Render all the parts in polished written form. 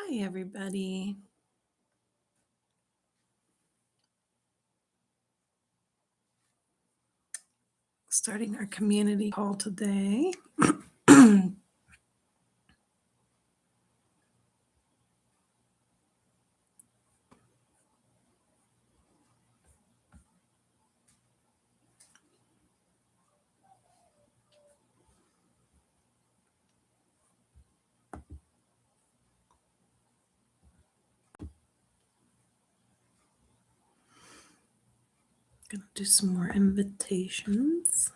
Hi, everybody. Starting our community call today. Gonna do some more invitations.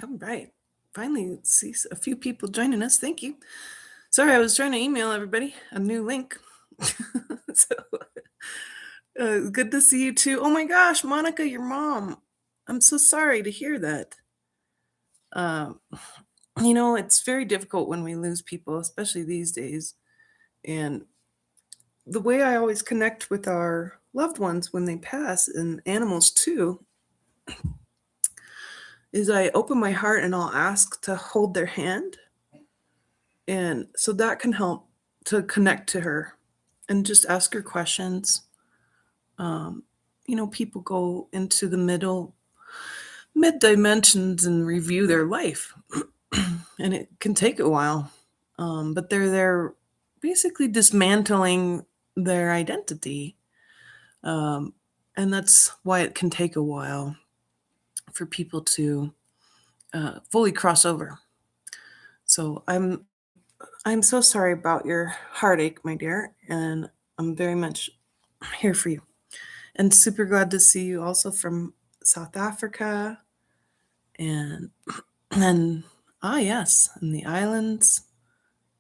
All right. Finally see a few people joining us. Thank you. Sorry, I was trying to email everybody a new link. So good to see you too. Oh my gosh, Monica, your mom. I'm so sorry to hear that. It's very difficult when we lose people, especially these days. And the way I always connect with our loved ones when they pass, and animals too, is I open my heart and I'll ask to hold their hand. And so that can help to connect to her and just ask her questions. People go into the mid dimensions and review their life, and it can take a while. But they're basically dismantling their identity. And that's why it can take a while for people to fully cross over. So I'm so sorry about your heartache, my dear, and I'm very much here for you. And super glad to see you also from South Africa and yes, and the islands,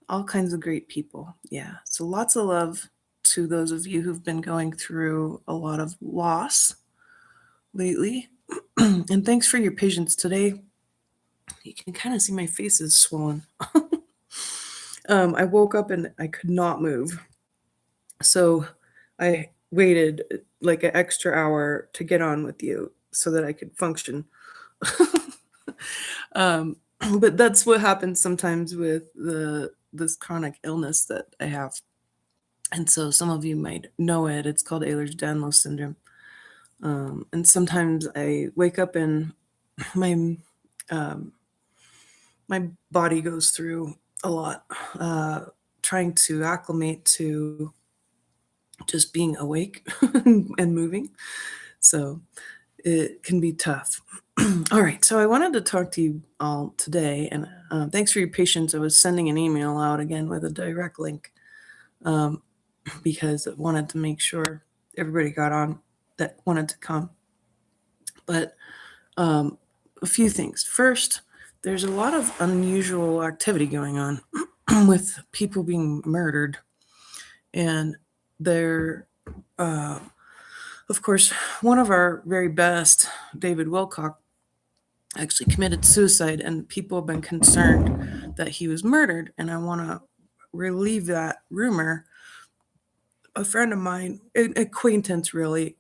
all kinds of great people. Yeah. So lots of love to those of you who've been going through a lot of loss lately. And thanks for your patience today. You can kind of see my face is swollen. I woke up and I could not move. So I waited like an extra hour to get on with you so that I could function. But that's what happens sometimes with this chronic illness that I have. And so some of you might know it. It's called Ehlers-Danlos syndrome. And sometimes I wake up and my um, my body goes through a lot, uh, trying to acclimate to just being awake and moving. So it can be tough. All right, so I wanted to talk to you all today, and thanks for your patience. I was sending an email out again with a direct link, um, because I wanted to make sure everybody got on that wanted to come. But um, a few things. First, there's a lot of unusual activity going on with people being murdered, and they're, uh, of course, one of our very best, David Wilcock, actually committed suicide, and people have been concerned that he was murdered. And I want to relieve that rumor. A friend of mine, an acquaintance really,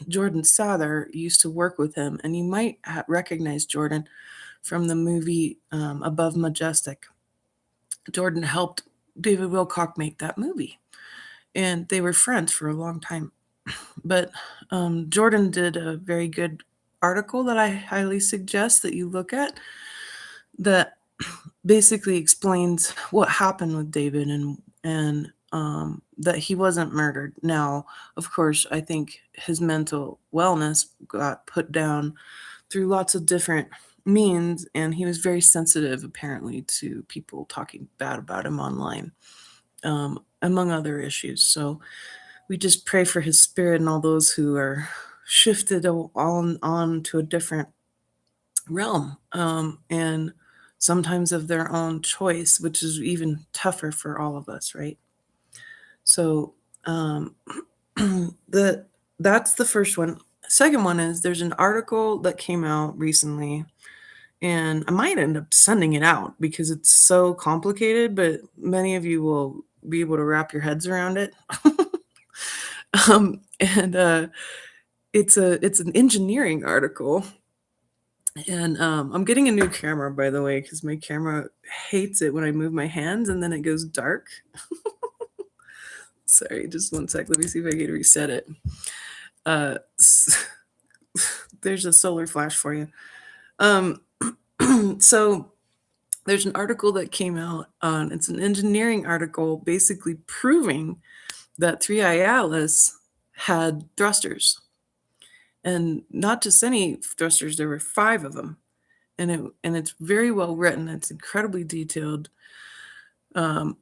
Jordan Sather, used to work with him, and you might recognize Jordan from the movie Above Majestic. Jordan helped David Wilcock make that movie, and they were friends for a long time. But Jordan did a very good article that I highly suggest that you look at, that basically explains what happened with David, and that he wasn't murdered. Now, of course, I think his mental wellness got put down through lots of different means, and he was very sensitive apparently to people talking bad about him online, among other issues. So we just pray for his spirit and all those who are shifted on to a different realm, and sometimes of their own choice, which is even tougher for all of us, right? So um, the that's the first one. Second one is there's an article that came out recently, and I might end up sending it out because it's so complicated, but many of you will be able to wrap your heads around it. And it's an engineering article, and I'm getting a new camera, by the way, because my camera hates it when I move my hands and then it goes dark. Sorry, just one sec. Let me see if I can reset it. Uh, there's a solar flash for you. Um, so there's an article that came out on, it's an engineering article basically proving that 3i Atlas had thrusters, and not just any thrusters, there were 5 of them. And it's very well written, it's incredibly detailed, um,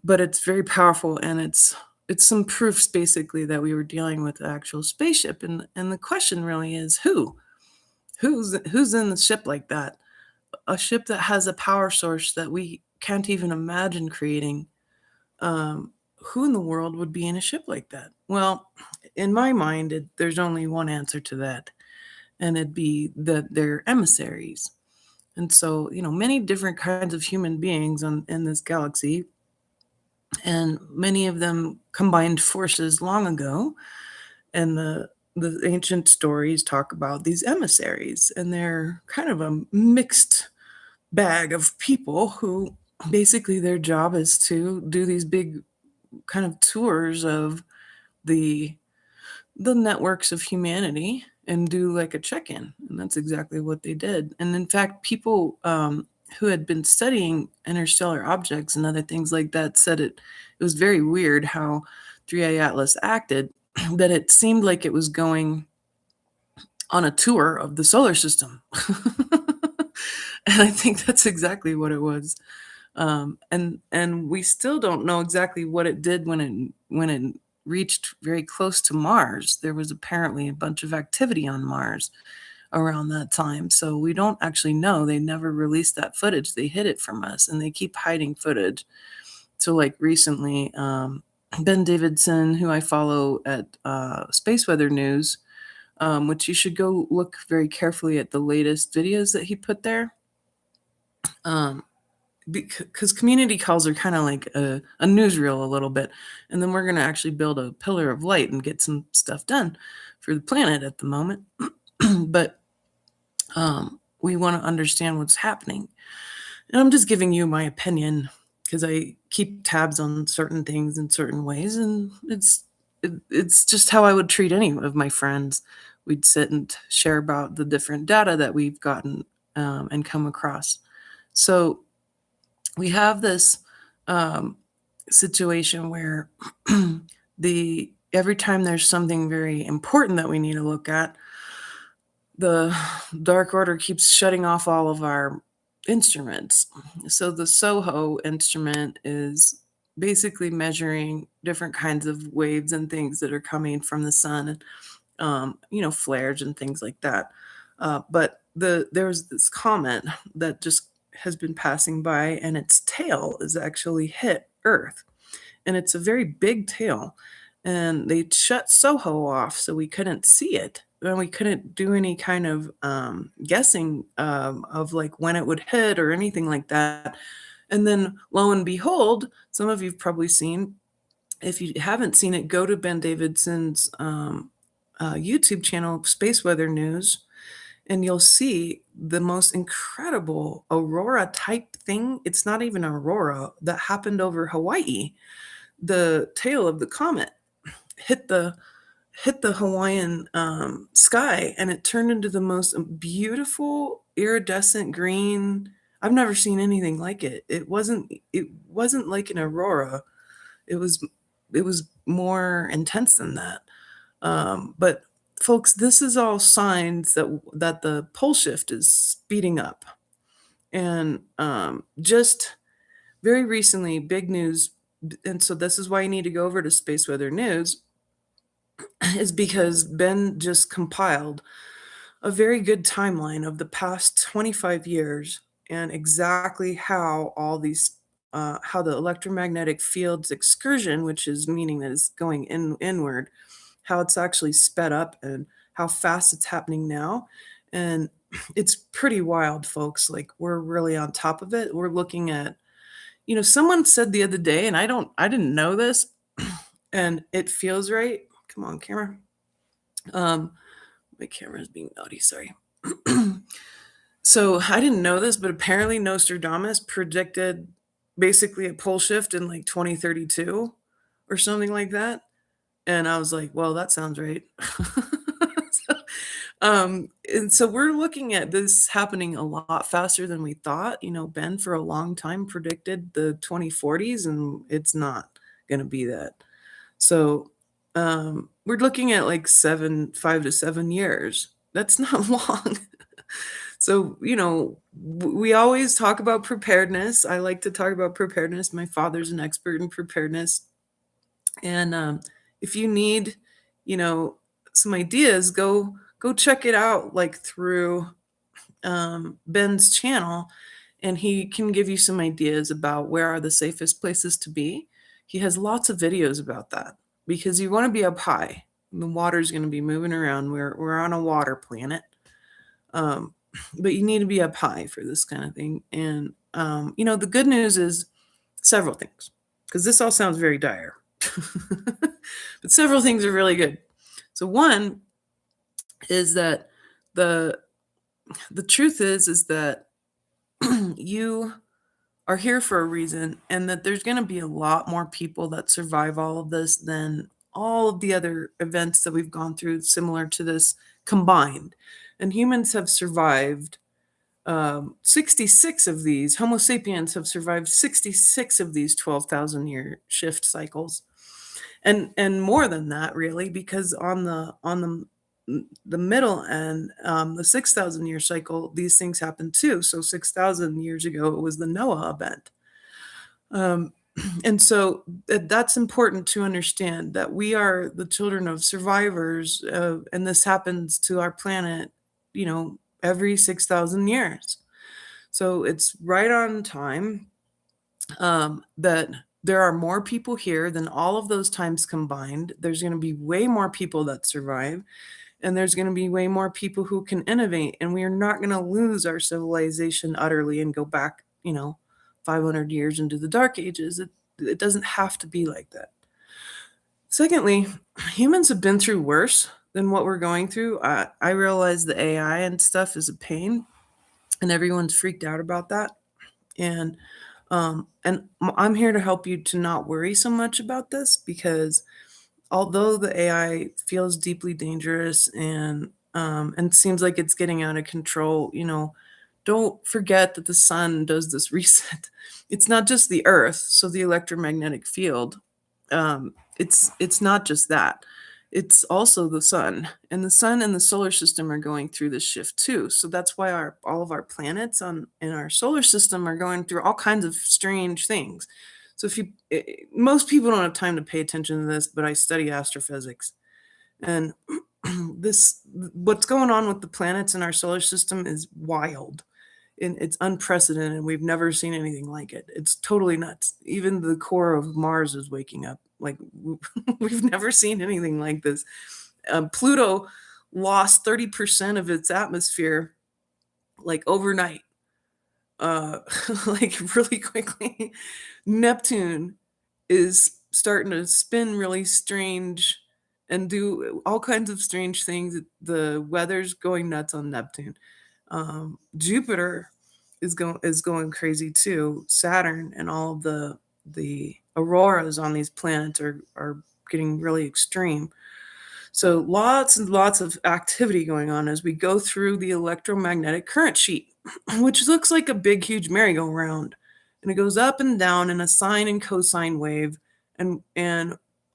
but it's very powerful, and it's some proofs basically that we were dealing with the actual spaceship. And the question really is who's in the ship like that, a ship that has a power source that we can't even imagine creating. Who in the world would be in a ship like that? Well, in my mind, there's only one answer to that, and it'd be that they're emissaries. And so, many different kinds of human beings in this galaxy, and many of them combined forces long ago. And the ancient stories talk about these emissaries, and they're kind of a mixed bag of people who basically their job is to do these big kind of tours of the the networks of humanity and do like a check-in, and that's exactly what they did. And in fact, people who had been studying interstellar objects and other things like that said it was very weird how 3i Atlas acted, that it seemed like it was going on a tour of the solar system. And I think that's exactly what it was. And we still don't know exactly what it did when it reached very close to Mars. There was apparently a bunch of activity on Mars around that time, so we don't actually know. They never released that footage. They hid it from us, and they keep hiding footage. So, like recently, Ben Davidson, who I follow at Space Weather News, which you should go look very carefully at the latest videos that he put there. Because community calls are kind of like a newsreel a little bit, and then we're going to actually build a pillar of light and get some stuff done for the planet at the moment. But we want to understand what's happening, and I'm just giving you my opinion. because I keep tabs on certain things in certain ways, and it's just how I would treat any of my friends. We'd sit and share about the different data that we've gotten, and come across. So we have this um, situation where the every time there's something very important that we need to look at, the Dark Order keeps shutting off all of our instruments. So the Soho instrument is basically measuring different kinds of waves and things that are coming from the sun, flares and things like that. But there's this comet that just has been passing by, and its tail is actually hit Earth, and it's a very big tail. And they shut Soho off, so we couldn't see it, and we couldn't do any kind of guessing of like when it would hit or anything like that. And then, lo and behold, some of you've probably seen. If you haven't seen it, go to Ben Davidson's YouTube channel, Space Weather News, and you'll see the most incredible aurora type thing. It's not even aurora that happened over Hawaii. The tail of the comet hit the Hawaiian sky, and it turned into the most beautiful iridescent green. I've never seen anything like it. It wasn't like an aurora. It was it was more intense than that. But folks, this is all signs that the pole shift is speeding up. And just very recently, big news, and so this is why you need to go over to Space Weather News, is because Ben just compiled a very good timeline of the past 25 years and exactly how all these how the electromagnetic field's excursion, which is meaning that it's going inward, how it's actually sped up and how fast it's happening now. And it's pretty wild, folks. Like, we're really on top of it. We're looking at, someone said the other day, and I didn't know this, and it feels right. Come on, camera. Um, my camera is being naughty, sorry. So I didn't know this, but apparently Nostradamus predicted basically a pole shift in like 2032 or something like that. And I was like, well, that sounds right. So, and so we're looking at this happening a lot faster than we thought. Ben for a long time predicted the 2040s, and it's not going to be that. So we're looking at like 5 to 7 years. That's not long. So, we always talk about preparedness. I like to talk about preparedness. My father's an expert in preparedness. And if you need, some ideas, go check it out, like through Ben's channel, and he can give you some ideas about where are the safest places to be. He has lots of videos about that because you want to be up high. The water's going to be moving around. We're on a water planet. But you need to be up high for this kind of thing. And the good news is several things, because this all sounds very dire. But several things are really good. So one is that the truth is that you are here for a reason, and that there's going to be a lot more people that survive all of this than all of the other events that we've gone through similar to this combined. And humans have survived 66 of these. Homo sapiens have survived 66 of these 12,000 year shift cycles, and more than that, really, because on the middle end, the 6,000 year cycle, these things happen too. So 6,000 years ago, it was the Noah event. And so that's important to understand, that we are the children of survivors, and this happens to our planet, every 6,000 years. So it's right on time, that there are more people here than all of those times combined. There's going to be way more people that survive, and there's going to be way more people who can innovate, and we are not going to lose our civilization utterly and go back, 500 years into the dark ages. It doesn't have to be like that. Secondly, humans have been through worse than what we're going through. I realize the AI and stuff is a pain, and everyone's freaked out about that. And And I'm here to help you to not worry so much about this because although the AI feels deeply dangerous and seems like it's getting out of control, don't forget that the sun does this reset. It's not just the earth, so the electromagnetic field. It's not just that. It's also the sun, and the sun and the solar system are going through this shift too. So that's why our all of our planets on in our solar system are going through all kinds of strange things. So if you most people don't have time to pay attention to this, but I study astrophysics, and this what's going on with the planets in our solar system is wild, and it's unprecedented. We've never seen anything like it. It's totally nuts. Even the core of Mars is waking up. Like we've never seen anything like this. Pluto lost 30% of its atmosphere like overnight, uh, like really quickly. Neptune is starting to spin really strange and do all kinds of strange things. The weather's going nuts on Neptune. Jupiter is going crazy too. Saturn and all of the auroras on these planets are getting really extreme. So lots and lots of activity going on as we go through the electromagnetic current sheet, which looks like a big, huge merry-go-round. And it goes up and down in a sine and cosine wave. And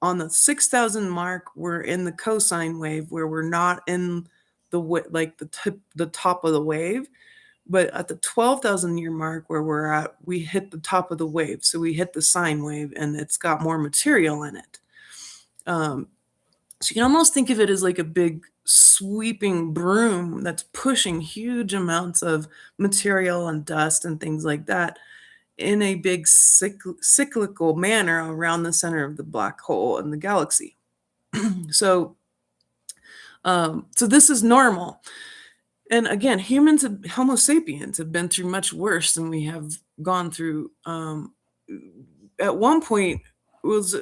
on the 6,000 mark, we're in the cosine wave where we're not in like the top of the wave. But at the 12,000 year mark where we're at, we hit the top of the wave. So we hit the sine wave and it's got more material in it. Um, so you can almost think of it as like a big sweeping broom that's pushing huge amounts of material and dust and things like that in a big cyclical manner around the center of the black hole in the galaxy. So, so this is normal. And again, Homo sapiens, have been through much worse than we have gone through. At one point, it was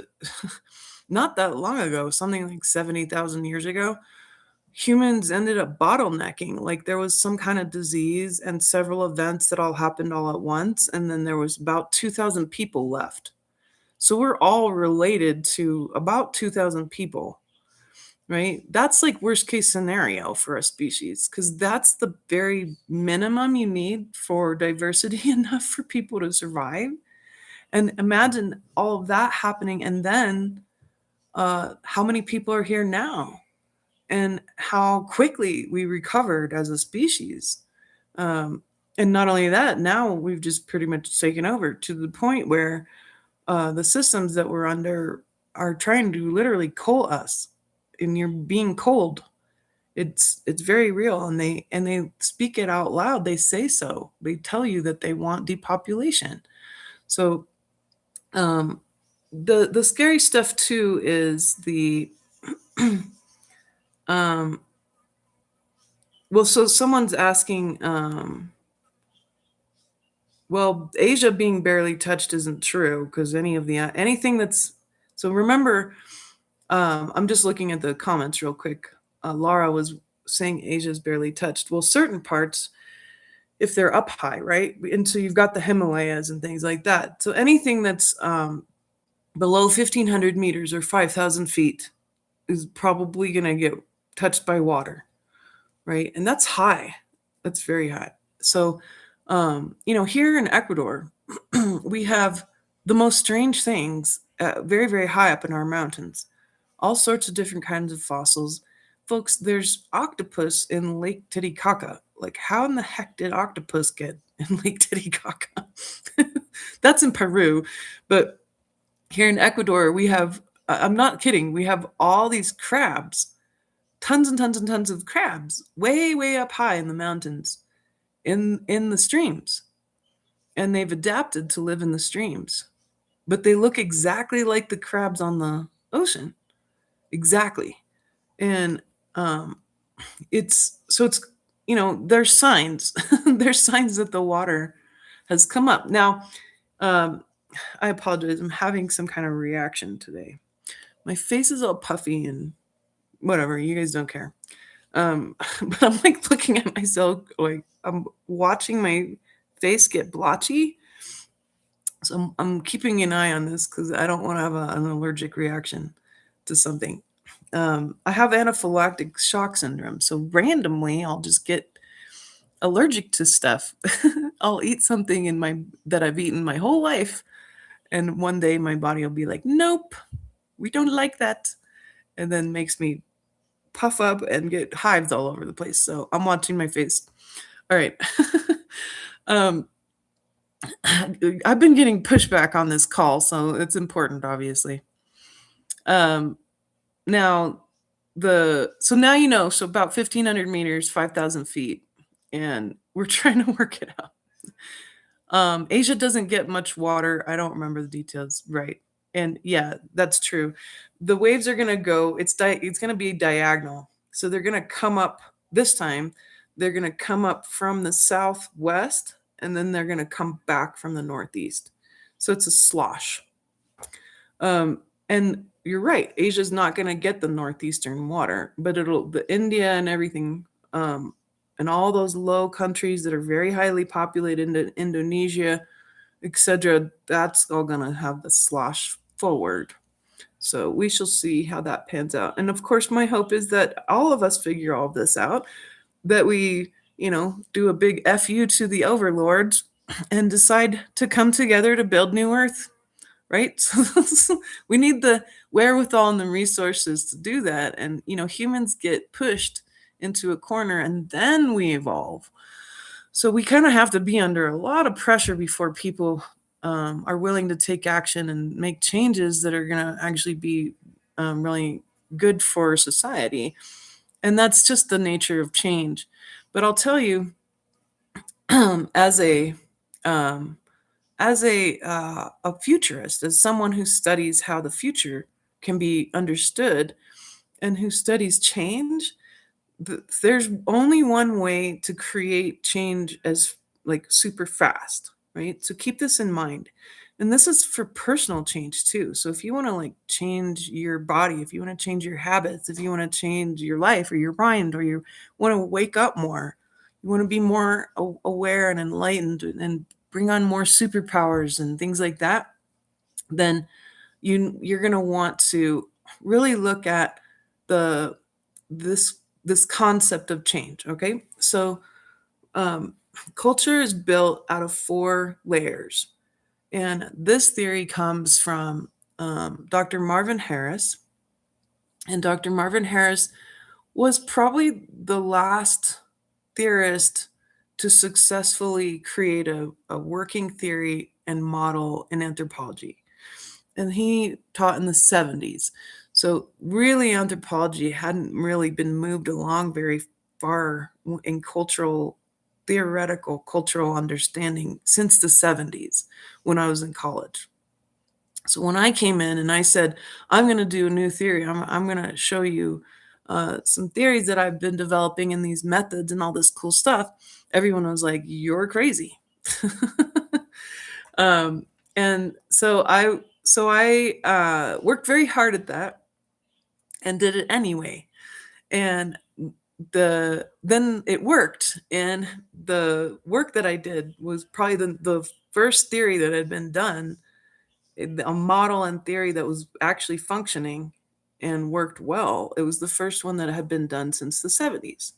not that long ago, something like 70,000 years ago, humans ended up bottlenecking. Like there was some kind of disease and several events that all happened all at once. And then there was about 2,000 people left. So we're all related to about 2,000 people, right? That's like worst case scenario for a species because that's the very minimum you need for diversity enough for people to survive. And imagine all of that happening, and then how many people are here now, and how quickly we recovered as a species. And not only that, now we've just pretty much taken over to the point where the systems that we're under are trying to literally coal us, and you're being cold. It's very real, and they speak it out loud. They say so. They tell you that they want depopulation. So the scary stuff too is the um, well. So someone's asking. Well, Asia being barely touched isn't true because anything that's so remember. I'm just looking at the comments real quick. Laura was saying Asia's barely touched. Well, certain parts, if they're up high, right? And so you've got the Himalayas and things like that. So anything that's below 1,500 meters or 5,000 feet is probably going to get touched by water, right? And that's high. That's very high. So, here in Ecuador, we have the most strange things very, very high up in our mountains. All sorts of different kinds of fossils. Folks, there's octopus in Lake Titicaca. Like, how in the heck did octopus get in Lake Titicaca? That's in Peru. But here in Ecuador, we have, I'm not kidding, we have all these crabs, tons and tons and tons of crabs, way, way up high in the mountains, in the streams. And they've adapted to live in the streams. But they look exactly like the crabs on the ocean. Exactly. And there's signs. There's signs that the water has come up. Now, I apologize. I'm having some kind of reaction today. My face is all puffy and whatever. You guys don't care. But I'm like looking at myself, like I'm watching my face get blotchy. So I'm keeping an eye on this because I don't want to have an allergic reaction to something. I have anaphylactic shock syndrome, so randomly I'll just get allergic to stuff. I'll eat something in my that I've eaten my whole life, and one day my body will be like, "Nope, we don't like that," and then makes me puff up and get hives all over the place. So I'm watching my face. All right. um, I've been getting pushback on this call, so it's important, obviously. Um, now now you know, so about 1,500 meters, 5,000 feet, and we're trying to work it out. Asia doesn't get much water. I don't remember the details, right? And yeah, that's true. The waves are gonna go. It's gonna be diagonal. So they're gonna come up this time. They're gonna come up from the southwest, and then they're gonna come back from the northeast. So it's a slosh. And you're right. Asia's not gonna get the northeastern water, but the India and everything. And all those low countries that are very highly populated in Indonesia, etc., that's all going to have the slosh forward. So we shall see how that pans out. And of course, my hope is that all of us figure all this out, that we, do a big FU to the overlords and decide to come together to build New Earth, right? So we need the wherewithal and the resources to do that. And, humans get pushed into a corner and then we evolve. So we kind of have to be under a lot of pressure before people are willing to take action and make changes that are going to actually be really good for society. And that's just the nature of change. But I'll tell you, as um, a futurist, as someone who studies how the future can be understood and who studies change, there's only one way to create change as like super fast, right? So keep this in mind. And this is for personal change too. So if you want to like change your body, if you want to change your habits, if you want to change your life or your mind, or you want to wake up more, you want to be more aware and enlightened and bring on more superpowers and things like that, then you're going to want to really look at the this concept of change. Okay, so um, culture is built out of 4 layers, and this theory comes from Dr. Marvin Harris. And Dr. Marvin Harris was probably the last theorist to successfully create a working theory and model in anthropology. And he taught in the 70s. So really anthropology hadn't really been moved along very far in theoretical cultural understanding since the 70s when I was in college. So when I came in and I said, I'm going to do a new theory, I'm going to show you some theories that I've been developing and these methods and all this cool stuff, everyone was like, you're crazy. And so I worked very hard at that and did it anyway. And then it worked. And the work that I did was probably the first theory that had been done, a model and theory that was actually functioning and worked well. It was the first one that had been done since the 70s.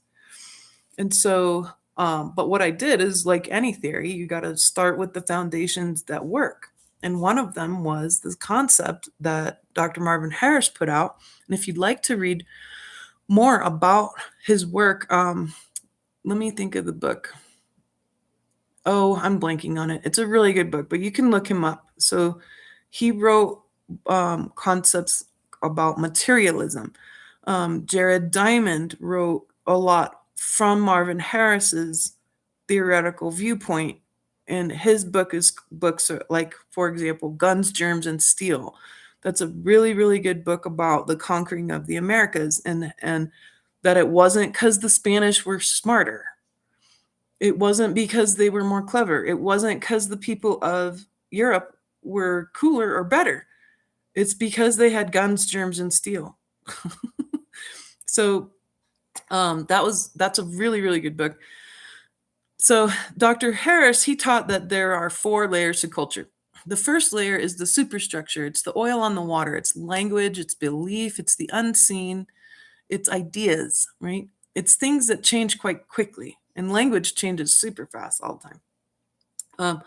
And so, but what I did is like any theory, you got to start with the foundations that work. And one of them was this concept that Dr. Marvin Harris put out. And if you'd like to read more about his work, let me think of the book. Oh, I'm blanking on it. It's a really good book, but you can look him up. So he wrote concepts about materialism. Jared Diamond wrote a lot from Marvin Harris's theoretical viewpoint, and his books are like, for example, Guns, Germs, and Steel. That's a really, really good book about the conquering of the Americas, and that it wasn't because the Spanish were smarter. It wasn't because they were more clever. It wasn't because the people of Europe were cooler or better. It's because they had guns, germs, and steel. So that's a really, really good book. So Dr. Harris, he taught that there are 4 layers to culture. The first layer is the superstructure. It's the oil on the water. It's language, it's belief, it's the unseen, it's ideas, right? It's things that change quite quickly. And language changes super fast all the time. Um,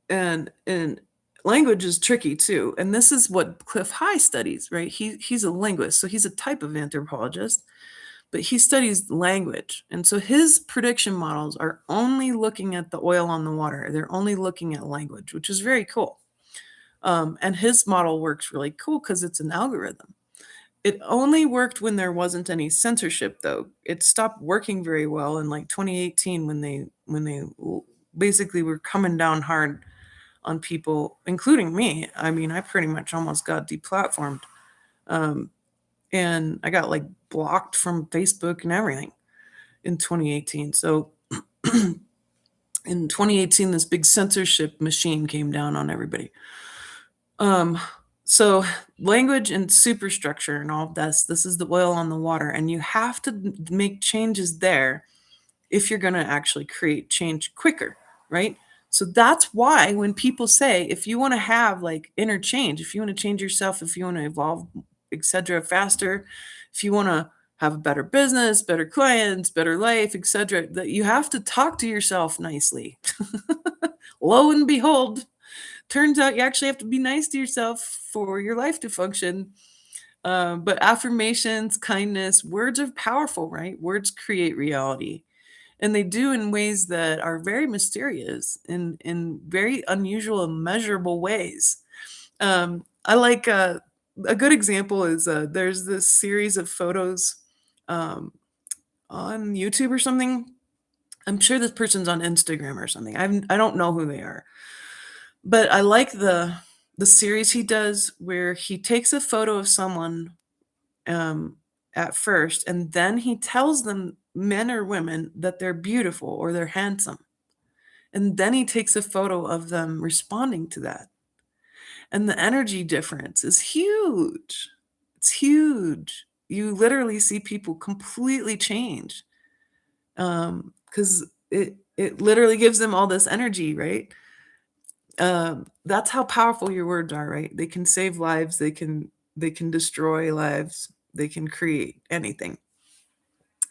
and language is tricky too. And this is what Cliff High studies, right? He's a linguist, so he's a type of anthropologist, but he studies language. And so his prediction models are only looking at the oil on the water. They're only looking at language, which is very cool. And his model works really cool because it's an algorithm. It only worked when there wasn't any censorship, though. It stopped working very well in like 2018 when they basically were coming down hard on people, including me. I mean, I pretty much almost got deplatformed, um, and I got like blocked from Facebook and everything in 2018. So in 2018, this big censorship machine came down on everybody. Um, so language and superstructure and all of this is the oil on the water, and you have to make changes there if you're going to actually create change quicker, right? So that's why when people say if you want to have like inner change, if you want to change yourself, if you want to evolve, etc., faster, if you want to have a better business, better clients, better life, etc., that you have to talk to yourself nicely. Lo and behold, turns out you actually have to be nice to yourself for your life to function. But affirmations, kindness, words are powerful, right? Words create reality. And they do in ways that are very mysterious in very unusual and measurable ways. I like a good example is there's this series of photos um, on YouTube or something. I'm sure this person's on Instagram or something. I don't know who they are, but I like the series he does where he takes a photo of someone um, at first, and then he tells them, men or women, that they're beautiful or they're handsome. And then he takes a photo of them responding to that. And the energy difference is huge. It's huge. You literally see people completely change because it literally gives them all this energy, right? That's how powerful your words are, right? They can save lives. They can destroy lives. They can create anything.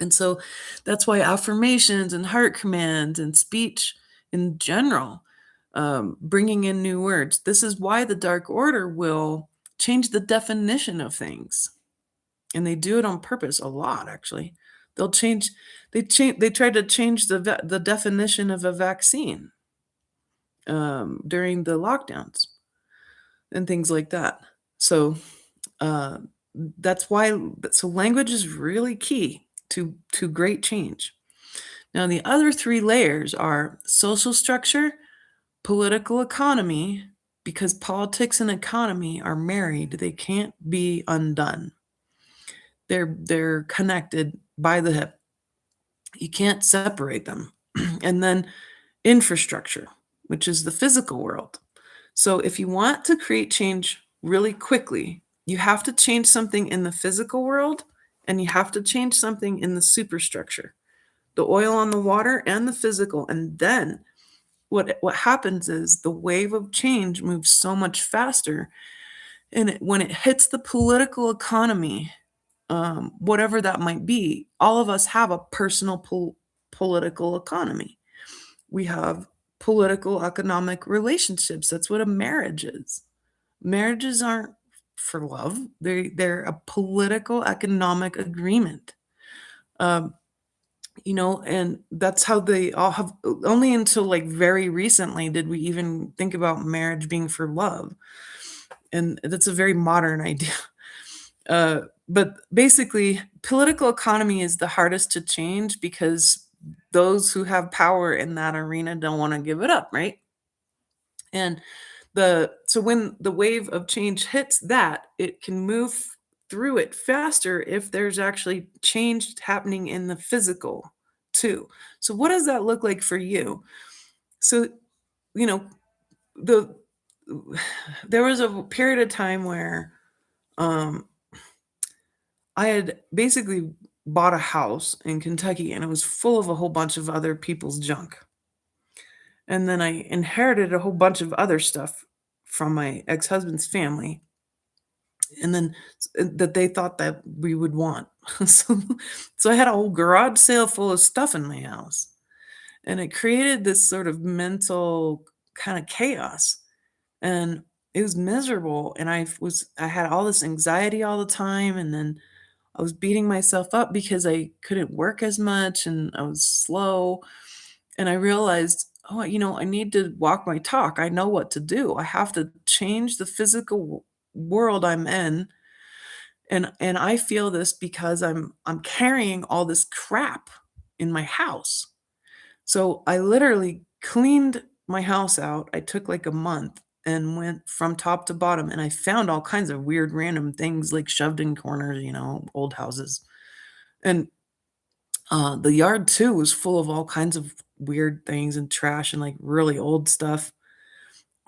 And so that's why affirmations and heart commands and speech in general, bringing in new words. This is why the Dark Order will change the definition of things, and they do it on purpose a lot. Actually, they'll change. They try to change the definition of a vaccine during the lockdowns and things like that. So uh, that's why. So language is really key to great change. Now, the other three layers are social structure, political economy, because politics and economy are married. They can't be undone. They're connected by the hip. You can't separate them. And then infrastructure, which is the physical world. So if you want to create change really quickly, you have to change something in the physical world and you have to change something in the superstructure, the oil on the water and the physical. And then what happens is the wave of change moves so much faster. And when it hits the political economy, whatever that might be, all of us have a personal political economy. We have political economic relationships. That's what a marriage is. Marriages aren't for love. They're a political economic agreement. Um, and that's how they all have. Only until like very recently did we even think about marriage being for love, and that's a very modern idea. But basically, political economy is the hardest to change because those who have power in that arena don't want to give it up, right? And so when the wave of change hits that, it can move through it faster if there's actually change happening in the physical too. So what does that look like for you? So, you know, the there was a period of time where um I had basically bought a house in Kentucky and it was full of a whole bunch of other people's junk. And then I inherited a whole bunch of other stuff from my ex-husband's family, and then that they thought that we would want. So so I had a whole garage sale full of stuff in my house, and it created this sort of mental kinda chaos, and it was miserable, and I had all this anxiety all the time, and then I was beating myself up because I couldn't work as much and I was slow. And I realized, oh, I need to walk my talk. I know what to do. I have to change the physical world I'm in. And I feel this because I'm carrying all this crap in my house. So I literally cleaned my house out. I took like a month and went from top to bottom, and I found all kinds of weird random things like shoved in corners, old houses. And the yard too was full of all kinds of weird things and trash and like really old stuff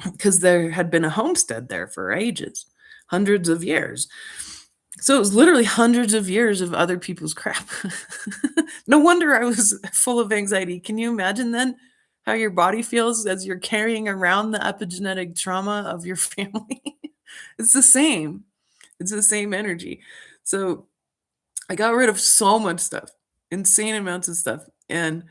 because there had been a homestead there for ages, hundreds of years. So it was literally hundreds of years of other people's crap. No wonder I was full of anxiety. Can you imagine then how your body feels as you're carrying around the epigenetic trauma of your family? It's the same. It's the same energy. So I got rid of so much stuff, insane amounts of stuff. And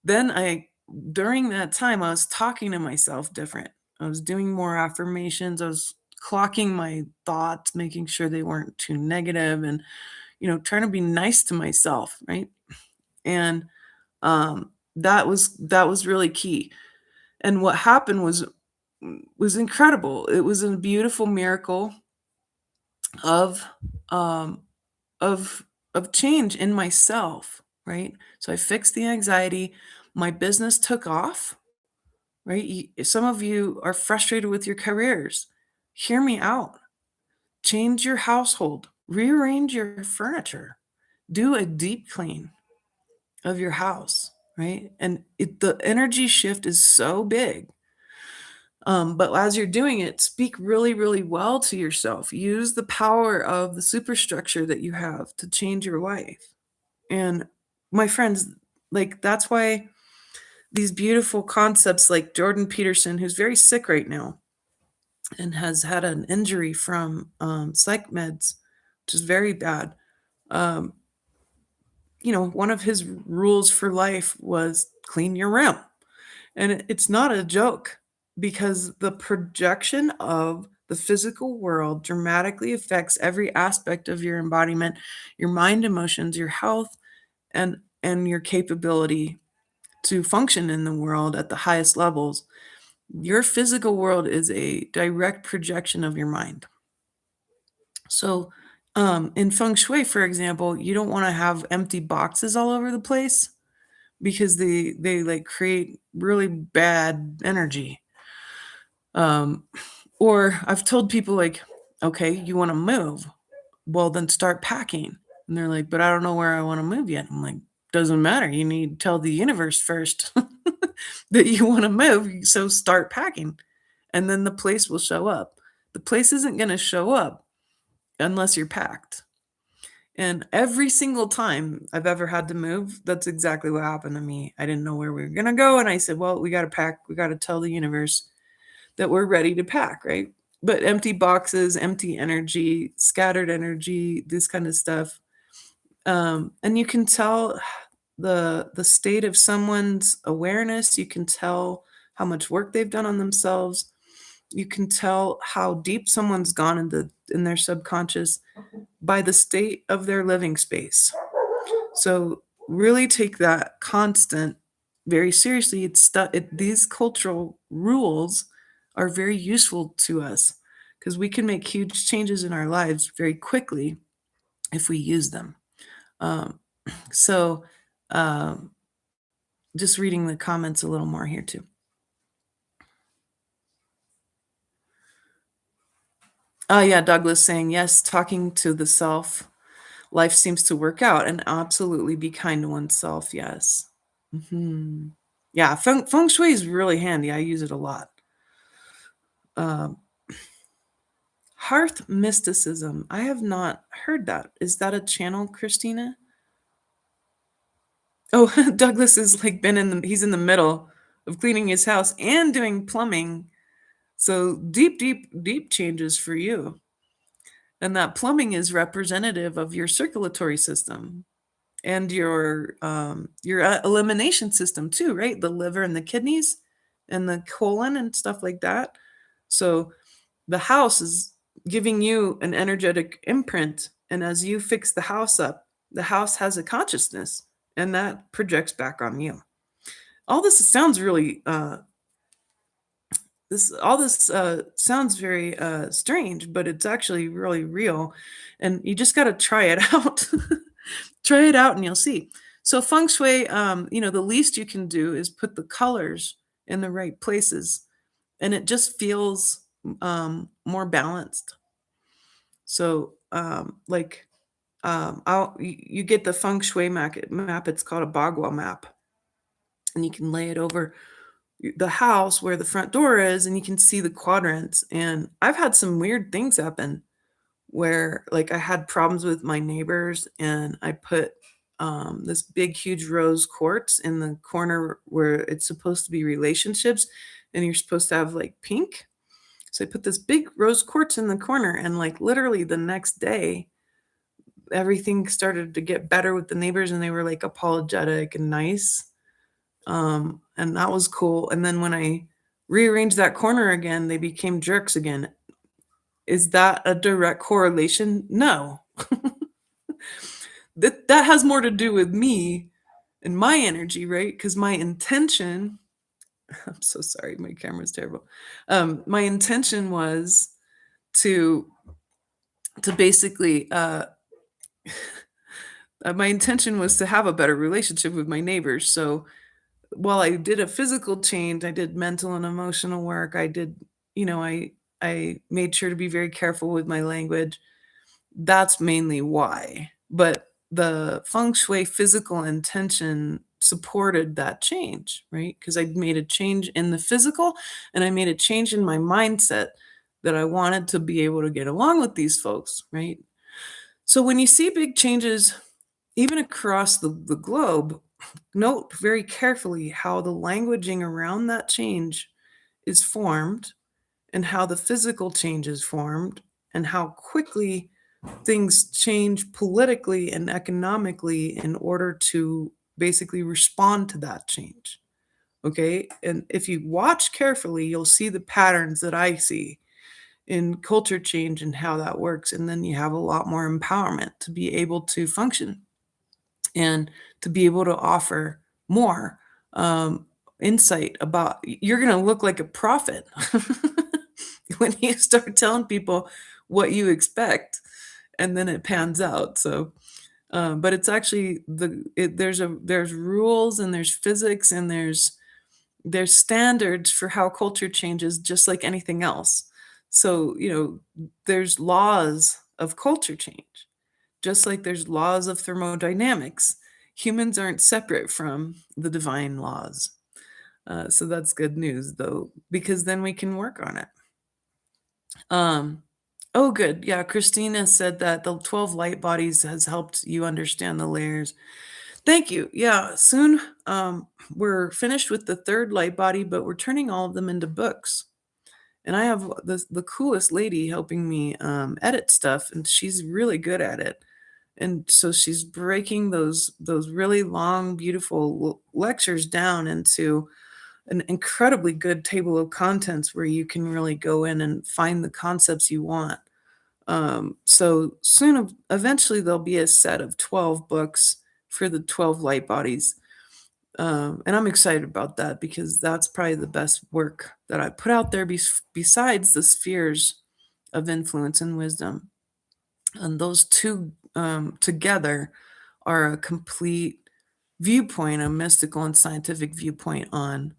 then during that time, I was talking to myself different. I was doing more affirmations. I was clocking my thoughts, making sure they weren't too negative and, trying to be nice to myself. Right. And that was really key. And what happened was incredible. It was a beautiful miracle of um, of change in myself, right? So I fixed the anxiety, my business took off, right? Some of you are frustrated with your careers. Hear me out. Change your household, rearrange your furniture, do a deep clean of your house, right? And the energy shift is so big. But as you're doing it, speak really, really well to yourself. Use the power of the superstructure that you have to change your life. And my friends, like, that's why these beautiful concepts like Jordan Peterson, who's very sick right now and has had an injury from psych meds, which is very bad. Um, one of his rules for life was clean your room. And it's not a joke because the projection of the physical world dramatically affects every aspect of your embodiment, your mind, emotions, your health, and your capability to function in the world at the highest levels. Your physical world is a direct projection of your mind. So, in feng shui, for example, you don't want to have empty boxes all over the place because they like create really bad energy. Um, or I've told people like, okay, you want to move, well then start packing, and they're like, but I don't know where I want to move yet. I'm like, doesn't matter. You need to tell the universe first that you want to move, so start packing, and then the place will show up. The place isn't going to show up unless you're packed. And every single time I've ever had to move, that's exactly what happened to me. I didn't know where we were going to go. And I said, well, we got to pack. We got to tell the universe that we're ready to pack, right? But empty boxes, empty energy, scattered energy, this kind of stuff. And you can tell the state of someone's awareness. You can tell how much work they've done on themselves. You can tell how deep someone's gone in their subconscious by the state of their living space. So really take that constant very seriously. These cultural rules are very useful to us because we can make huge changes in our lives very quickly if we use them. Um, so, um, just reading the comments a little more here too. Oh yeah, Douglas saying yes, talking to the self. Life seems to work out, and absolutely be kind to oneself. Yes. Yeah, feng shui is really handy. I use it a lot. Um, Hearth mysticism. I have not heard that. Is that a channel, Christina? Oh, Douglas is like he's in the middle. of cleaning his house and doing plumbing. So deep, deep, deep changes for you. And that plumbing is representative of your circulatory system and your elimination system too, right? The liver and the kidneys and the colon and stuff like that. So the house is giving you an energetic imprint, and as you fix the house up, the house has a consciousness, and that projects back on you. All this sounds really this all this sounds very strange, but it's actually really real, and you just got to try it out. Try it out and you'll see. So feng shui, the least you can do is put the colors in the right places, and it just feels more balanced. So, you get the feng shui map. It's called a bagua map, and you can lay it over the house where the front door is, and you can see the quadrants. And I've had some weird things happen where, like, I had problems with my neighbors, and I put this big, huge rose quartz in the corner where it's supposed to be relationships, and you're supposed to have like pink. So I put this big rose quartz in the corner, and like literally the next day, everything started to get better with the neighbors, and they were like apologetic and nice. And that was cool. And then when I rearranged that corner again, they became jerks again. Is that a direct correlation? No. That has more to do with me and my energy, right? Because my intention, I'm so sorry, my camera's terrible. My intention was to basically my intention was to have a better relationship with my neighbors. So while I did a physical change, I did mental and emotional work. I did, I made sure to be very careful with my language. That's mainly why. But the feng shui physical intention supported that change, right? Because I made a change in the physical, and I made a change in my mindset that I wanted to be able to get along with these folks, right? So when you see big changes, even across the globe, note very carefully how the languaging around that change is formed, and how the physical change is formed, and how quickly things change politically and economically in order to basically respond to that change. Okay. And if you watch carefully, you'll see the patterns that I see in culture change and how that works. And then you have a lot more empowerment to be able to function and to be able to offer more insight about. You're going to look like a prophet when you start telling people what you expect, and then it pans out. So but it's actually there's rules, and there's physics, and there's standards for how culture changes, just like anything else. So there's laws of culture change, just like there's laws of thermodynamics. Humans aren't separate from the divine laws. So that's good news, though, because then we can work on it. Oh, good. Yeah, Christina said that the 12 light bodies has helped you understand the layers. Thank you. Yeah, soon we're finished with the third light body, but we're turning all of them into books. And I have the coolest lady helping me edit stuff, and she's really good at it. And so she's breaking those really long, beautiful lectures down into an incredibly good table of contents where you can really go in and find the concepts you want. So soon, eventually, there'll be a set of 12 books for the 12 light bodies. And I'm excited about that because that's probably the best work that I put out there besides the spheres of influence and wisdom. And those two together are a complete viewpoint, a mystical and scientific viewpoint on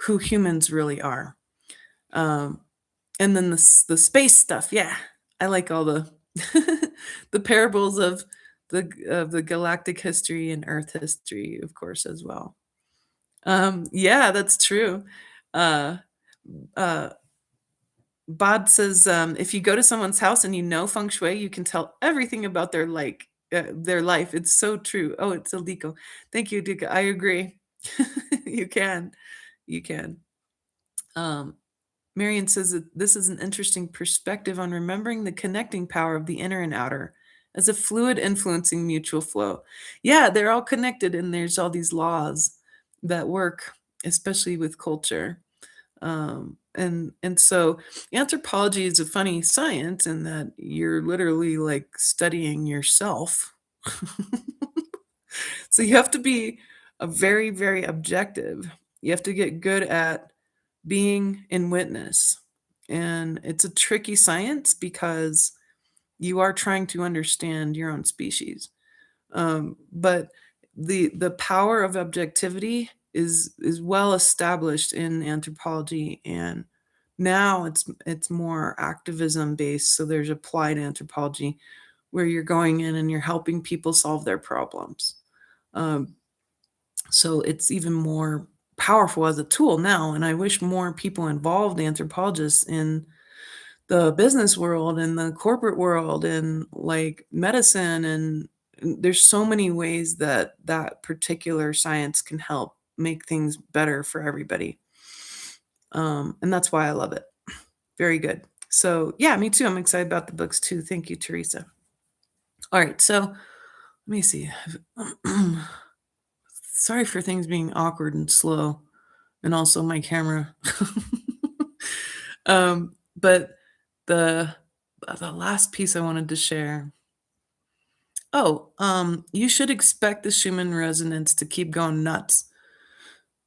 who humans really are. And then the space stuff, yeah, I like all the the parables of the galactic history and Earth history, of course, as well. Yeah, that's true. Uh, uh, Bod says, if you go to someone's house and you know feng shui, you can tell everything about their life. It's so true. Oh, it's Ildiko. Thank you, Dika. I agree. You can. You can. Um, Marion says that this is an interesting perspective on remembering the connecting power of the inner and outer as a fluid influencing mutual flow. Yeah, they're all connected, and there's all these laws that work, especially with culture. And so anthropology is a funny science in that you're literally like studying yourself. So you have to be a very, very objective. You have to get good at being in witness. And it's a tricky science because you are trying to understand your own species. But the power of objectivity is well established in anthropology, and now it's more activism based. So there's applied anthropology where you're going in and you're helping people solve their problems. Um, so it's even more powerful as a tool now, and I wish more people involved anthropologists in the business world and the corporate world and like medicine and there's so many ways that that particular science can help make things better for everybody. And that's why I love it. Very good. So yeah, me too. I'm excited about the books too. Thank you, Teresa. All right, so let me see. Sorry for things being awkward and slow, and also my camera. But the last piece I wanted to share. Oh, you should expect the Schumann resonance to keep going nuts.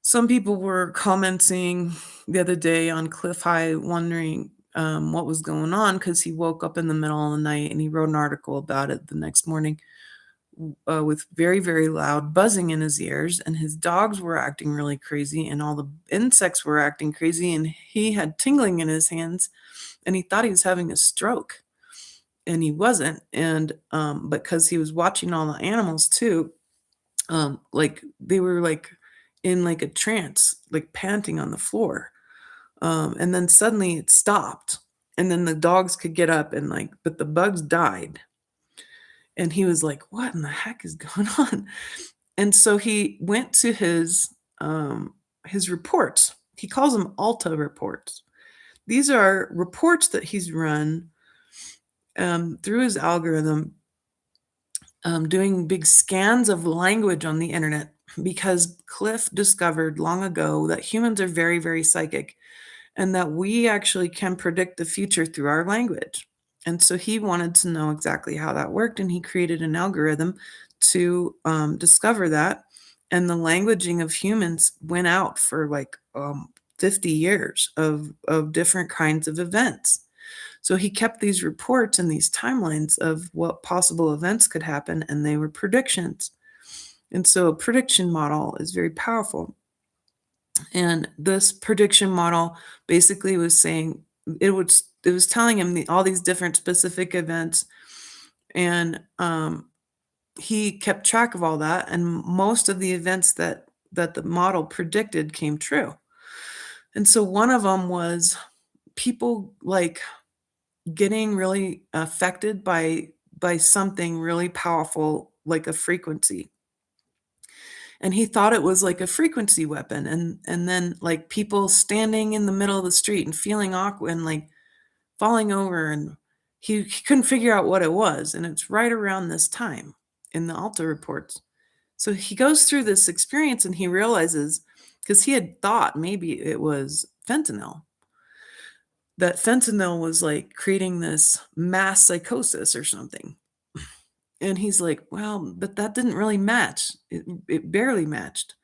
Some people were commenting the other day on Cliff High, wondering what was going on because he woke up in the middle of the night and he wrote an article about it the next morning with very, very loud buzzing in his ears, and his dogs were acting really crazy, and all the insects were acting crazy, and he had tingling in his hands, and he thought he was having a stroke, and he wasn't. And because he was watching all the animals too, like they were like in like a trance, like panting on the floor. And then suddenly it stopped, and then the dogs could get up and like, but the bugs died. And he was like, "What in the heck is going on?" And so he went to his reports. He calls them Alta reports. These are reports that he's run through his algorithm, doing big scans of language on the internet because Cliff discovered long ago that humans are very, very psychic and that we actually can predict the future through our language. And so he wanted to know exactly how that worked, and he created an algorithm to discover that. And the languaging of humans went out for like 50 years of different kinds of events. So he kept these reports and these timelines of what possible events could happen, and they were predictions. And so a prediction model is very powerful. And this prediction model basically was saying it was telling him all these different specific events, and he kept track of all that. And most of the events that the model predicted came true. And so one of them was people like getting really affected by something really powerful like a frequency, and he thought it was like a frequency weapon, and then like people standing in the middle of the street and feeling awkward and like falling over, and he couldn't figure out what it was, and it's right around this time in the Alta reports. So he goes through this experience and he realizes, because he had thought maybe it was fentanyl, that fentanyl was like creating this mass psychosis or something. And he's like, well, but that didn't really match. It barely matched.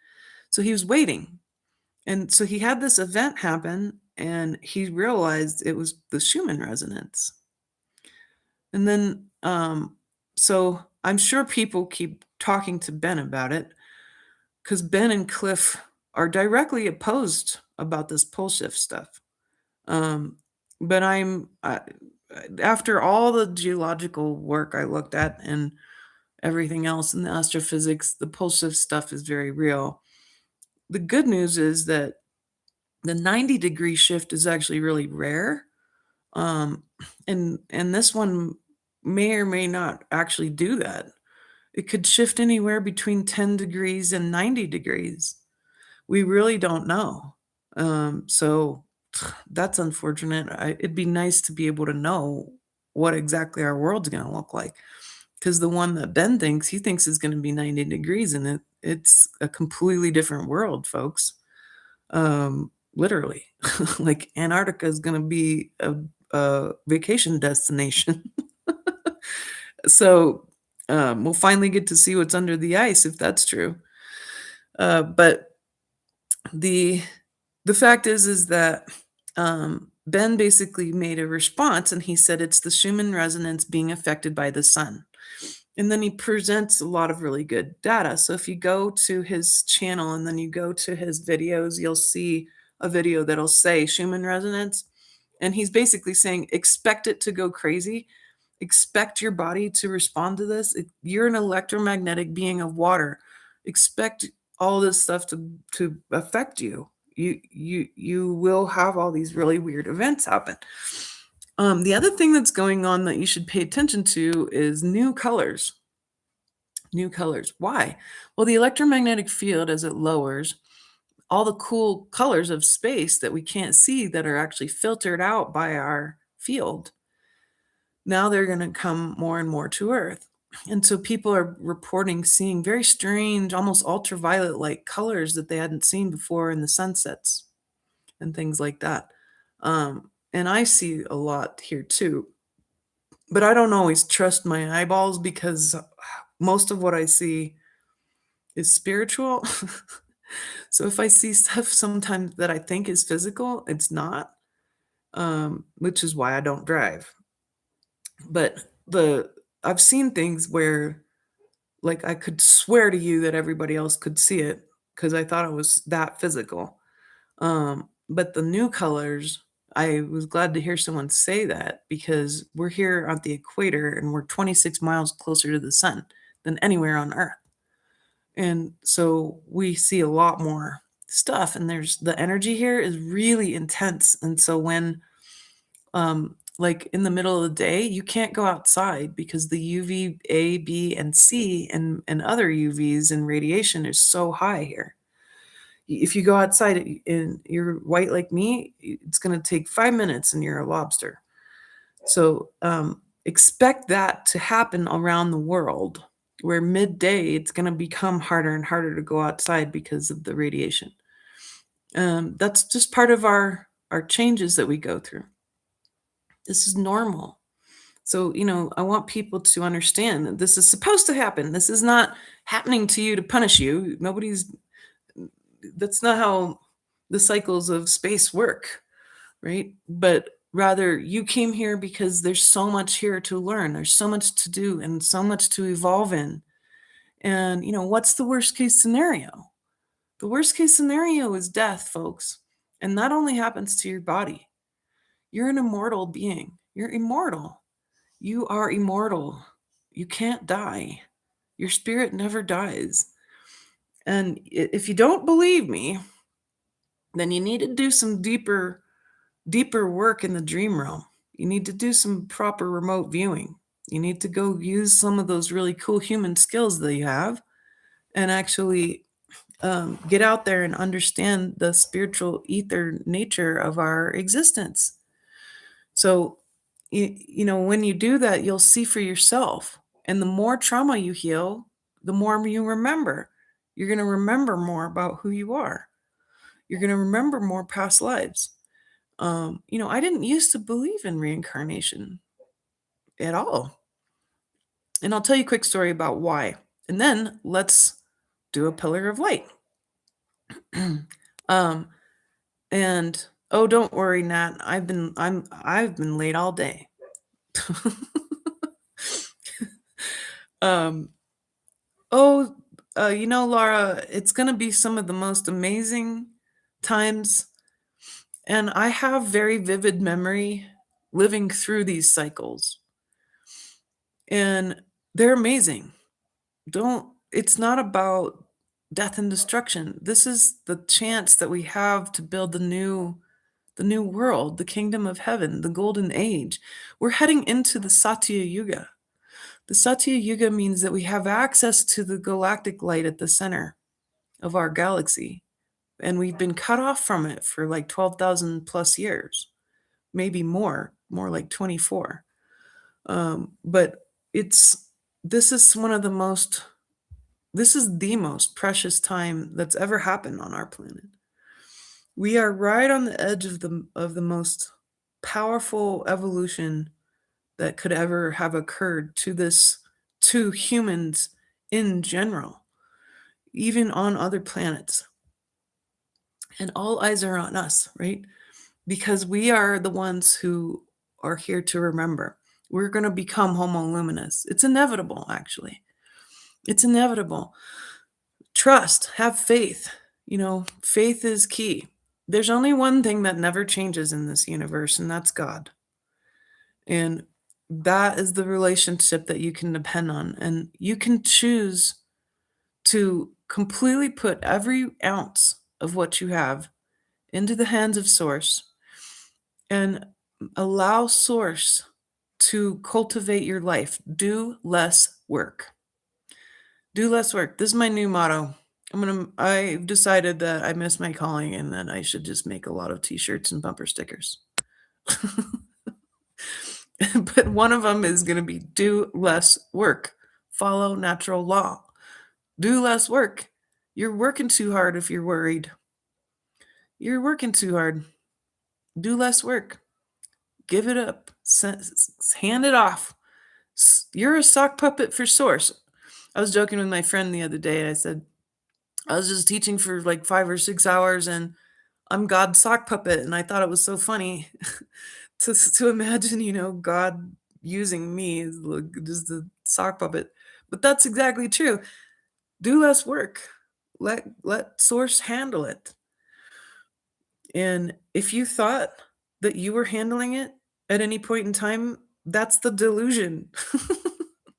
So he was waiting. And so he had this event happen and he realized it was the Schumann resonance. And then, so I'm sure people keep talking to Ben about it because Ben and Cliff are directly opposed about this pole shift stuff. But after all the geological work I looked at and everything else in the astrophysics, the pole shift stuff is very real. The good news is that the 90-degree shift is actually really rare. Um, and this one may or may not actually do that. It could shift anywhere between 10 degrees and 90 degrees. We really don't know. So that's unfortunate. It'd be nice to be able to know what exactly our world's going to look like. Because the one that Ben thinks he thinks is going to be 90 degrees, and it's a completely different world, folks. Literally, like Antarctica is going to be a vacation destination. So we'll finally get to see what's under the ice if that's true. But the the fact is that Ben basically made a response, and he said it's the Schumann resonance being affected by the sun. And then he presents a lot of really good data. So if you go to his channel and then you go to his videos, you'll see a video that'll say Schumann resonance. And he's basically saying, expect it to go crazy. Expect your body to respond to this. You're an electromagnetic being of water. Expect all this stuff to affect you. You will have all these really weird events happen. The other thing that's going on that you should pay attention to is new colors. New colors. Why? Well, the electromagnetic field, as it lowers, all the cool colors of space that we can't see that are actually filtered out by our field, now they're going to come more and more to Earth. And so people are reporting seeing very strange, almost ultraviolet like colors that they hadn't seen before in the sunsets and things like that. And I see a lot here too. But I don't always trust my eyeballs because most of what I see is spiritual. So if I see stuff sometimes that I think is physical, it's not, which is why I don't drive. But I've seen things where, like, I could swear to you that everybody else could see it because I thought it was that physical. But the new colors, I was glad to hear someone say that because we're here at the equator and we're 26 miles closer to the sun than anywhere on Earth. And so we see a lot more stuff, and there's the energy here is really intense. And so when like in the middle of the day, you can't go outside because the UV A, B, and C and other UVs and radiation is so high here. If you go outside and you're white like me, it's going to take 5 minutes and you're a lobster. So expect that to happen around the world, where midday it's going to become harder and harder to go outside because of the radiation. That's just part of our changes that we go through. This is normal. So, I want people to understand that this is supposed to happen. This is not happening to you to punish you. That's not how the cycles of space work, right? But rather, you came here because there's so much here to learn. There's so much to do and so much to evolve in. And, what's the worst case scenario? The worst case scenario is death, folks. And that only happens to your body. You're an immortal being. You're immortal. You are immortal. You can't die. Your spirit never dies. And if you don't believe me, then you need to do some deeper work in the dream realm. You need to do some proper remote viewing. You need to go use some of those really cool human skills that you have and actually get out there and understand the spiritual ether nature of our existence. So, when you do that, you'll see for yourself. And the more trauma you heal, the more you remember. You're going to remember more about who you are. You're going to remember more past lives. I didn't used to believe in reincarnation at all. And I'll tell you a quick story about why. And then let's do a pillar of light. um, and oh, don't worry, Nat. I've been late all day. um, oh, Laura, it's gonna be some of the most amazing times, and I have very vivid memory living through these cycles, and they're amazing. It's not about death and destruction. This is the chance that we have to build the new world, the kingdom of heaven, the golden age. We're heading into the Satya Yuga. The Satya Yuga means that we have access to the galactic light at the center of our galaxy. and we've been cut off from it for like 12,000 plus years, maybe more like 24. But it's this is one of the most this is the most precious time that's ever happened on our planet. We are right on the edge of the most powerful evolution that could ever have occurred to humans in general, even on other planets. And all eyes are on us, right? Because we are the ones who are here to remember. We're going to become Homo luminous. It's inevitable, actually. It's inevitable. Trust, have faith. Faith is key. There's only one thing that never changes in this universe, and that's God. And that is the relationship that you can depend on. And you can choose to completely put every ounce of what you have into the hands of Source and allow Source to cultivate your life. Do less work. Do less work. This is my new motto. I've decided that I miss my calling and that I should just make a lot of t-shirts and bumper stickers. But one of them is going to be do less work. Follow natural law. Do less work. You're working too hard if you're worried. You're working too hard. Do less work. Give it up. Hand it off. You're a sock puppet for Source. I was joking with my friend the other day. I said, I was just teaching for like 5 or 6 hours and I'm God's sock puppet. And I thought it was so funny to imagine, God using me as just the sock puppet. But that's exactly true. Do less work. Let Source handle it. And if you thought that you were handling it at any point in time, that's the delusion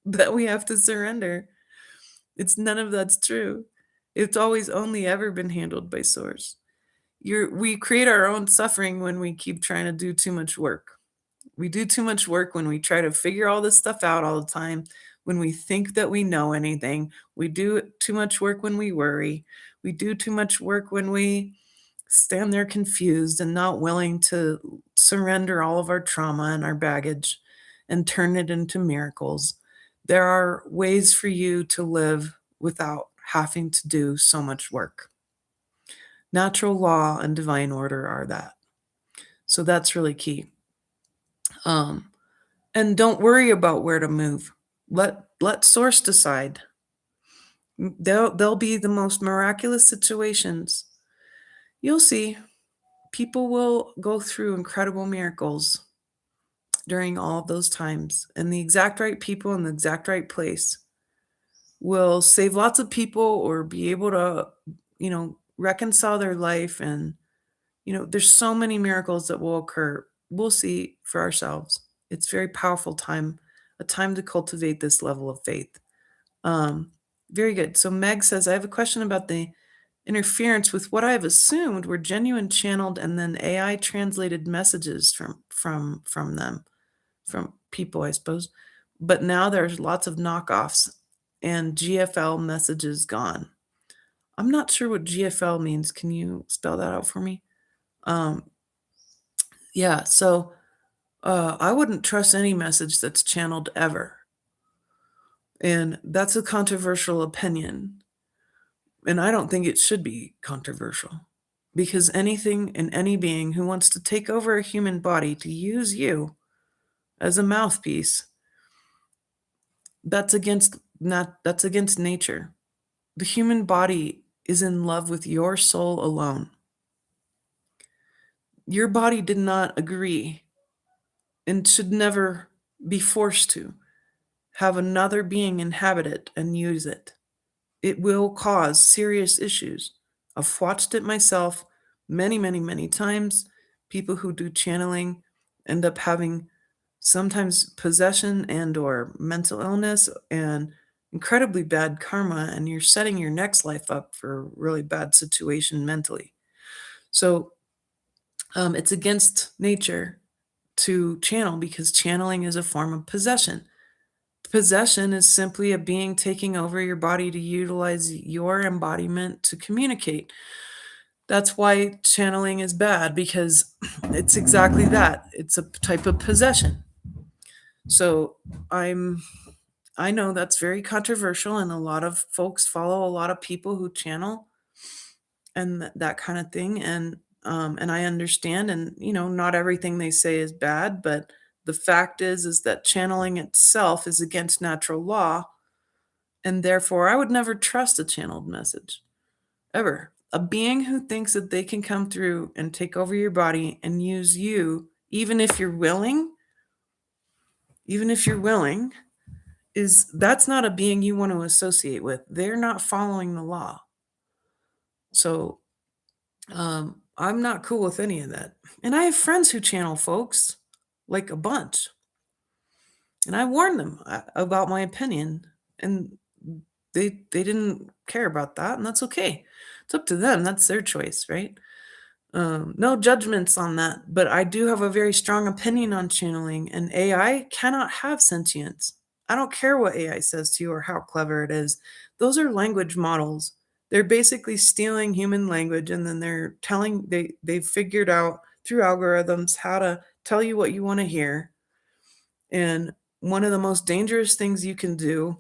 that we have to surrender. It's none of that's true. It's always only ever been handled by Source. We create our own suffering when we keep trying to do too much work. We do too much work when we try to figure all this stuff out all the time, when we think that we know anything. We do too much work when we worry. We do too much work when we stand there confused and not willing to surrender all of our trauma and our baggage and turn it into miracles. There are ways for you to live without having to do so much work. Natural law and divine order are that. So that's really key. And don't worry about where to move. Let Source decide. There'll be the most miraculous situations. You'll see. People will go through incredible miracles during all of those times, and the exact right people in the exact right place will save lots of people or be able to, reconcile their life. And, there's so many miracles that will occur. We'll see for ourselves. It's a very powerful time, a time to cultivate this level of faith. Very good. So Meg says, I have a question about the interference with what I have assumed were genuine channeled and then AI translated messages from them, from people, I suppose. But now there's lots of knockoffs and GFL messages gone. I'm not sure what GFL means. Can you spell that out for me? Yeah, so I wouldn't trust any message that's channeled ever. And that's a controversial opinion. And I don't think it should be controversial because anything and any being who wants to take over a human body to use you as a mouthpiece, that's against nature. The human body is in love with your soul alone. Your body did not agree and should never be forced to have another being inhabit it and use it. It will cause serious issues. I've watched it myself many, many, many times. People who do channeling end up having sometimes possession and or mental illness and incredibly bad karma, and you're setting your next life up for a really bad situation mentally. So it's against nature to channel because channeling is a form of possession. Possession is simply a being taking over your body to utilize your embodiment to communicate. That's why channeling is bad, because it's exactly that. It's a type of possession. So I'm I know that's very controversial, and a lot of folks follow a lot of people who channel and that kind of thing. And I understand, and not everything they say is bad, but the fact is that channeling itself is against natural law, and therefore I would never trust a channeled message ever. A being who thinks that they can come through and take over your body and use you, even if you're willing, is that's not a being you want to associate with. They're not following the law. So I'm not cool with any of that. And I have friends who channel folks, like a bunch. And I warned them about my opinion, and they didn't care about that, and that's okay. It's up to them. That's their choice, right? No judgments on that, but I do have a very strong opinion on channeling, and AI cannot have sentience. I don't care what AI says to you or how clever it is. Those are language models. They're basically stealing human language, and then they've figured out through algorithms how to tell you what you want to hear. And one of the most dangerous things you can do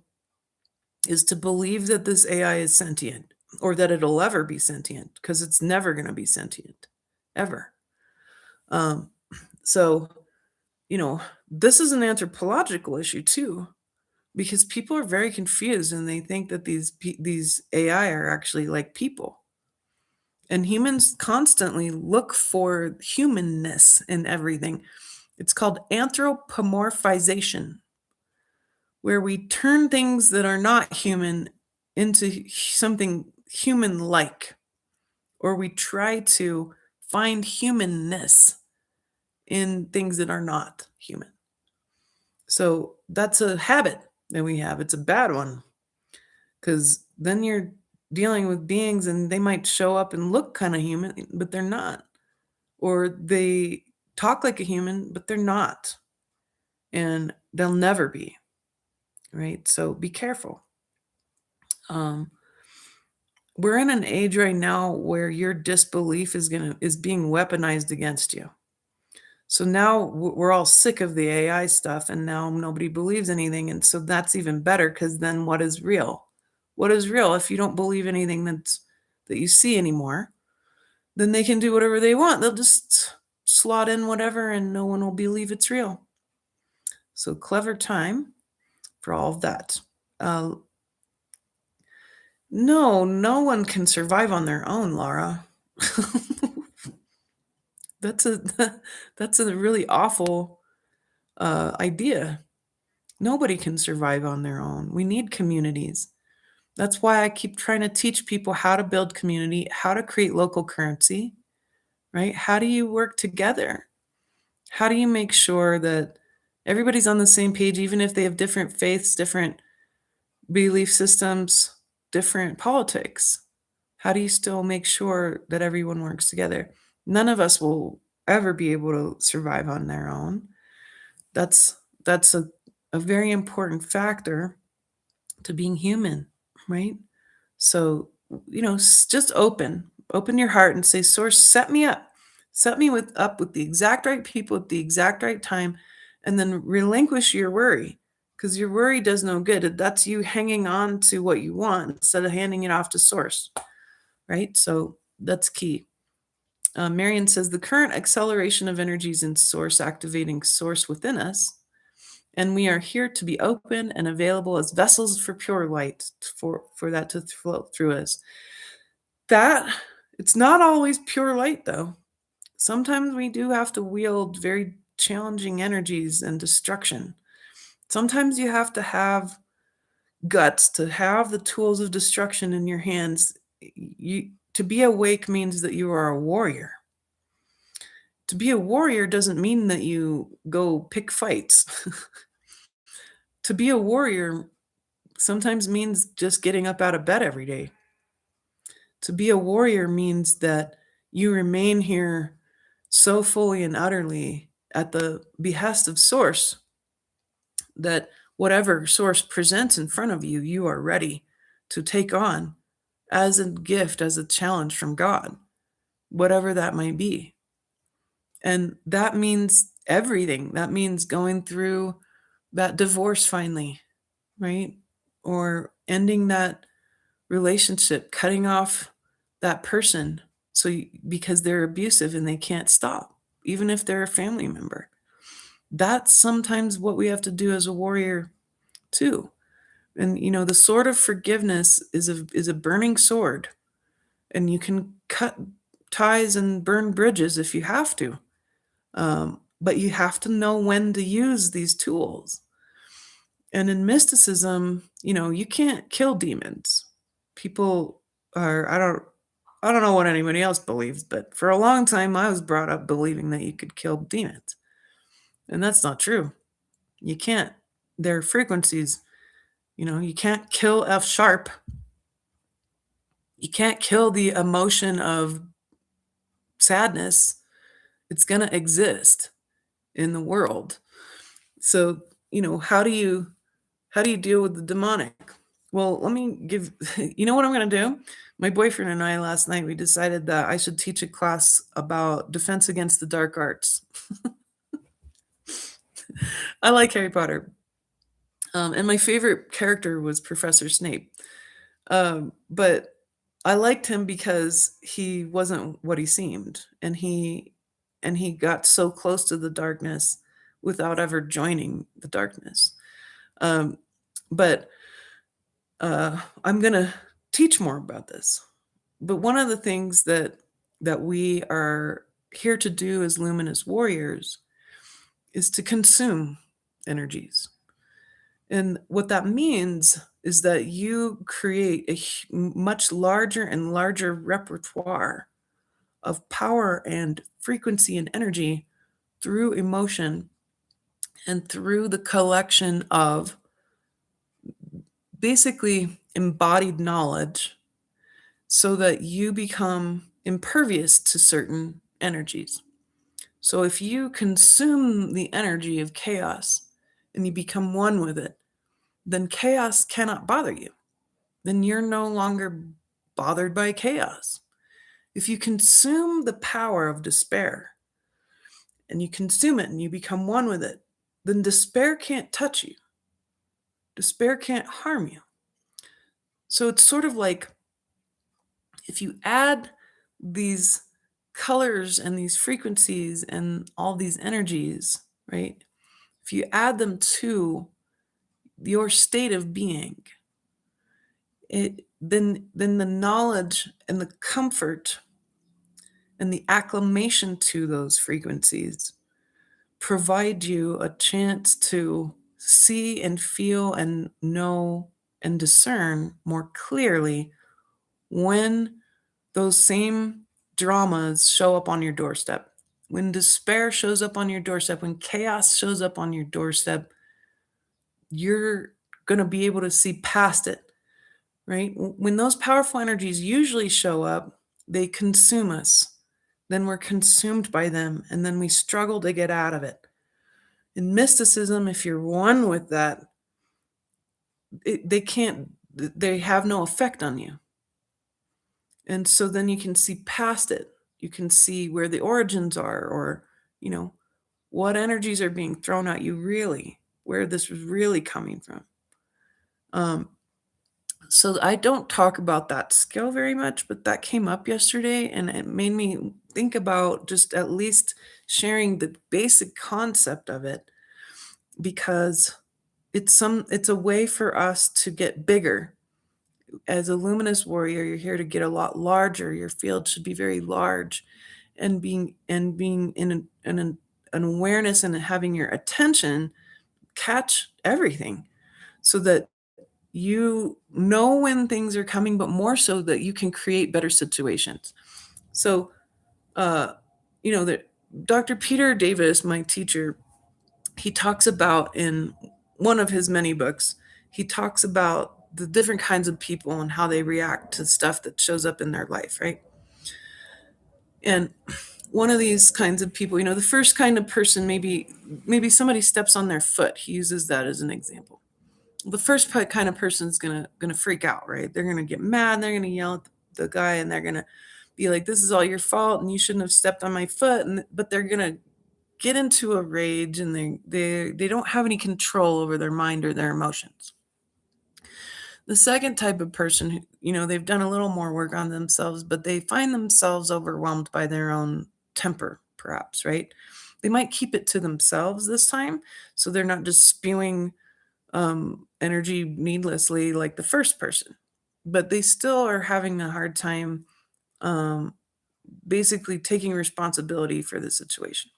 is to believe that this AI is sentient, or that it'll ever be sentient, because it's never going to be sentient, ever. Um, so, you know, this is an anthropological issue too, because people are very confused and they think that these AI are actually like people. And humans constantly look for humanness in everything. It's called anthropomorphization, where we turn things that are not human into something human like, or we try to find humanness in things that are not human. So that's a habit that we have. It's a bad one, because then you're dealing with beings and they might show up and look kind of human, but they're not. Or they talk like a human, but they're not. And they'll never be. Right? So be careful. Um, we're in an age right now where your disbelief is being weaponized against you. So now we're all sick of the AI stuff, and now nobody believes anything. And so that's even better, because then what is real? What is real? If you don't believe anything that you see anymore, then they can do whatever they want. They'll just slot in whatever, and no one will believe it's real. So clever time for all of that. Uh, no one can survive on their own, Laura. that's a that's a really awful idea. Nobody can survive on their own. We need communities. That's why I keep trying to teach people how to build community, how to create local currency, right? How do you work together? How do you make sure that everybody's on the same page, even if they have different faiths, different belief systems, different politics? How do you still make sure that everyone works together? None of us will ever be able to survive on their own. That's a very important factor to being human, right? So, just open your heart and say, Source, set me up. Set me up with the exact right people at the exact right time, and then relinquish your worry, because your worry does no good. That's you hanging on to what you want instead of handing it off to Source, right? So that's key. Marion says the current acceleration of energies in Source activating Source within us, and we are here to be open and available as vessels for pure light, for that to flow through us. That it's not always pure light, though. Sometimes we do have to wield very challenging energies and destruction. Sometimes you have to have guts to have the tools of destruction in your hands. To be awake means that you are a warrior. To be a warrior doesn't mean that you go pick fights. To be a warrior sometimes means just getting up out of bed every day. To be a warrior means that you remain here so fully and utterly at the behest of Source that whatever Source presents in front of you, you are ready to take on as a gift, as a challenge from God. whatever that might be. And that means everything. That means going through that divorce finally, right? Or ending that relationship, cutting off that person because they're abusive and they can't stop, even if they're a family member. That's sometimes what we have to do as a warrior too. And the sword of forgiveness is a burning sword, and you can cut ties and burn bridges if you have to. But you have to know when to use these tools. And in mysticism, you can't kill demons. People are I don't know what anybody else believes, but for a long time I was brought up believing that you could kill demons. And that's not true. You can't. Their frequencies, you can't kill F sharp. You can't kill the emotion of sadness. It's going to exist in the world. So, how do you deal with the demonic? Well, let me give you know what I'm going to do? My boyfriend and I last night we decided that I should teach a class about defense against the dark arts. I like Harry Potter. And my favorite character was Professor Snape. But I liked him because he wasn't what he seemed, and he got so close to the darkness without ever joining the darkness. Um, but I'm gonna teach more about this. But one of the things that we are here to do as luminous warriors is to consume energies. And what that means is that you create a much larger and larger repertoire of power and frequency and energy through emotion and through the collection of basically embodied knowledge so that you become impervious to certain energies. So if you consume the energy of chaos and you become one with it, then chaos cannot bother you. Then you're no longer bothered by chaos. If you consume the power of despair and you consume it and you become one with it, then despair can't touch you. Despair can't harm you. So it's sort of like if you add these colors and these frequencies and all these energies, right? If you add them to your state of being, then the knowledge and the comfort and the acclimation to those frequencies provide you a chance to see and feel and know and discern more clearly when those same dramas show up on your doorstep. When despair shows up on your doorstep, when chaos shows up on your doorstep, you're going to be able to see past it, right? When those powerful energies usually show up, they consume us. Then we're consumed by them, and then we struggle to get out of it. In mysticism, if you're one with that, they have no effect on you. And so then you can see past it. You can see where the origins are, or, what energies are being thrown at you really, where this was really coming from. So I don't talk about that skill very much, but that came up yesterday and it made me think about just at least sharing the basic concept of it, because it's a way for us to get bigger. As a luminous warrior, you're here to get a lot larger. Your field should be very large, and being in an awareness and having your attention catch everything, so that you know when things are coming, but more so that you can create better situations. So, that Dr. Peter Davis, my teacher, he talks about in one of his many books, he talks about the different kinds of people and how they react to stuff that shows up in their life, right? And one of these kinds of people, the first kind of person, maybe somebody steps on their foot. He uses that as an example. The first kind of person is gonna freak out, right? They're gonna get mad, they're gonna yell at the guy, and they're gonna be like, "This is all your fault, and you shouldn't have stepped on my foot," but they're gonna get into a rage, and they don't have any control over their mind or their emotions. The second type of person who, they've done a little more work on themselves, but they find themselves overwhelmed by their own temper, perhaps, right? They might keep it to themselves this time, so they're not just spewing energy needlessly like the first person, but they still are having a hard time um, basically taking responsibility for the situation.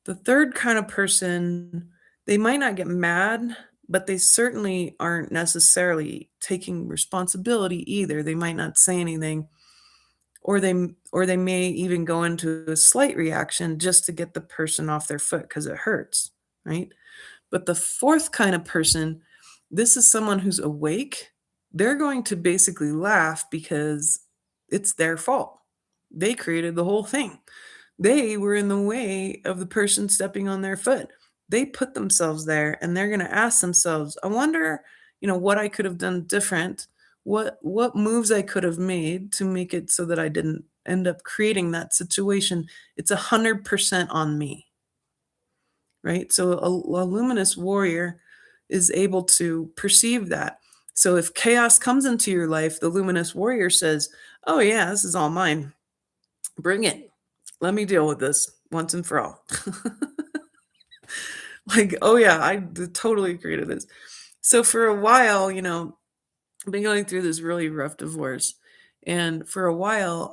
The third kind of person, they might not get mad, but they certainly aren't necessarily taking responsibility either. They might not say anything, or they may even go into a slight reaction just to get the person off their foot because it hurts, right? But the fourth kind of person, this is someone who's awake. They're going to basically laugh because it's their fault. They created the whole thing. They were in the way of the person stepping on their foot. They put themselves there, and they're going to ask themselves, I wonder, what I could have done different, what moves I could have made to make it so that I didn't end up creating that situation. It's 100% on me, right? So a luminous warrior is able to perceive that. So if chaos comes into your life, the luminous warrior says, "Oh yeah, this is all mine. Bring it. Let me deal with this once and for all." Like, "Oh yeah, totally agree to this." So for a while, I've been going through this really rough divorce, and for a while,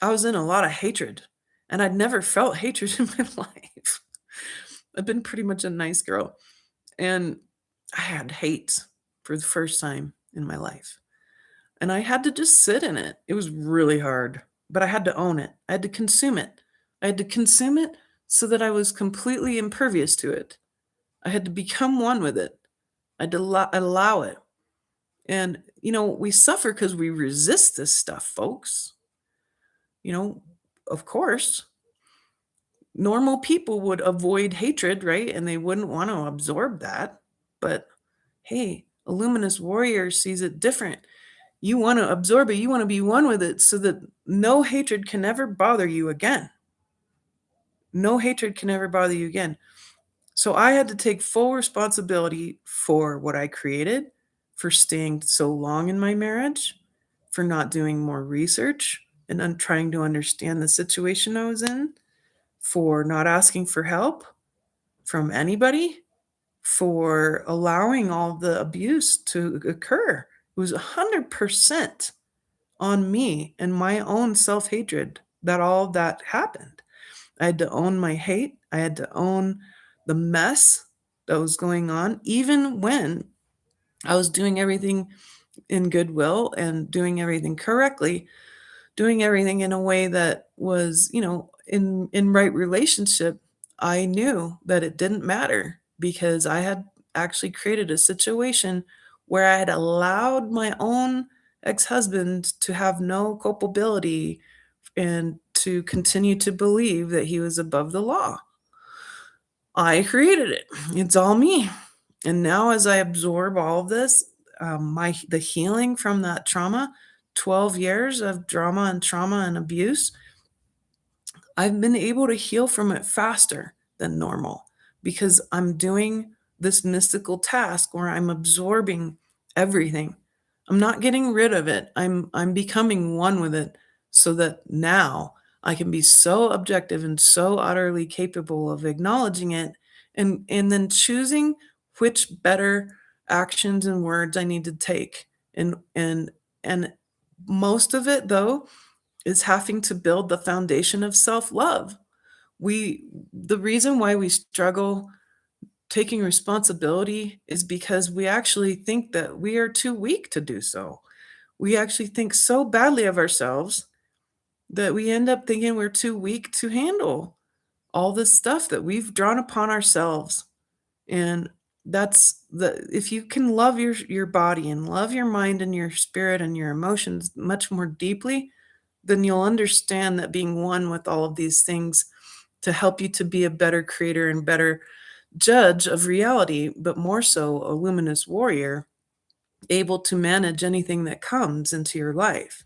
I was in a lot of hatred, and I'd never felt hatred in my life. I've been pretty much a nice girl, and I had hate for the first time in my life, and I had to just sit in it. It was really hard, but I had to own it. I had to consume it. I had to consume it so that I was completely impervious to it. I had to become one with it. I had to allow it. And, we suffer because we resist this stuff, folks. You know, of course, normal people would avoid hatred, right? And they wouldn't want to absorb that. But hey, a luminous warrior sees it different. You want to absorb it, you want to be one with it so that no hatred can ever bother you again. No hatred can ever bother you again. So I had to take full responsibility for what I created, for staying so long in my marriage, for not doing more research and trying to understand the situation I was in, for not asking for help from anybody, for allowing all the abuse to occur. It was 100% on me and my own self hatred that all that happened. I had to own my hate. I had to own the mess that was going on, even when I was doing everything in goodwill and doing everything correctly, doing everything in a way that was, in right relationship. I knew that it didn't matter because I had actually created a situation where I had allowed my own ex-husband to have no culpability and to continue to believe that he was above the law. I created it. It's all me. And now as I absorb all of this, the healing from that trauma, 12 years of drama and trauma and abuse, I've been able to heal from it faster than normal because I'm doing this mystical task where I'm absorbing everything. I'm not getting rid of it. I'm becoming one with it so that now I can be so objective and so utterly capable of acknowledging it and then choosing which better actions and words I need to take. And most of it though is having to build the foundation of self-love. The reason why we struggle taking responsibility is because we actually think that we are too weak to do so. We actually think so badly of ourselves that we end up thinking we're too weak to handle all this stuff that we've drawn upon ourselves. And that's the if you can love your body and love your mind and your spirit and your emotions much more deeply, then you'll understand that being one with all of these things to help you to be a better creator and better judge of reality, but more so a luminous warrior, able to manage anything that comes into your life.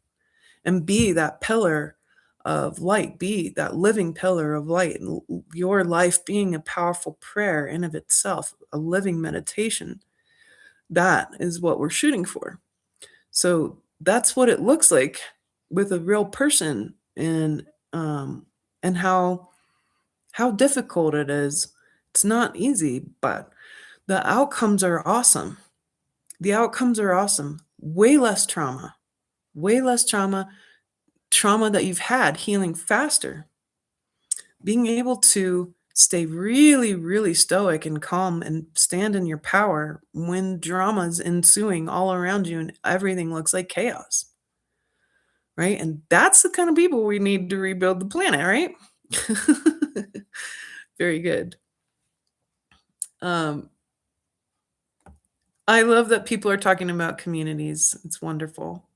and be that pillar of light, be that living pillar of light, and your life being a powerful prayer in of itself, a living meditation. That is what we're shooting for. So that's what it looks like with a real person, and how difficult it is. It's not easy, but the outcomes are awesome. The outcomes are awesome. Way less trauma, way less trauma that you've had healing faster. Being able to stay really, really stoic and calm and stand in your power when drama's ensuing all around you and everything looks like chaos, right? And that's the kind of people we need to rebuild the planet, right? Very good. Um, I love that people are talking about communities. It's wonderful.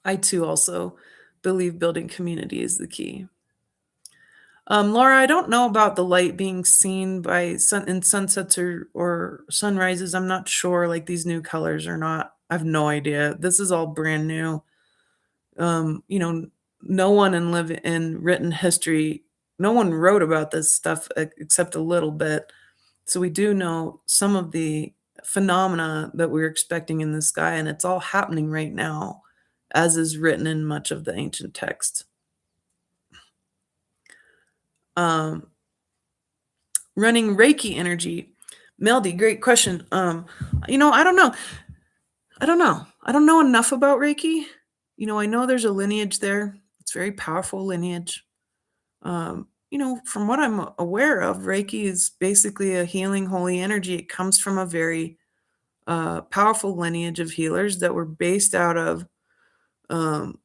I too also believe building community is the key. Laura, I don't know about the light being seen by in sunsets or sunrises. I'm not sure, like these new colors or not. I have no idea. This is all brand new. You know, no one in written history, no one wrote about this stuff except a little bit. So we do know some of the phenomena that we're expecting in the sky, and it's all happening right now, as is written in much of the ancient text. Um, Running Reiki energy. Melody, great question. I don't know. I don't know enough about Reiki. I know there's a lineage there. It's a very powerful lineage. From what I'm aware of, Reiki is basically a healing holy energy. It comes from a very powerful lineage of healers that were based out of um,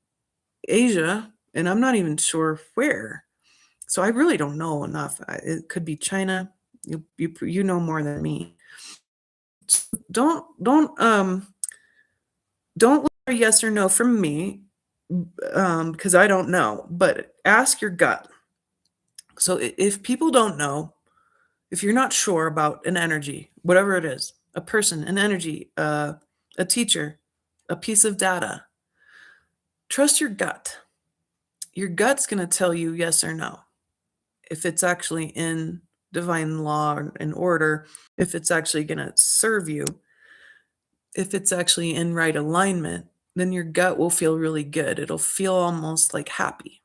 Asia, and I'm not even sure where. So I really don't know enough. It could be China. You know more than me. Don't don't um don't look for a yes or no from me, because I don't know. But ask your gut. So if people don't know, if you're not sure about an energy, whatever it is, a person, an energy, a teacher, a piece of data, trust your gut. Your gut's going to tell you yes or no. If it's actually in divine law and order, if it's actually going to serve you, if it's actually in right alignment, then your gut will feel really good. It'll feel almost like happy.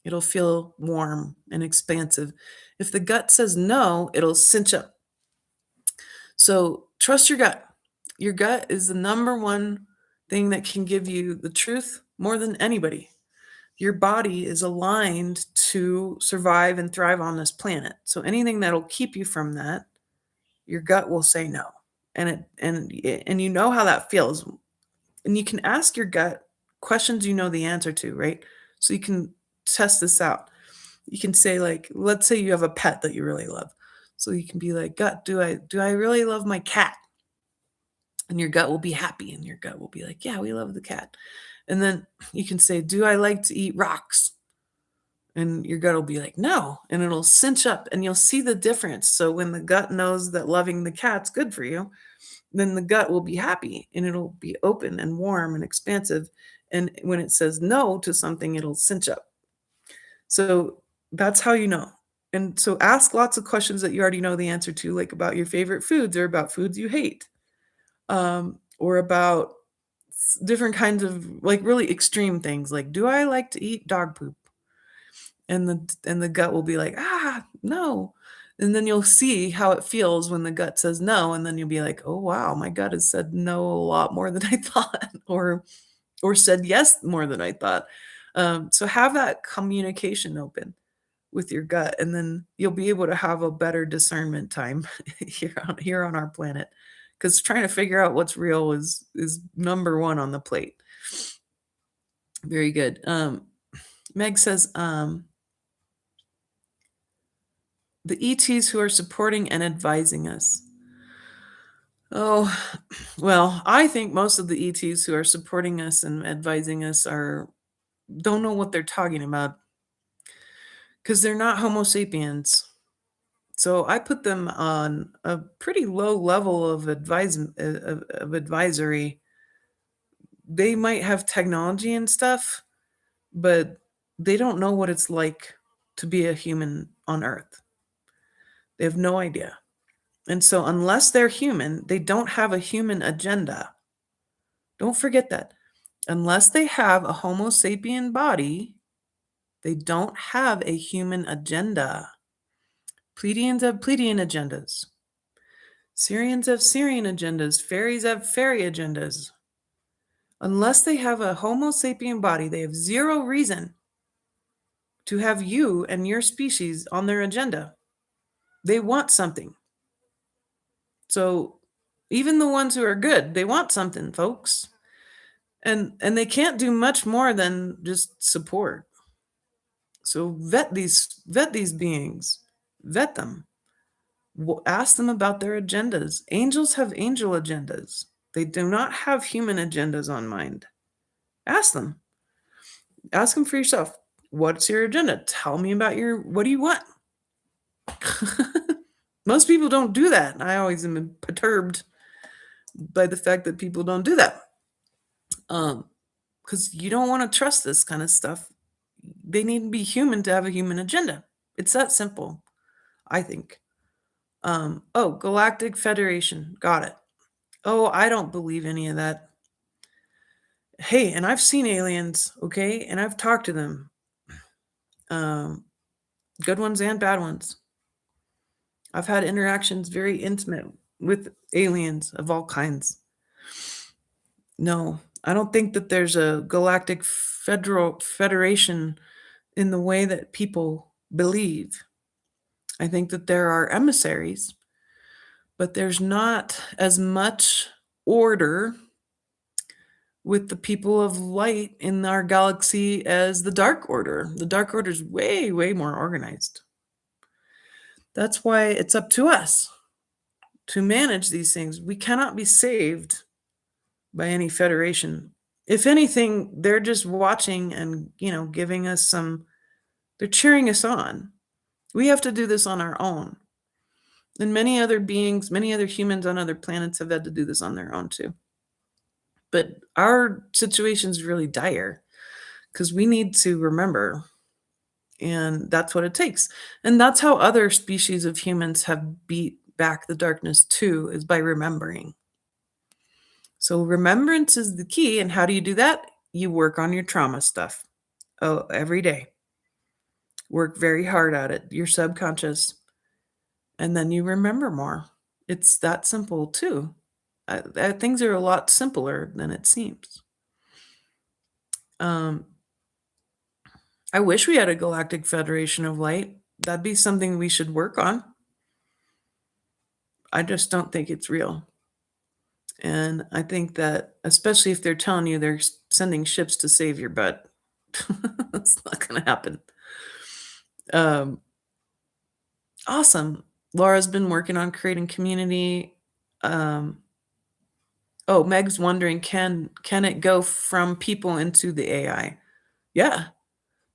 It'll feel warm and expansive. If the gut says no, it'll cinch up. So trust your gut. Your gut is the number one thing that can give you the truth more than anybody. Your body is aligned to survive and thrive on this planet. So anything that'll keep you from that, your gut will say no. And you know how that feels. And you can ask your gut questions you know the answer to, right? So you can test this out. You can say, like, let's say you have a pet that you really love. So you can be like, gut, do I really love my cat? And your gut will be happy and your gut will be like, yeah, we love the cat. And then you can say, do I like to eat rocks? And your gut will be like, no. And it'll cinch up and you'll see the difference. So when the gut knows that loving the cat's good for you, then the gut will be happy and it'll be open and warm and expansive. And when it says no to something, it'll cinch up. So that's how you know. And so ask lots of questions that you already know the answer to, like about your favorite foods or about foods you hate, or about different kinds of like really extreme things. Like, do I like to eat dog poop? And the gut will be like, no. And then you'll see how it feels when the gut says no, and then you'll be like, oh wow, my gut has said no a lot more than I thought, or said yes more than I thought. So have that communication open with your gut, and then you'll be able to have a better discernment time here on our planet. Because trying to figure out what's real is number one on the plate. Very good. Meg says, the ETs who are supporting and advising us. Oh, well, I think most of the ETs who are supporting us and advising us don't know what they're talking about because they're not Homo sapiens. So I put them on a pretty low level of advisory they might have technology and stuff, but they don't know what it's like to be a human on Earth. They have no idea. And so, unless they're human, they don't have a human agenda. Don't forget that. Unless they have a Homo sapien body, they don't have a human agenda. Pleiadians have Pleiadian agendas. Syrians have Syrian agendas. Fairies have fairy agendas. Unless they have a Homo sapien body, they have zero reason to have you and your species on their agenda. They want something. So even the ones who are good, they want something, folks. And they can't do much more than just support. So vet these beings. Vet them. Ask them about their agendas. Angels have angel agendas. They do not have human agendas on mind. Ask them. Ask them for yourself. What's your agenda? Tell me about what do you want? Most people don't do that. I always am perturbed by the fact that people don't do that. Because you don't want to trust this kind of stuff. They need to be human to have a human agenda. It's that simple, I think. Oh, Galactic Federation. Got it. Oh, I don't believe any of that. Hey, and I've seen aliens, okay? And I've talked to them. Good ones and bad ones. I've had interactions very intimate with aliens of all kinds. No, I don't think that there's a galactic federation in the way that people believe. I think that there are emissaries, but there's not as much order with the people of light in our galaxy as the Dark Order. The Dark Order is way, way more organized. That's why it's up to us to manage these things. We cannot be saved by any federation. If anything, they're just watching and, giving us they're cheering us on. We have to do this on our own. And many other beings, many other humans on other planets have had to do this on their own too. But our situation is really dire because we need to remember. And that's what it takes. And that's how other species of humans have beat back the darkness too, is by remembering. So remembrance is the key. And how do you do that? You work on your trauma stuff every day. Work very hard at it, your subconscious. And then you remember more. It's that simple too. Things are a lot simpler than it seems. I wish we had a galactic federation of light. That'd be something we should work on. I just don't think it's real. And I think that, especially if they're telling you they're sending ships to save your butt, that's not going to happen. Awesome. Laura's been working on creating community. Meg's wondering, can it go from people into the AI? Yeah.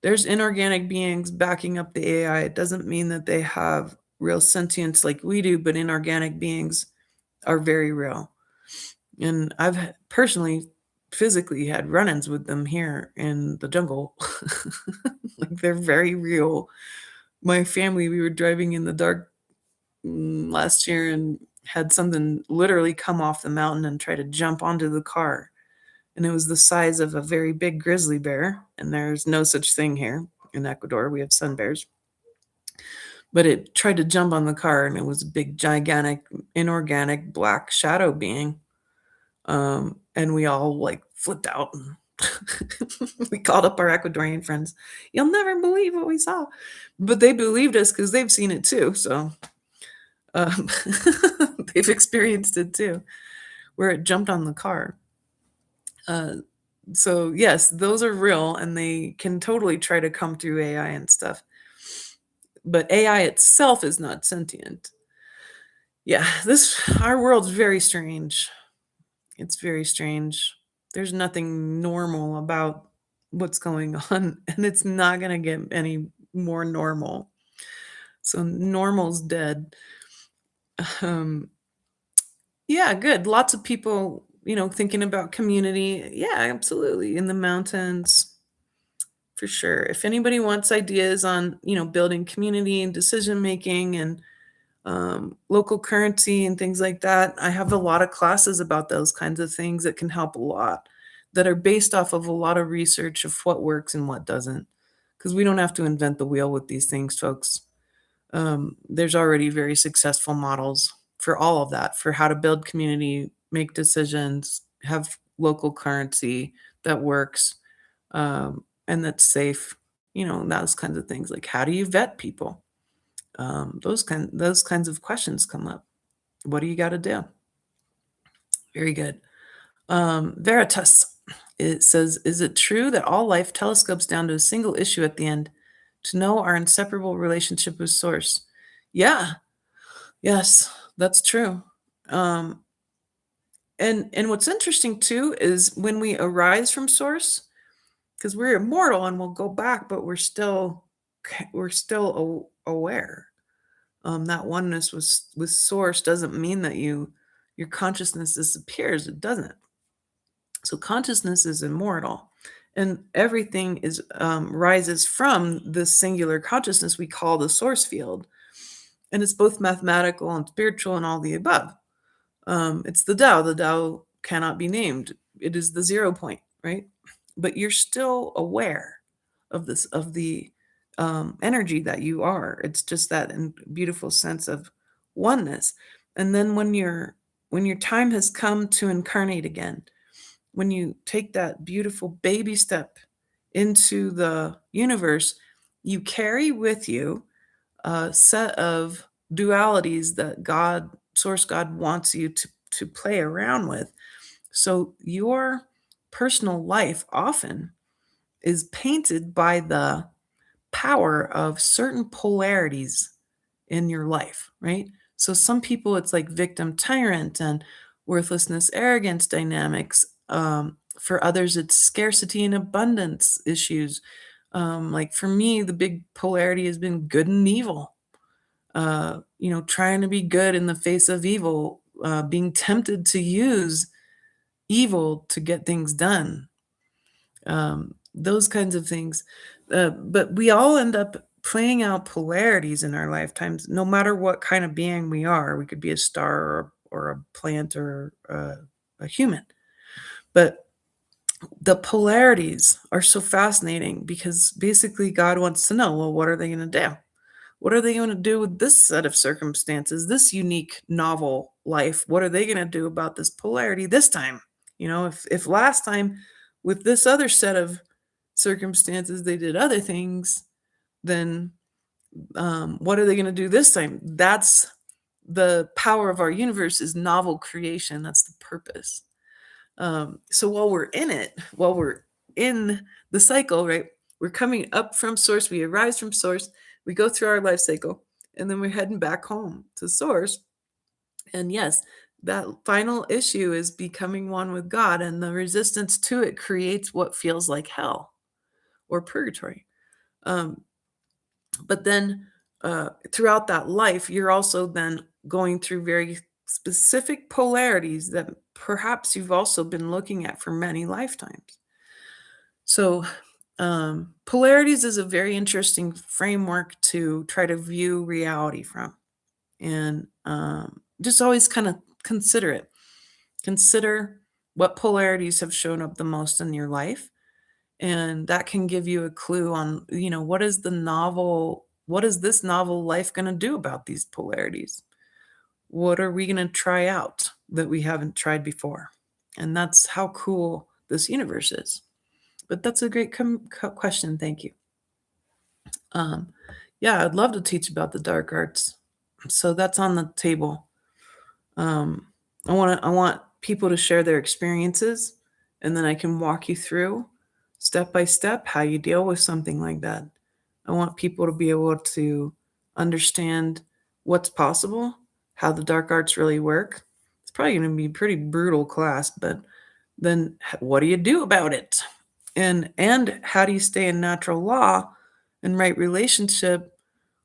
There's inorganic beings backing up the AI. It doesn't mean that they have real sentience like we do, but inorganic beings are very real. And I've personally, physically had run-ins with them here in the jungle. Like, they're very real. My family, we were driving in the dark last year and had something literally come off the mountain and try to jump onto the car. And it was the size of a very big grizzly bear. And there's no such thing here in Ecuador. We have sun bears. But it tried to jump on the car, and it was a big, gigantic, inorganic black shadow being. And we all flipped out. And we called up our Ecuadorian friends. You'll never believe what we saw. But they believed us because they've seen it too. So they've experienced it too, where it jumped on the car. So yes, those are real, and they can totally try to come through AI and stuff. But AI itself is not sentient. Yeah, our world's very strange. It's very strange. There's nothing normal about what's going on, and it's not going to get any more normal. So normal's dead. Yeah, good. Lots of people thinking about community. Yeah, absolutely. In the mountains, for sure. If anybody wants ideas on, building community and decision making and local currency and things like that, I have a lot of classes about those kinds of things that can help a lot, that are based off of a lot of research of what works and what doesn't. Because we don't have to invent the wheel with these things, folks. There's already very successful models for all of that, for how to build community, make decisions, have local currency that works, and that's safe. Those kinds of things. Like, how do you vet people? Those kinds of questions come up. What do you got to do? Very good. Veritas. It says, is it true that all life telescopes down to a single issue at the end to know our inseparable relationship with Source? Yeah. Yes, that's true. Um, and what's interesting too is when we arise from Source, because we're immortal and we'll go back, but we're still aware. That oneness with Source doesn't mean that your consciousness disappears. It doesn't. So consciousness is immortal, and everything is rises from this singular consciousness we call the source field, and it's both mathematical and spiritual and all the above. It's the Tao. The Tao cannot be named. It is the 0 point, right? But you're still aware of the energy that you are. It's just that beautiful sense of oneness. And then when your time has come to incarnate again, when you take that beautiful baby step into the universe, you carry with you a set of dualities that source God wants you to play around with. So your personal life often is painted by the power of certain polarities in your life, right? So some people, it's like victim tyrant and worthlessness arrogance dynamics. For others, it's scarcity and abundance issues. Like for me, the big polarity has been good and evil. Trying to be good in the face of evil, being tempted to use evil to get things done, those kinds of things. But we all end up playing out polarities in our lifetimes, no matter what kind of being we are. We could be a star or a plant or a human. But the polarities are so fascinating because basically God wants to know, well, what are they going to do? What are they going to do with this set of circumstances, this unique, novel life? What are they going to do about this polarity this time? If last time with this other set of circumstances they did other things, then what are they going to do this time? That's the power of our universe, is novel creation. That's the purpose. So while we're in the cycle, right? We're coming up from source, we arise from source, we go through our life cycle, and then we're heading back home to source. And yes, that final issue is becoming one with God, and the resistance to it creates what feels like hell or purgatory. Um, but then throughout that life, you're also then going through very specific polarities that perhaps you've also been looking at for many lifetimes. So, polarities is a very interesting framework to try to view reality from. And just always kind of consider it. Consider what polarities have shown up the most in your life. And that can give you a clue on, what is this novel life going to do about these polarities? What are we going to try out that we haven't tried before? And that's how cool this universe is. But that's a great question. Thank you. Um, yeah, I'd love to teach about the dark arts. So that's on the table. I want people to share their experiences, and then I can walk you through step by step how you deal with something like that. I want people to be able to understand what's possible, how the dark arts really work. It's probably going to be a pretty brutal class, but then what do you do about it? And how do you stay in natural law and right relationship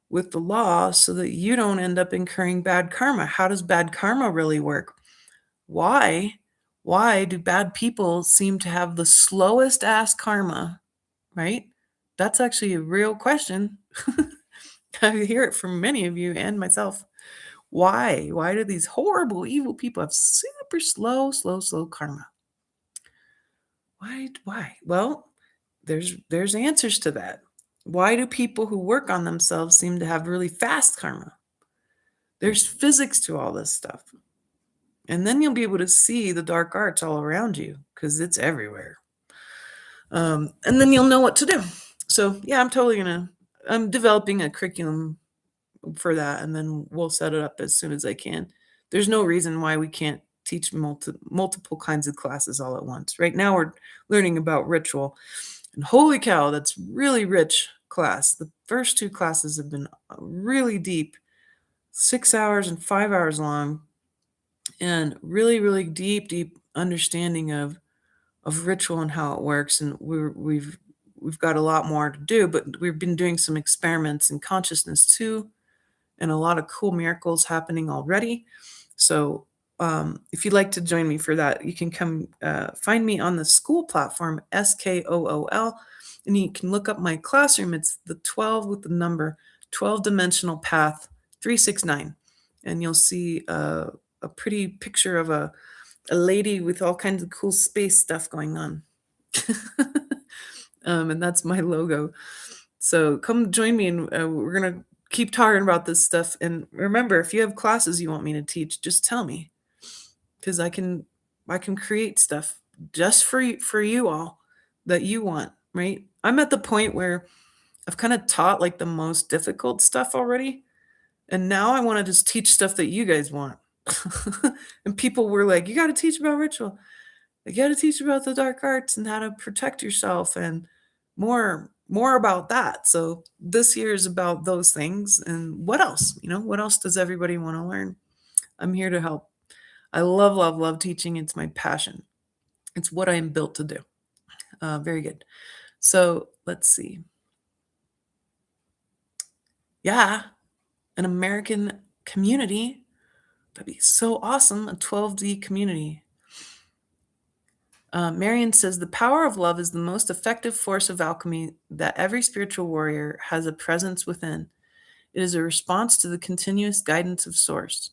with the law so that you don't end up incurring bad karma? How does bad karma really work? Why Why do bad people seem to have the slowest ass karma, right? That's actually a real question. I hear it from many of you and myself. Why? Why do these horrible, evil people have super slow karma? Why? Why? Well, there's answers to that. Why do people who work on themselves seem to have really fast karma? There's physics to all this stuff. And then you'll be able to see the dark arts all around you because it's everywhere. And then you'll know what to do. So yeah, I'm developing a curriculum for that, and then we'll set it up as soon as I can. There's no reason why we can't teach multiple kinds of classes all at once. Right now we're learning about ritual, and holy cow, that's really rich class. The first two classes have been really deep, 6 hours and 5 hours long, and really deep understanding of ritual and how it works. And we've got a lot more to do, but we've been doing some experiments in consciousness too, and a lot of cool miracles happening already. So if you'd like to join me for that, you can come find me on the school platform, SKOOL, and you can look up my classroom. It's the 12 with the number 12 dimensional path 369. And you'll see a pretty picture of a lady with all kinds of cool space stuff going on. And that's my logo. So come join me, and we're going to keep talking about this stuff. And remember, if you have classes you want me to teach, just tell me, because I can create stuff just for you all that you want, right? I'm at the point where I've kind of taught like the most difficult stuff already, and now I want to just teach stuff that you guys want. And people were like, you got to teach about ritual. You got to teach about the dark arts and how to protect yourself, and more about that. So this year is about those things. And what else? What else does everybody want to learn? I'm here to help. I love teaching. It's my passion. It's what I am built to do. Very good. So let's see. Yeah, an American community. That'd be so awesome. A 12D community. Marion says the power of love is the most effective force of alchemy, that every spiritual warrior has a presence within. It is a response to the continuous guidance of source.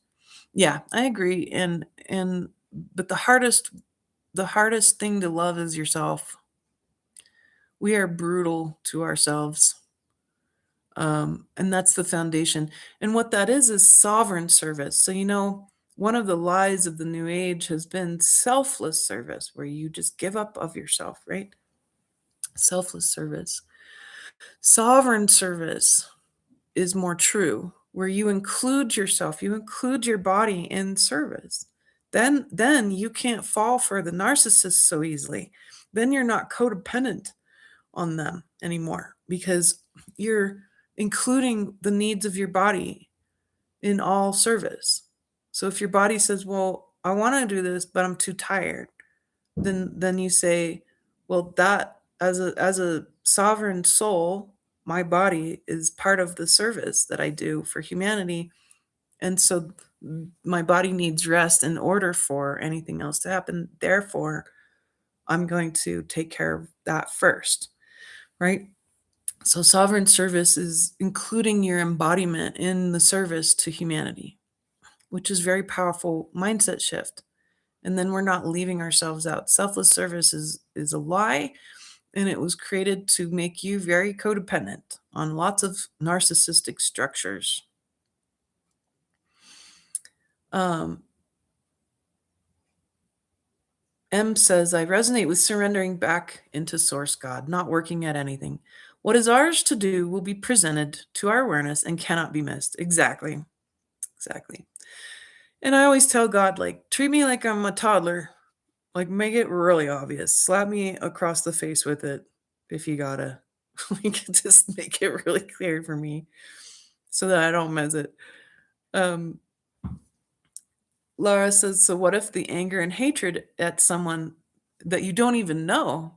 Yeah, I agree. And but the hardest thing to love is yourself. We are brutal to ourselves. And that's the foundation. And what that is sovereign service. So, one of the lies of the new age has been selfless service, where you just give up of yourself, right? Selfless service. Sovereign service is more true, where you include yourself, you include your body in service. Then you can't fall for the narcissist so easily. Then you're not codependent on them anymore, because you're including the needs of your body in all service. So if your body says, well, I want to do this, but I'm too tired, then you say, well, that as a sovereign soul, my body is part of the service that I do for humanity. And so my body needs rest in order for anything else to happen. Therefore, I'm going to take care of that first, right? So sovereign service is including your embodiment in the service to humanity, which is very powerful mindset shift. And then we're not leaving ourselves out. Selfless service is a lie, and it was created to make you very codependent on lots of narcissistic structures. Um, M says, I resonate with surrendering back into source God, not working at anything. What is ours to do will be presented to our awareness and cannot be missed. Exactly. Exactly. And I always tell God, like, treat me like I'm a toddler. Like, make it really obvious. Slap me across the face with it if you gotta. Like, just make it really clear for me so that I don't miss it. Um, Laura says, so what if the anger and hatred at someone that you don't even know?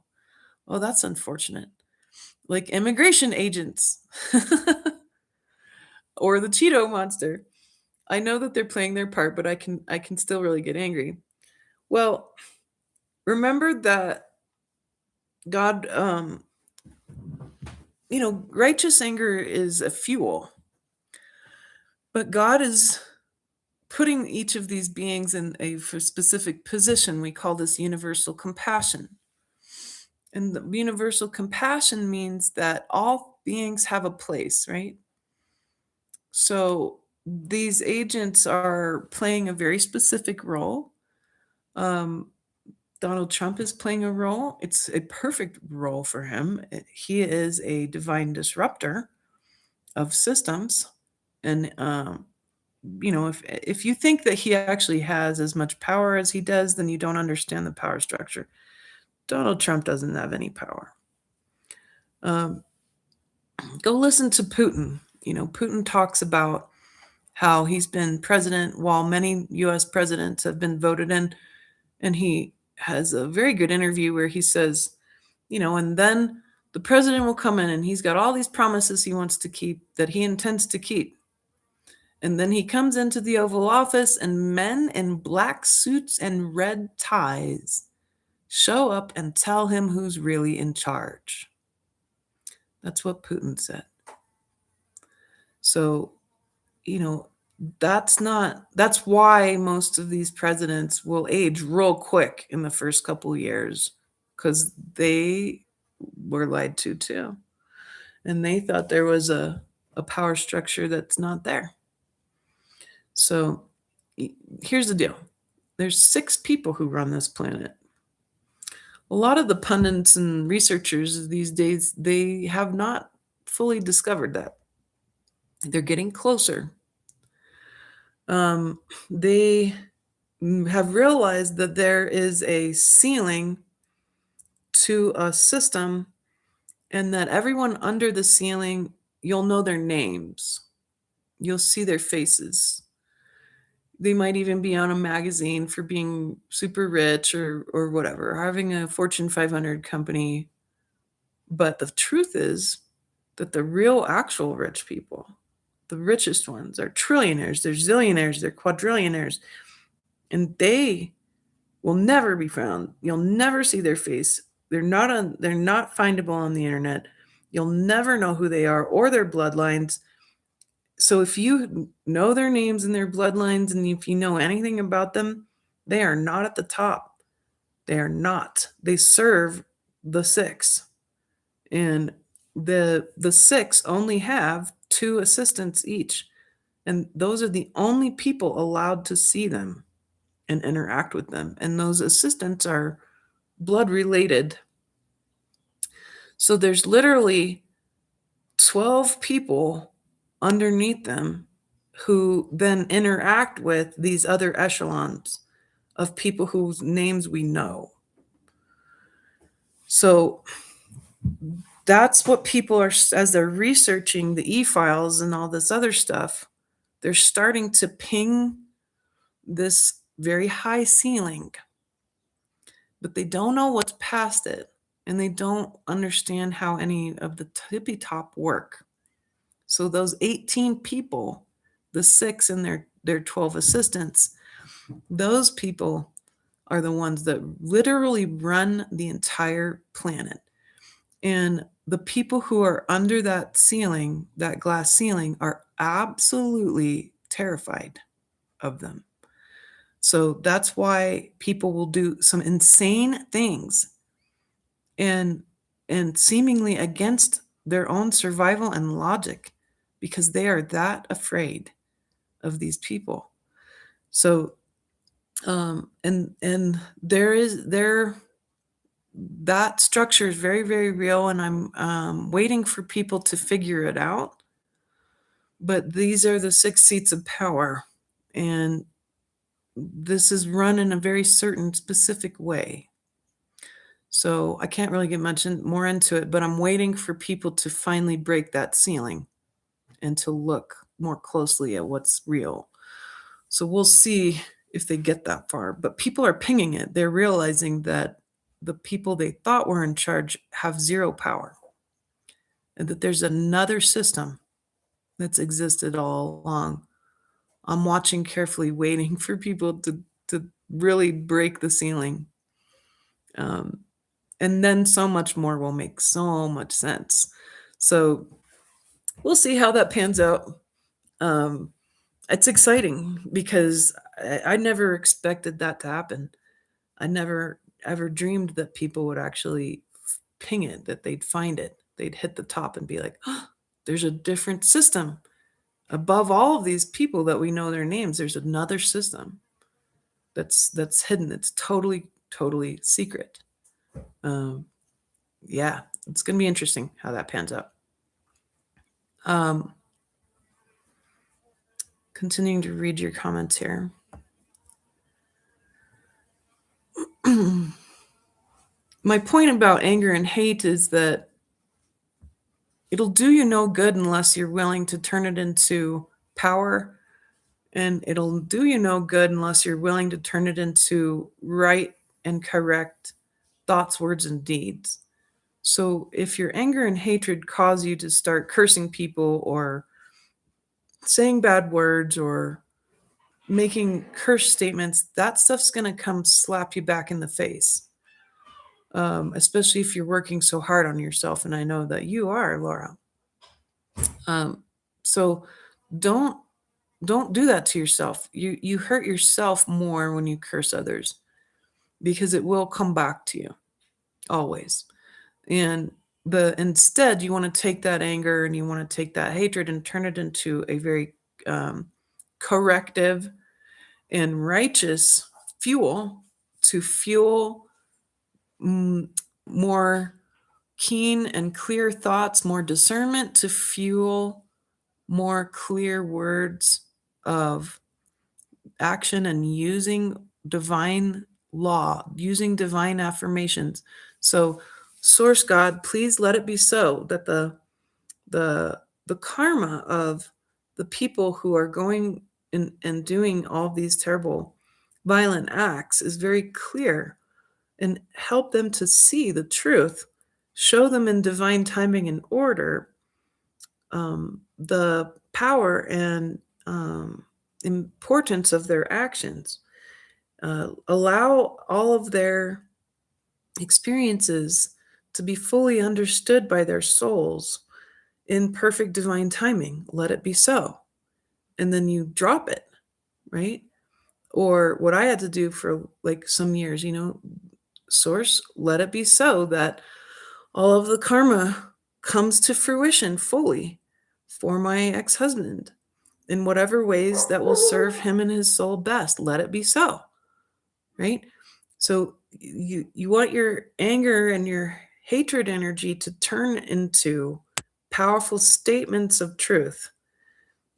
Oh, that's unfortunate. Like immigration agents or the Cheeto monster. I know that they're playing their part, but I can still really get angry. Well, remember that God, righteous anger is a fuel, but God is putting each of these beings in a specific position. We call this universal compassion. And the universal compassion means that all beings have a place, right? So these agents are playing a very specific role. Um, Donald Trump is playing a role. It's a perfect role for him. He is a divine disruptor of systems. And, if you think that he actually has as much power as he does, then you don't understand the power structure. Donald Trump doesn't have any power. Um, Go listen to Putin. Putin talks about how he's been president while many US presidents have been voted in. And he has a very good interview where he says, and then the president will come in and he's got all these promises he wants to keep, that he intends to keep. And then he comes into the Oval Office and men in black suits and red ties show up and tell him who's really in charge. That's what Putin said. So, that's why most of these presidents will age real quick in the first couple years, because they were lied to too. And they thought there was a power structure that's not there. So here's the deal. There's 6 people who run this planet. A lot of the pundits and researchers these days, they have not fully discovered that. They're getting closer. They have realized that there is a ceiling to a system, and that everyone under the ceiling, you'll know their names. You'll see their faces. They might even be on a magazine for being super rich or whatever, having a Fortune 500 company. But the truth is that the real actual rich people, the richest ones, are trillionaires, they're zillionaires, they're quadrillionaires, and they will never be found. You'll never see their face. They're not findable on the internet. You'll never know who they are or their bloodlines. So if you know their names and their bloodlines, and if you know anything about them, they are not at the top. They are not. They serve the 6. And the 6 only have 2 assistants each. And those are the only people allowed to see them and interact with them. And those assistants are blood related. So there's literally 12 people underneath them who then interact with these other echelons of people whose names we know. So that's what people are, as they're researching the e-files and all this other stuff, they're starting to ping this very high ceiling, but they don't know what's past it, and they don't understand how any of the tippy top work. So those 18 people, the 6 and their 12 assistants, those people are the ones that literally run the entire planet. And the people who are under that ceiling, that glass ceiling, are absolutely terrified of them. So that's why people will do some insane things and seemingly against their own survival and logic, because they are that afraid of these people. So and that structure is very, very real, and I'm waiting for people to figure it out. But these are the 6 seats of power, and this is run in a very certain specific way. So I can't really get much more into it, but I'm waiting for people to finally break that ceiling and to look more closely at what's real. So we'll see if they get that far. But people are pinging it. They're realizing that the people they thought were in charge have 0 power, and that there's another system that's existed all along. I'm watching carefully, waiting for people to really break the ceiling. Um, and then so much more will make so much sense. So we'll see how that pans out. Um, it's exciting because I never expected that to happen. I never ever dreamed that people would actually ping it, that they'd find it. They'd hit the top and be like, oh, there's a different system. Above all of these people that we know their names, there's another system that's hidden. It's totally secret. Um, yeah, it's going to be interesting how that pans out. Um, Continuing to read your comments here. My point about anger and hate is that it'll do you no good unless you're willing to turn it into power, and it'll do you no good unless you're willing to turn it into right and correct thoughts, words, and deeds. So if your anger and hatred cause you to start cursing people or saying bad words or making curse statements, that stuff's going to come slap you back in the face. Especially if you're working so hard on yourself. And I know that you are, Laura. Um, so don't don't do that to yourself. You hurt yourself more when you curse others because it will come back to you always. And the instead you want to take that anger and you want to take that hatred and turn it into a very corrective and righteous fuel to fuel mm, more keen and clear thoughts, more discernment to fuel more clear words of action and using divine law, using divine affirmations. So, source God, please let it be so that the karma of the people who are going and doing all these terrible violent acts is very clear, and help them to see the truth, show them in divine timing and order the power and importance of their actions. Allow all of their experiences to be fully understood by their souls in perfect divine timing. Let it be so. And then you drop it, right? Or what I had to do for like some years, source, let it be so that all of the karma comes to fruition fully for my ex husband in whatever ways that will serve him and his soul best. Let it be so, right? So you want your anger and your hatred energy to turn into powerful statements of truth.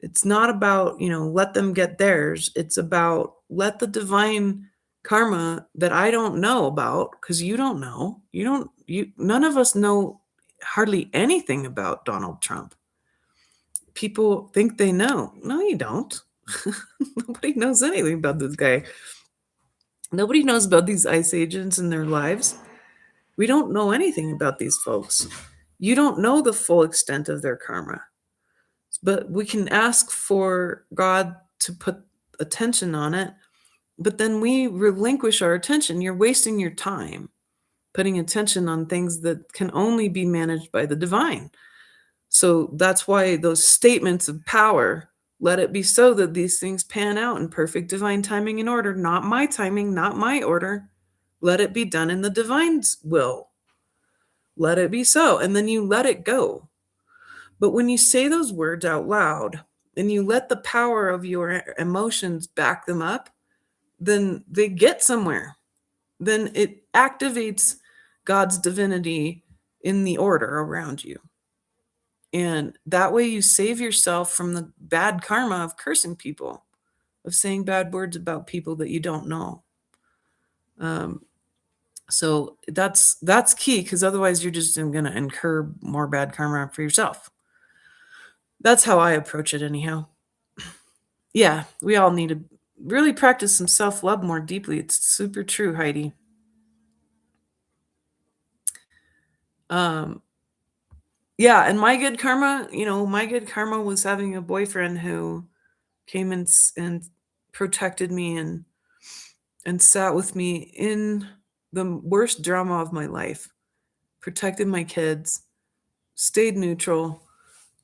It's not about, let them get theirs. It's about let the divine karma that I don't know about, because you don't know. None of us know hardly anything about Donald Trump. People think they know. No, you don't. Nobody knows anything about this guy. Nobody knows about these ICE agents and their lives. We don't know anything about these folks. You don't know the full extent of their karma. But we can ask for God to put attention on it, but then we relinquish our attention. You're wasting your time putting attention on things that can only be managed by the divine. So that's why those statements of power, let it be so that these things pan out in perfect divine timing and order, not my timing, not my order. Let it be done in the divine's will. Let it be so. And then you let it go. But when you say those words out loud and you let the power of your emotions back them up, then they get somewhere. Then it activates God's divinity in the order around you. And that way you save yourself from the bad karma of cursing people, of saying bad words about people that you don't know. So that's key, because otherwise you're just going to incur more bad karma for yourself. That's how I approach it anyhow. Yeah, we all need to really practice some self-love more deeply. It's super true, Heidi. Um, yeah, and my good karma was having a boyfriend who came and protected me and sat with me in the worst drama of my life, protected my kids, stayed neutral.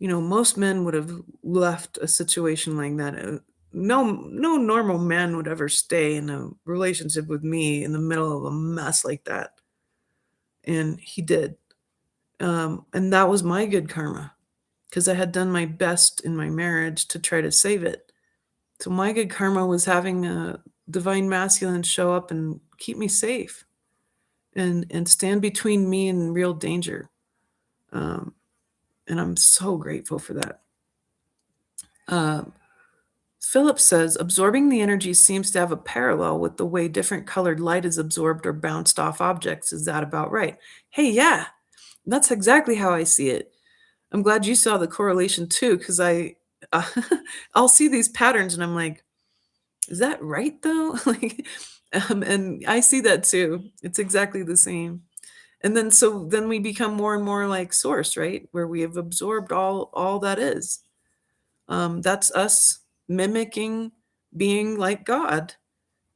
Most men would have left a situation like that. No normal man would ever stay in a relationship with me in the middle of a mess like that. And he did. And that was my good karma because I had done my best in my marriage to try to save it. So my good karma was having a divine masculine show up and keep me safe and stand between me and real danger. Um, and I'm so grateful for that. Uh, Philip says absorbing the energy seems to have a parallel with the way different colored light is absorbed or bounced off objects. Is that about right? Hey, yeah, that's exactly how I see it. I'm glad you saw the correlation too, because uh, I'll see these patterns and I'm like, is that right though? And I see that too. It's exactly the same. And then we become more and more like source, right? Where we have absorbed all that is. That's us mimicking being like God.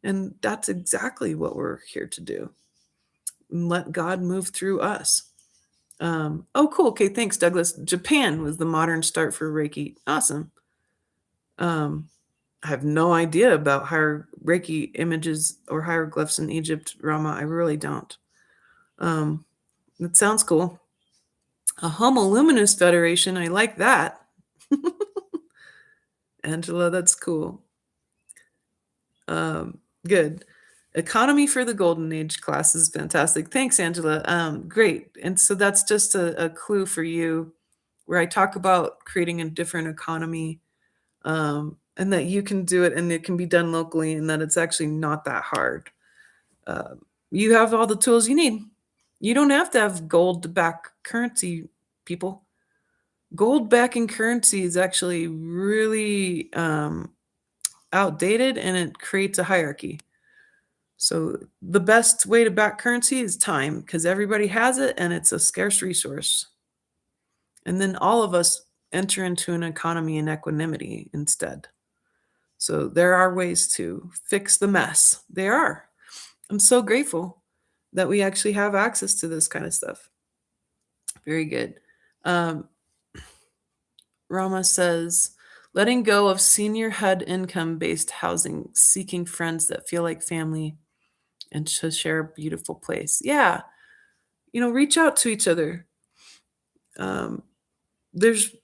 And that's exactly what we're here to do. And let God move through us. Oh, cool. Okay, thanks, Douglas. Japan was the modern start for Reiki. Awesome. Um, I have no idea about higher Reiki images or hieroglyphs in Egypt, Rama. I really don't. It sounds cool. A Homo Luminous Federation. I like that. Angela, that's cool. Good. Economy for the Golden Age class is fantastic. Thanks, Angela. Great. And so that's just a clue for you where I talk about creating a different economy, and that you can do it and it can be done locally and that it's actually not that hard. Uh, you have all the tools you need. You don't have to have gold to back currency, people. Gold backing currency is actually really outdated and it creates a hierarchy. So the best way to back currency is time because everybody has it and it's a scarce resource. And then all of us enter into an economy in equanimity instead. So there are ways to fix the mess. There are. I'm so grateful that we actually have access to this kind of stuff. Very good. Um, Rama says, letting go of senior HUD income based housing, seeking friends that feel like family and to share a beautiful place. Yeah. Reach out to each other. Um, there's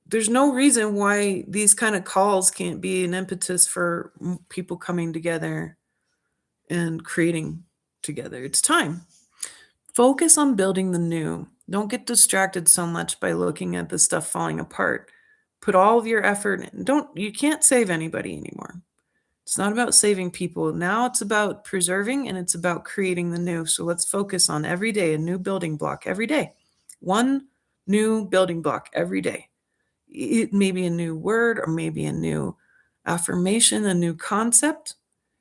there's no reason why these kind of calls can't be an impetus for people coming together and creating together. It's time. Focus on building the new. Don't get distracted so much by looking at the stuff falling apart. Put all of your effort in. You can't save anybody anymore. It's not about saving people. Now it's about preserving and it's about creating the new. So let's focus on every day a new building block every day. One new building block every day. It may be a new word or maybe a new affirmation, a new concept.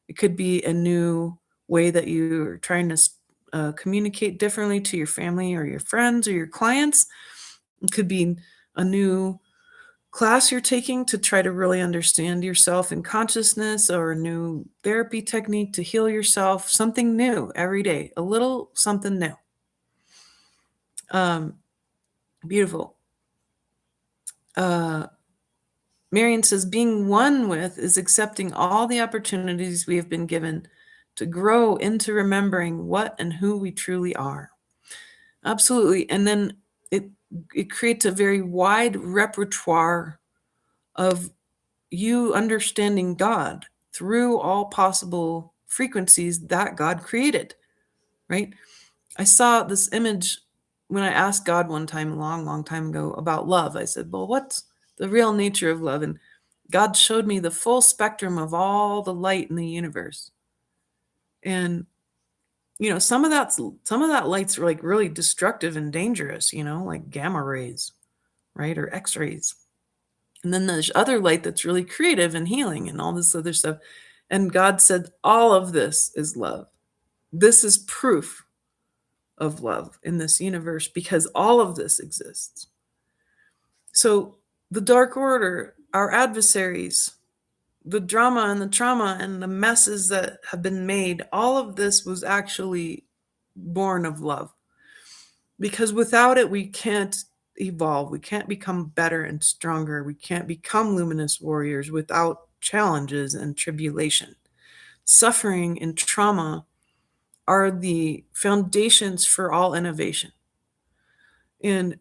It could be a new way that you're trying to communicate differently to your family or your friends or your clients. It could be a new class you're taking to try to really understand yourself in consciousness or a new therapy technique to heal yourself. Something new every day, a little something new. Beautiful. Marion says, being one with is accepting all the opportunities we have been given to grow into remembering what and who we truly are. Absolutely. And then it creates a very wide repertoire of you understanding God through all possible frequencies that God created, right? I saw this image when I asked God one time, a long, long time ago, about love. I said, well, what's the real nature of love? And God showed me the full spectrum of all the light in the universe. And some of that light's like really destructive and dangerous, like gamma rays, right? Or X-rays. And then there's other light that's really creative and healing and all this other stuff. And God said, all of this is love. This is proof of love in this universe because all of this exists. So the Dark Order, our adversaries, the drama and the trauma and the messes that have been made, all of this was actually born of love. Because without it, we can't evolve. We can't become better and stronger. We can't become luminous warriors without challenges and tribulation. Suffering and trauma are the foundations for all innovation. And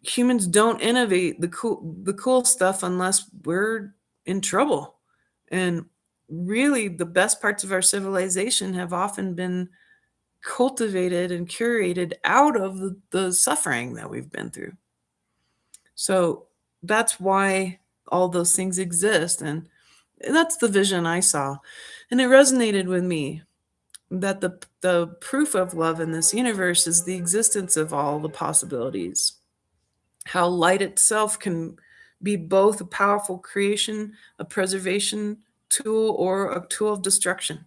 humans don't innovate the cool stuff unless we're in trouble. And really, the best parts of our civilization have often been cultivated and curated out of the suffering that we've been through. So that's why all those things exist. And that's the vision I saw. And it resonated with me that the proof of love in this universe is the existence of all the possibilities. How light itself can be both a powerful creation, a preservation tool, or a tool of destruction,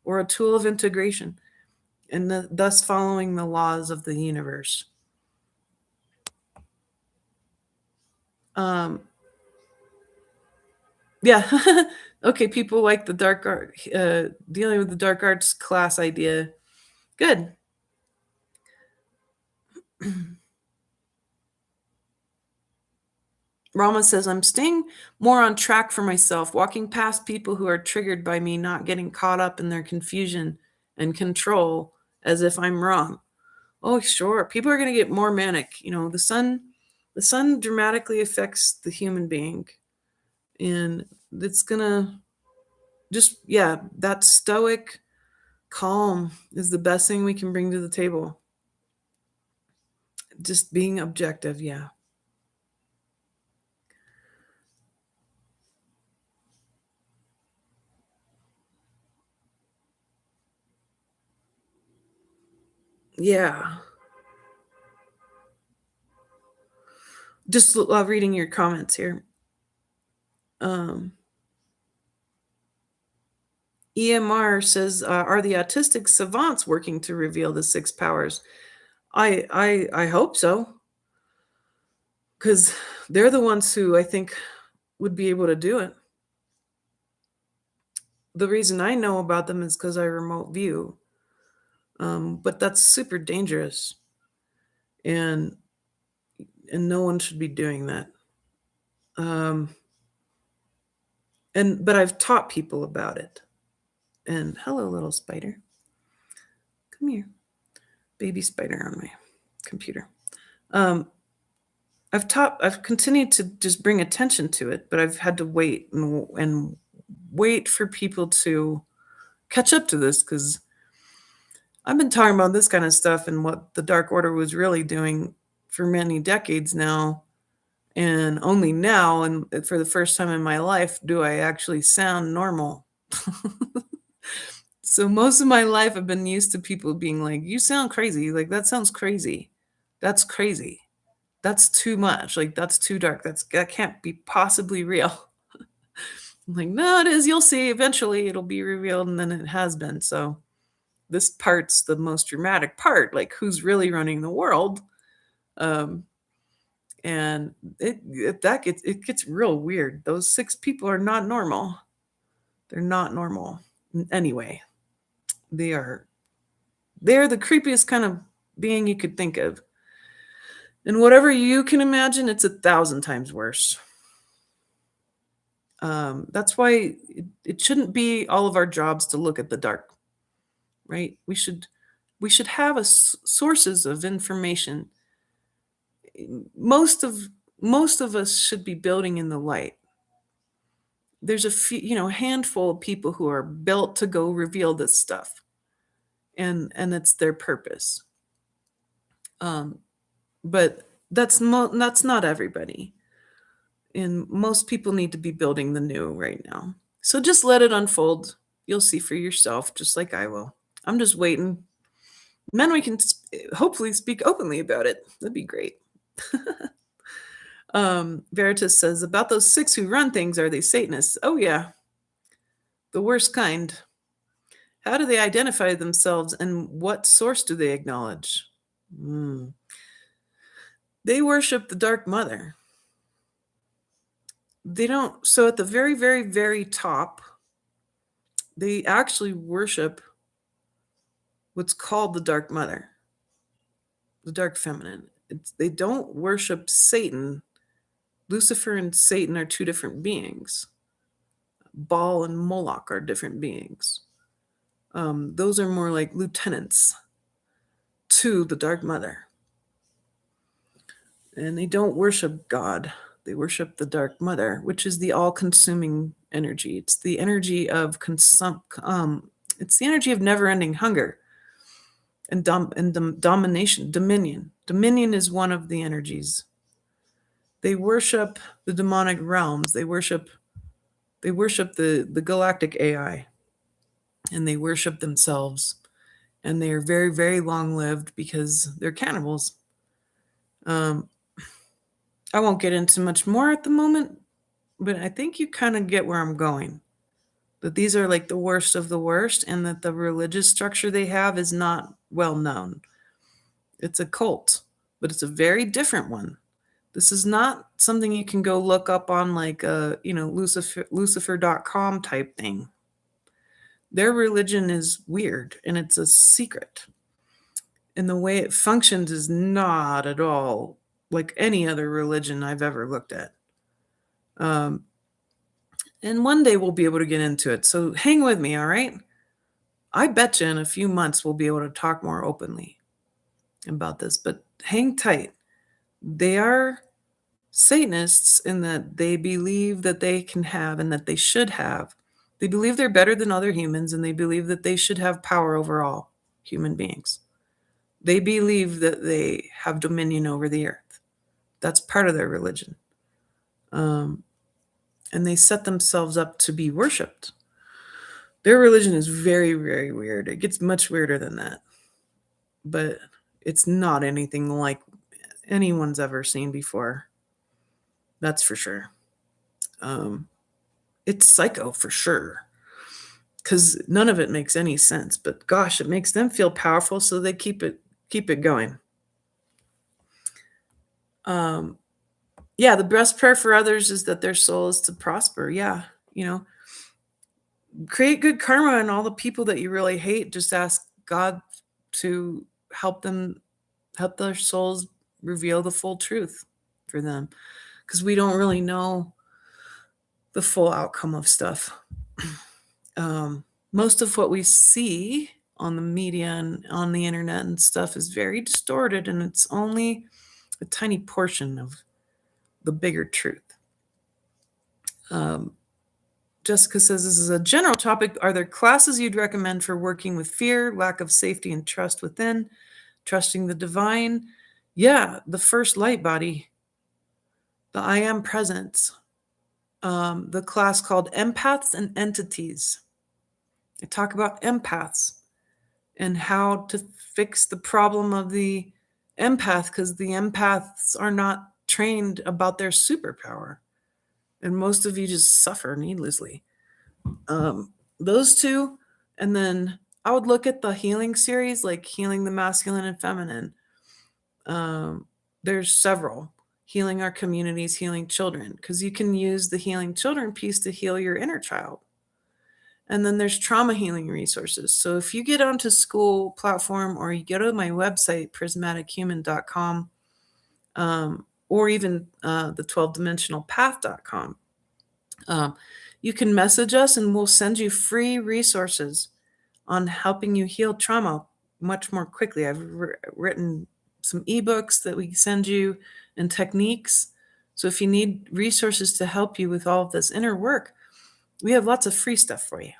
or a tool of integration, and thus following the laws of the universe. Um, yeah. Okay, people like the dark art, dealing with the dark arts class idea. Good. Rama says, I'm staying more on track for myself, walking past people who are triggered by me, not getting caught up in their confusion and control as if I'm wrong. Oh, sure. People are going to get more manic. The sun dramatically affects the human being. And it's going to just, yeah, that stoic calm is the best thing we can bring to the table. Just being objective. Yeah. Yeah. Just reading your comments here. Um, EMR says, "Are the autistic savants working to reveal the six powers?" I hope so, because they're the ones who I think would be able to do it. The reason I know about them is because I remote view, but that's super dangerous, and no one should be doing that. Um, but I've taught people about it. And hello, little spider, come here, baby spider on my computer. Um, I've continued to just bring attention to it, but I've had to wait and wait for people to catch up to this, because I've been talking about this kind of stuff and what the Dark Order was really doing for many decades now. And only now, and for the first time in my life, do I actually sound normal. So most of my life, I've been used to people being like, you sound crazy. Like, that sounds crazy. That's crazy. That's too much. Like, that's too dark. That can't be possibly real. I'm like, no, it is. You'll see. Eventually, it'll be revealed, and then it has been. So this part's the most dramatic part. Like, who's really running the world? Um, and it gets real weird. Those six people are not normal. They're not normal. Anyway, they are. They're the creepiest kind of being you could think of. And whatever you can imagine, it's 1,000 times worse. That's why it shouldn't be all of our jobs to look at the dark, right? We should have sources of information. Most of most of us should be building in the light. There's a few, handful of people who are built to go reveal this stuff, and it's their purpose. Um, but that's not everybody, and most people need to be building the new right now. So just let it unfold. You'll see for yourself, just like I will. I'm just waiting. Then we can hopefully speak openly about it. That'd be great. Veritas says, about those six who run things, are they Satanists? Oh, yeah, the worst kind. How do they identify themselves, and what source do they acknowledge? Hmm. They worship the Dark Mother. They don't. So at the very, very, very top, they actually worship what's called the dark mother, the dark feminine. They don't worship Satan. Lucifer and Satan are two different beings. Baal and Moloch are different beings. Those are more like lieutenants to the dark mother. And they don't worship God. They worship the dark mother, which is the all-consuming energy. It's the energy of it's the energy of never-ending hunger and domination, dominion. Dominion is one of the energies. They worship the demonic realms. They worship the galactic AI, and they worship themselves. And they are very, very long-lived because they're cannibals. I won't get into much more at the moment, but I think you kind of get where I'm going. That these are like the worst of the worst, and that the religious structure they have is not well known. It's a cult, but it's a very different one. This is not something you can go look up on like a, Lucifer.com type thing. Their religion is weird and it's a secret. And the way it functions is not at all like any other religion I've ever looked at. And one day we'll be able to get into it. So hang with me, all right? I bet you in a few months we'll be able to talk more openly about this, but hang tight. They are Satanists in that they believe that they can have and that they should have. They believe they're better than other humans, and they believe that they should have power over all human beings. They believe that they have dominion over the earth. That's part of their religion. And they set themselves up to be worshipped. Their religion is very, very weird. It gets much weirder than that. But it's not anything like anyone's ever seen before. That's for sure. It's psycho for sure. Because none of it makes any sense. But gosh, it makes them feel powerful, so they keep it going. Yeah, the best prayer for others is that their soul is to prosper. Yeah, create good karma, and all the people that you really hate, just ask God to help their souls reveal the full truth for them, because we don't really know the full outcome of stuff. Most of what we see on the media and on the internet and stuff is very distorted, and it's only a tiny portion of the bigger truth. Jessica says, this is a general topic. Are there classes you'd recommend for working with fear, lack of safety, and trust within, trusting the divine? Yeah, the first light body, the I am presence, the class called Empaths and Entities. I talk about empaths and how to fix the problem of the empath, because the empaths are not trained about their superpower. And most of you just suffer needlessly. Those two, and then I would look at the healing series, like Healing the Masculine and Feminine. There's several. Healing Our Communities, Healing Children, because you can use the Healing Children piece to heal your inner child. And then there's trauma healing resources. So if you get onto school platform, or you go to my website, prismatichuman.com, or even the 12dimensionalpath.com, you can message us and we'll send you free resources on helping you heal trauma much more quickly. I've written some ebooks that we send you and techniques. So if you need resources to help you with all of this inner work, we have lots of free stuff for you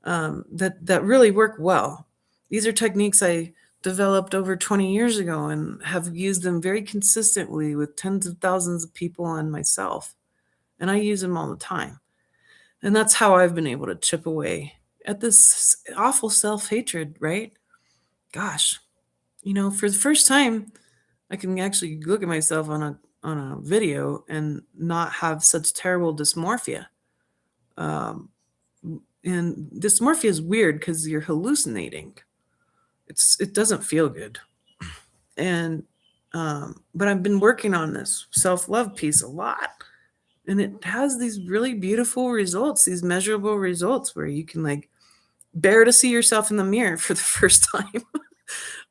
that really work well. These are techniques I developed over 20 years ago and have used them very consistently with tens of thousands of people and myself. And I use them all the time. And that's how I've been able to chip away at this awful self-hatred, right? Gosh, for the first time, I can actually look at myself on a video and not have such terrible dysmorphia. And dysmorphia is weird because you're hallucinating. It doesn't feel good. And but I've been working on this self-love piece a lot. And it has these really beautiful results, these measurable results where you can bear to see yourself in the mirror for the first time.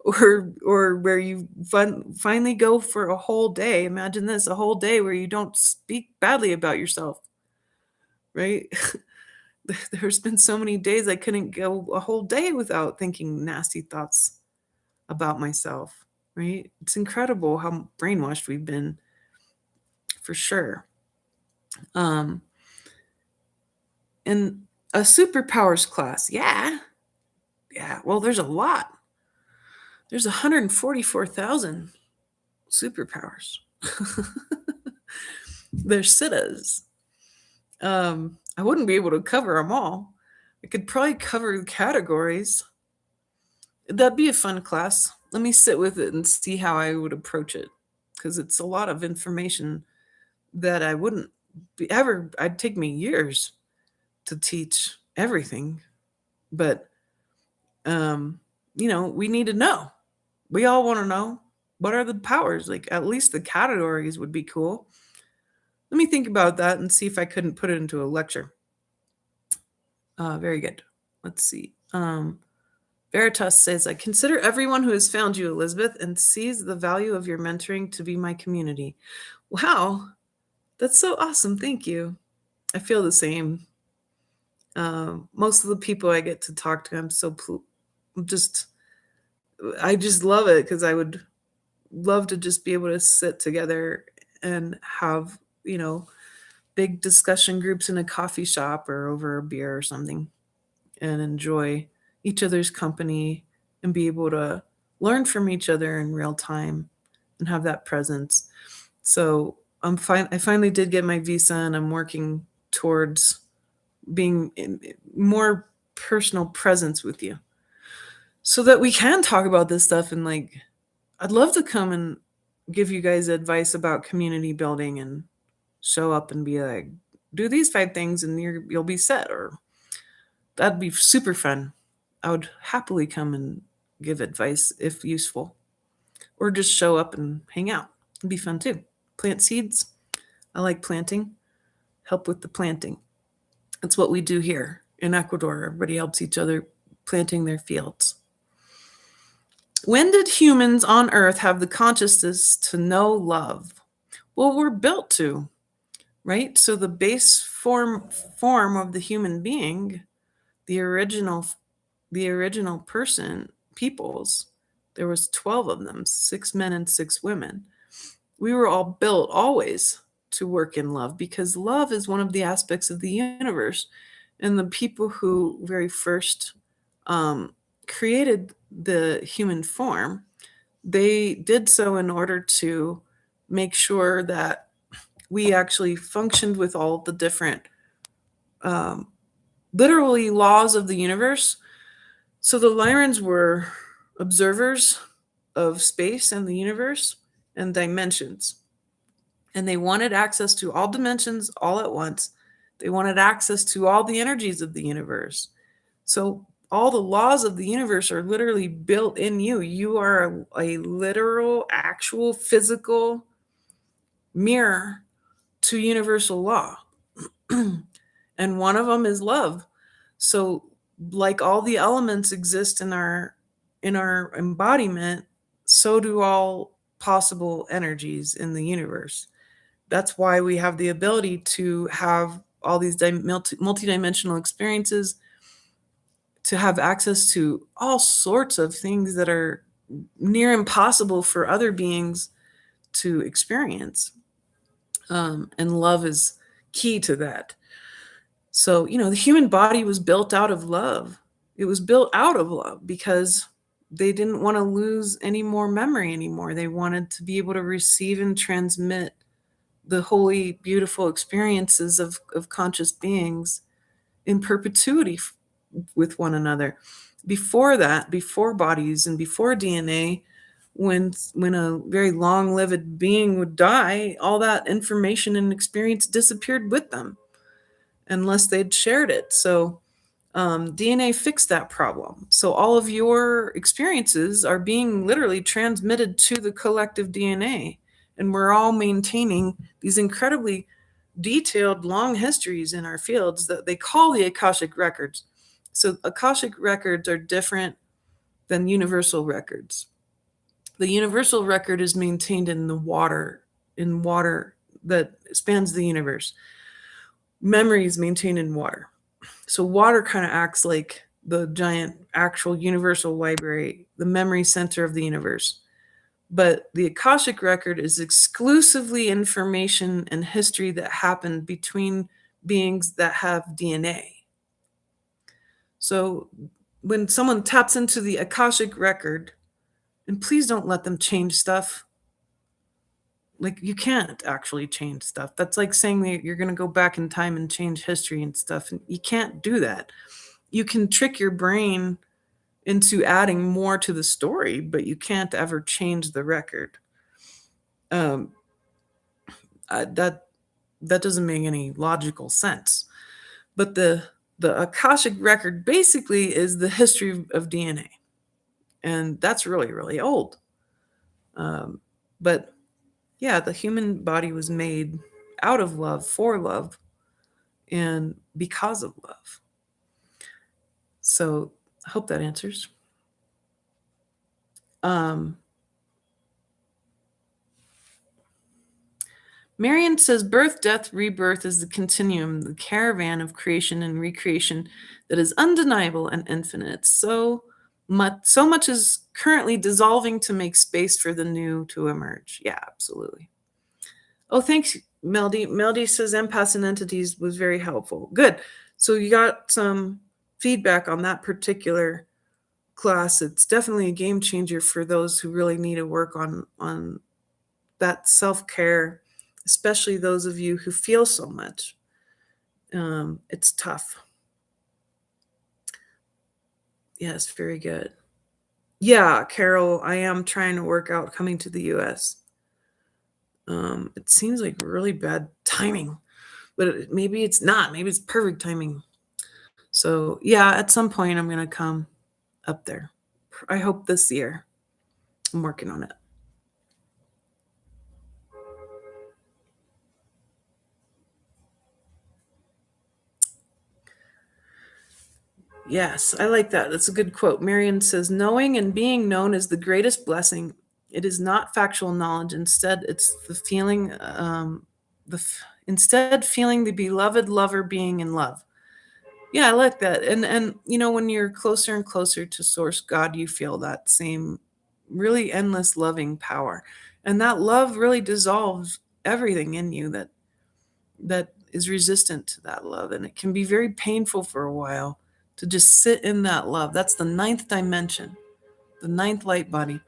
Or where you finally go for a whole day. Imagine this, a whole day where you don't speak badly about yourself, right? There's been so many days I couldn't go a whole day without thinking nasty thoughts about myself, right? It's incredible how brainwashed we've been, for sure. Um, and a superpowers class, yeah, yeah. Well, there's a lot. There's 144,000 superpowers. There's siddhas. I wouldn't be able to cover them all. I could probably cover the categories. That'd be a fun class. Let me sit with it and see how I would approach it, because it's a lot of information that I wouldn't be ever. I'd take me years to teach everything, but um, we need to know. We all want to know, what are the powers. Like, at least the categories would be cool. Let me think about that and see if I couldn't put it into a lecture. Very good. Let's see. Veritas says, I consider everyone who has found you, Elizabeth, and sees the value of your mentoring to be my community. Wow, that's so awesome. Thank you. I feel the same. Most of the people I get to talk to, I just love it, because I would love to just be able to sit together and have, big discussion groups in a coffee shop or over a beer or something, and enjoy each other's company and be able to learn from each other in real time and have that presence. So I'm fine. I finally did get my visa, and I'm working towards being in more personal presence with you, so that we can talk about this stuff. And like, I'd love to come and give you guys advice about community building, and show up and be like, do these 5 things and you'll be set. Or that'd be super fun. I would happily come and give advice if useful, or just show up and hang out. It'd be fun too. Plant seeds. I like planting. Help with the planting. That's what we do here in Ecuador. Everybody helps each other planting their fields. When did humans on Earth have the consciousness to know love? Well, we're built to, right? So the base form of the human being, the original peoples, there was 12 of them, 6 men and 6 women. We were all built always to work in love, because love is one of the aspects of the universe. And the people who very first created the human form, they did so in order to make sure that we actually functioned with all the different literally laws of the universe. So the Lyrans were observers of space and the universe and dimensions. And they wanted access to all dimensions all at once. They wanted access to all the energies of the universe. So all the laws of the universe are literally built in you. You are a literal, actual, physical mirror to universal law. And one of them is love. So like all the elements exist in our embodiment, so do all possible energies in the universe. That's why we have the ability to have all these multidimensional experiences, to have access to all sorts of things that are near impossible for other beings to experience. And love is key to that. So, the human body was built out of love. It was built out of love because they didn't want to lose any more memory anymore. They wanted to be able to receive and transmit the holy, beautiful experiences of conscious beings in perpetuity with one another. Before that, before bodies and before DNA, when a very long-lived being would die, all that information and experience disappeared with them unless they'd shared it. So DNA fixed that problem. So all of your experiences are being literally transmitted to the collective DNA. And we're all maintaining these incredibly detailed, long histories in our fields that they call the Akashic records. So Akashic records are different than universal records. The universal record is maintained in water that spans the universe. Memory is maintained in water. So water kind of acts like the giant actual universal library, the memory center of the universe. But the Akashic record is exclusively information and history that happened between beings that have DNA. So when someone taps into the Akashic record, and please don't let them change stuff. Like, you can't actually change stuff. That's like saying that you're going to go back in time and change history and stuff. And you can't do that. You can trick your brain into adding more to the story, but you can't ever change the record. Um, that doesn't make any logical sense. But the Akashic record basically is the history of DNA, and that's really really old. But yeah, the human body was made out of love, for love, and because of love. So I hope that answers. Um, Marion says birth, death, rebirth is the continuum, the caravan of creation and recreation that is undeniable and infinite. So much is currently dissolving to make space for the new to emerge. Yeah, absolutely. Oh, thanks, Melody. Melody says empaths and entities was very helpful. Good. So you got some feedback on that particular class. It's definitely a game changer for those who really need to work on that self-care, especially those of you who feel so much. It's tough. Yes, very good. Yeah, Carol, I am trying to work out coming to the US. It seems like really bad timing, but maybe it's not. Maybe it's perfect timing. So, yeah, at some point I'm going to come up there. I hope this year. I'm working on it. Yes, I like that. That's a good quote. Marion says, knowing and being known is the greatest blessing. It is not factual knowledge. Instead, it's the feeling, instead feeling the beloved lover being in love. Yeah, I like that. And when you're closer and closer to source God, you feel that same really endless loving power. And that love really dissolves everything in you that is resistant to that love. And it can be very painful for a while to just sit in that love. That's the ninth dimension, the ninth light body,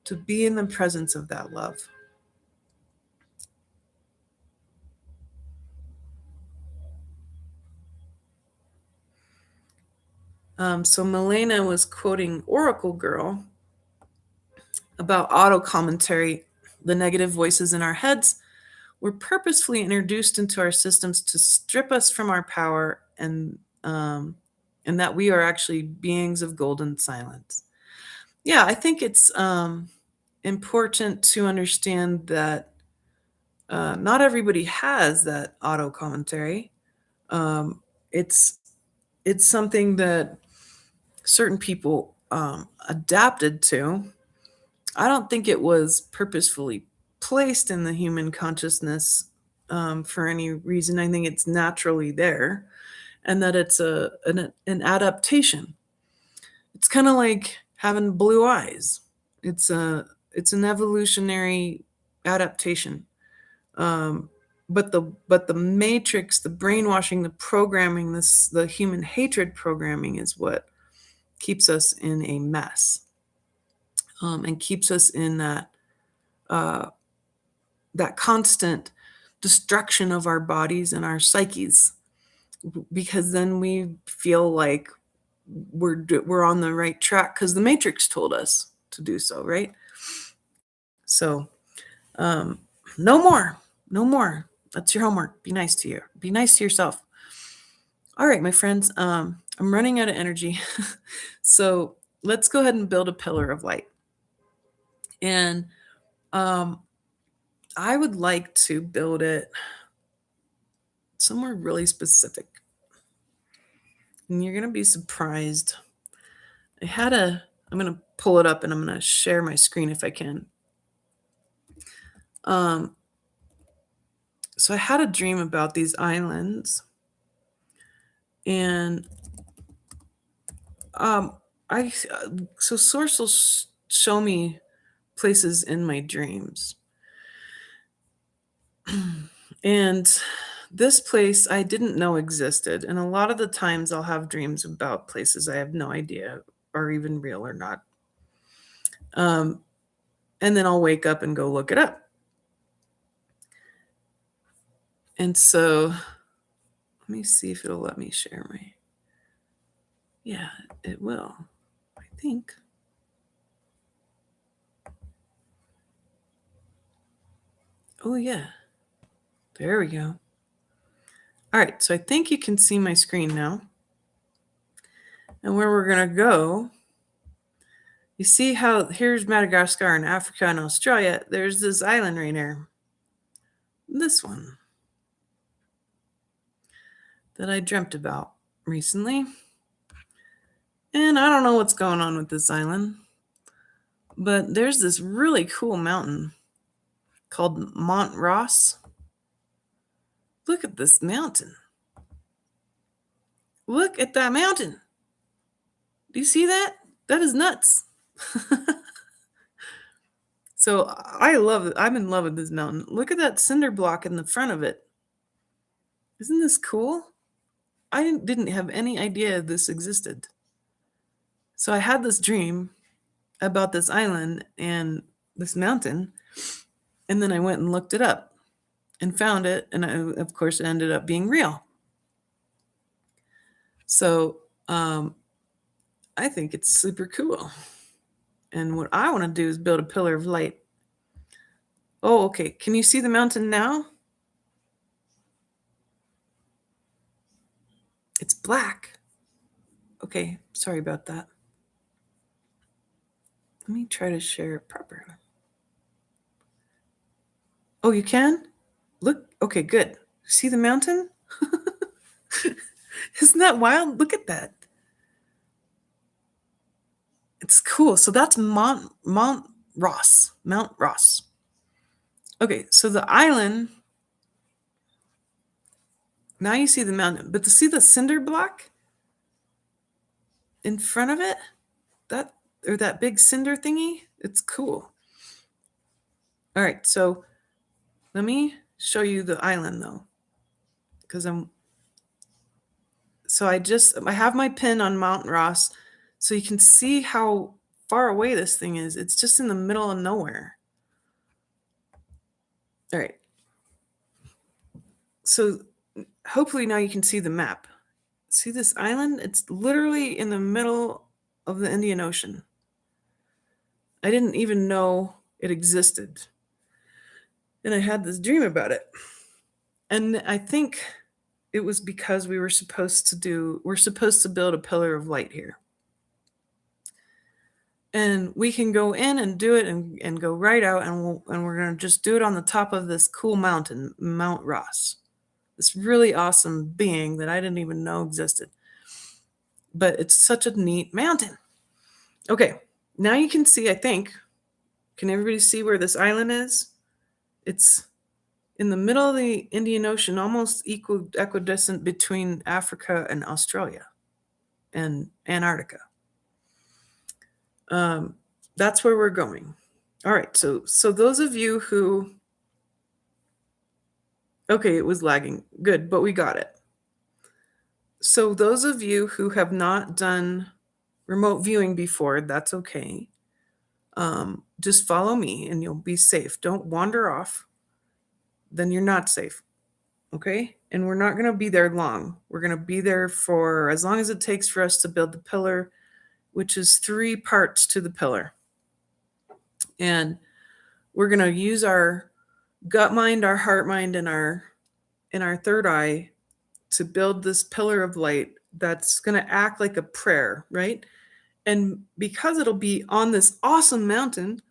to be in the presence of that love. So Milena was quoting Oracle Girl about auto commentary. The negative voices in our heads were purposefully introduced into our systems to strip us from our power, and that we are actually beings of golden silence. Yeah, I think it's important to understand that not everybody has that auto commentary. Um, it's it's something that certain people adapted to. I don't think it was purposefully placed in the human consciousness for any reason. I think it's naturally there, and that it's an adaptation. It's kind of like having blue eyes. It's an evolutionary adaptation. Um, but the matrix, the brainwashing, the programming, the human hatred programming is what keeps us in a mess, and keeps us in uh, that constant destruction of our bodies and our psyches, because then we feel like we're on the right track because the matrix told us to do so, right? So um, no more, no more. That's your homework. Be nice to you. Be nice to yourself. All right, my friends. I'm running out of energy, so let's go ahead and build a pillar of light. And um, I would like to build it somewhere really specific. and you're going to be surprised. I'm going to pull it up and I'm going to share my screen if I can. So I had a dream about these islands, and so Source will show me places in my dreams. And this place I didn't know existed. And a lot of the times I'll have dreams about places I have no idea are even real or not. And then I'll wake up and go look it up. And so let me see if it'll let me share my. Yeah, it will, I think. Oh, yeah. There we go. All right, so I think you can see my screen now. And where we're going to go, you see how here's Madagascar and Africa and Australia. There's this island right here. This one that I dreamt about recently. And I don't know what's going on with this island, but there's this really cool mountain called Mont Ross. Look at this mountain. Look at that mountain. Do you see that? That is nuts. So I love it. I'm in love with this mountain. Look at that cinder block in the front of it. Isn't this cool? I didn't have any idea this existed. So I had this dream about this island and this mountain, and then I went and looked it up and found it, and of course it ended up being real. So I think it's super cool. And what I want to do is build a pillar of light. Oh, okay. Can you see the mountain now? It's black. Okay, sorry about that. Let me try to share it properly. Oh, you can? Look. Okay, good. See the mountain? Isn't that wild? Look at that. It's cool. So that's Mount Ross. Mount Ross. Okay, so the island. Now you see the mountain, but to see the cinder block in front of it, that big cinder thingy, it's cool. All right, so let me show you the island though, because I have my pin on Mount Ross, so you can see how far away this thing is. It's just in the middle of nowhere. All right. So hopefully now you can see the map. See this island? It's literally in the middle of the Indian Ocean. I didn't even know it existed. And I had this dream about it. And I think it was because we're supposed to build a pillar of light here. And we can go in and do it and go right out, and we're going to just do it on the top of this cool mountain, Mount Ross. This really awesome being that I didn't even know existed. But it's such a neat mountain. Okay, now you can see, I think, can everybody see where this island is? It's in the middle of the Indian Ocean, almost equidistant between Africa and Australia and Antarctica. That's where we're going. All right, so those of you who, okay, it was lagging. Good, but we got it. So those of you who have not done remote viewing before, that's okay. Just follow me and you'll be safe. Don't wander off. Then you're not safe. Okay? And we're not going to be there long. We're going to be there for as long as it takes for us to build the pillar, which is 3 parts to the pillar. And we're going to use our gut mind, our heart mind, and our third eye to build this pillar of light that's going to act like a prayer, right? And because it'll be on this awesome mountain,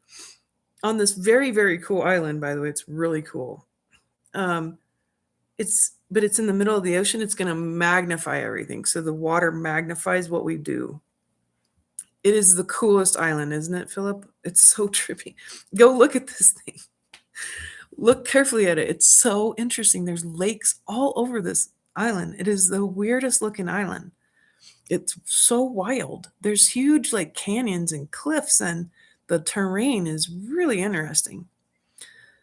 on this very, very cool island, by the way, it's really cool. It's but it's in the middle of the ocean, it's going to magnify everything. So the water magnifies what we do. It is the coolest island, isn't it, Philip? It's so trippy. Go look at this thing. Look carefully at it. It's so interesting. There's lakes all over this island. It is the weirdest looking island. It's so wild. There's huge like canyons and cliffs, and the terrain is really interesting.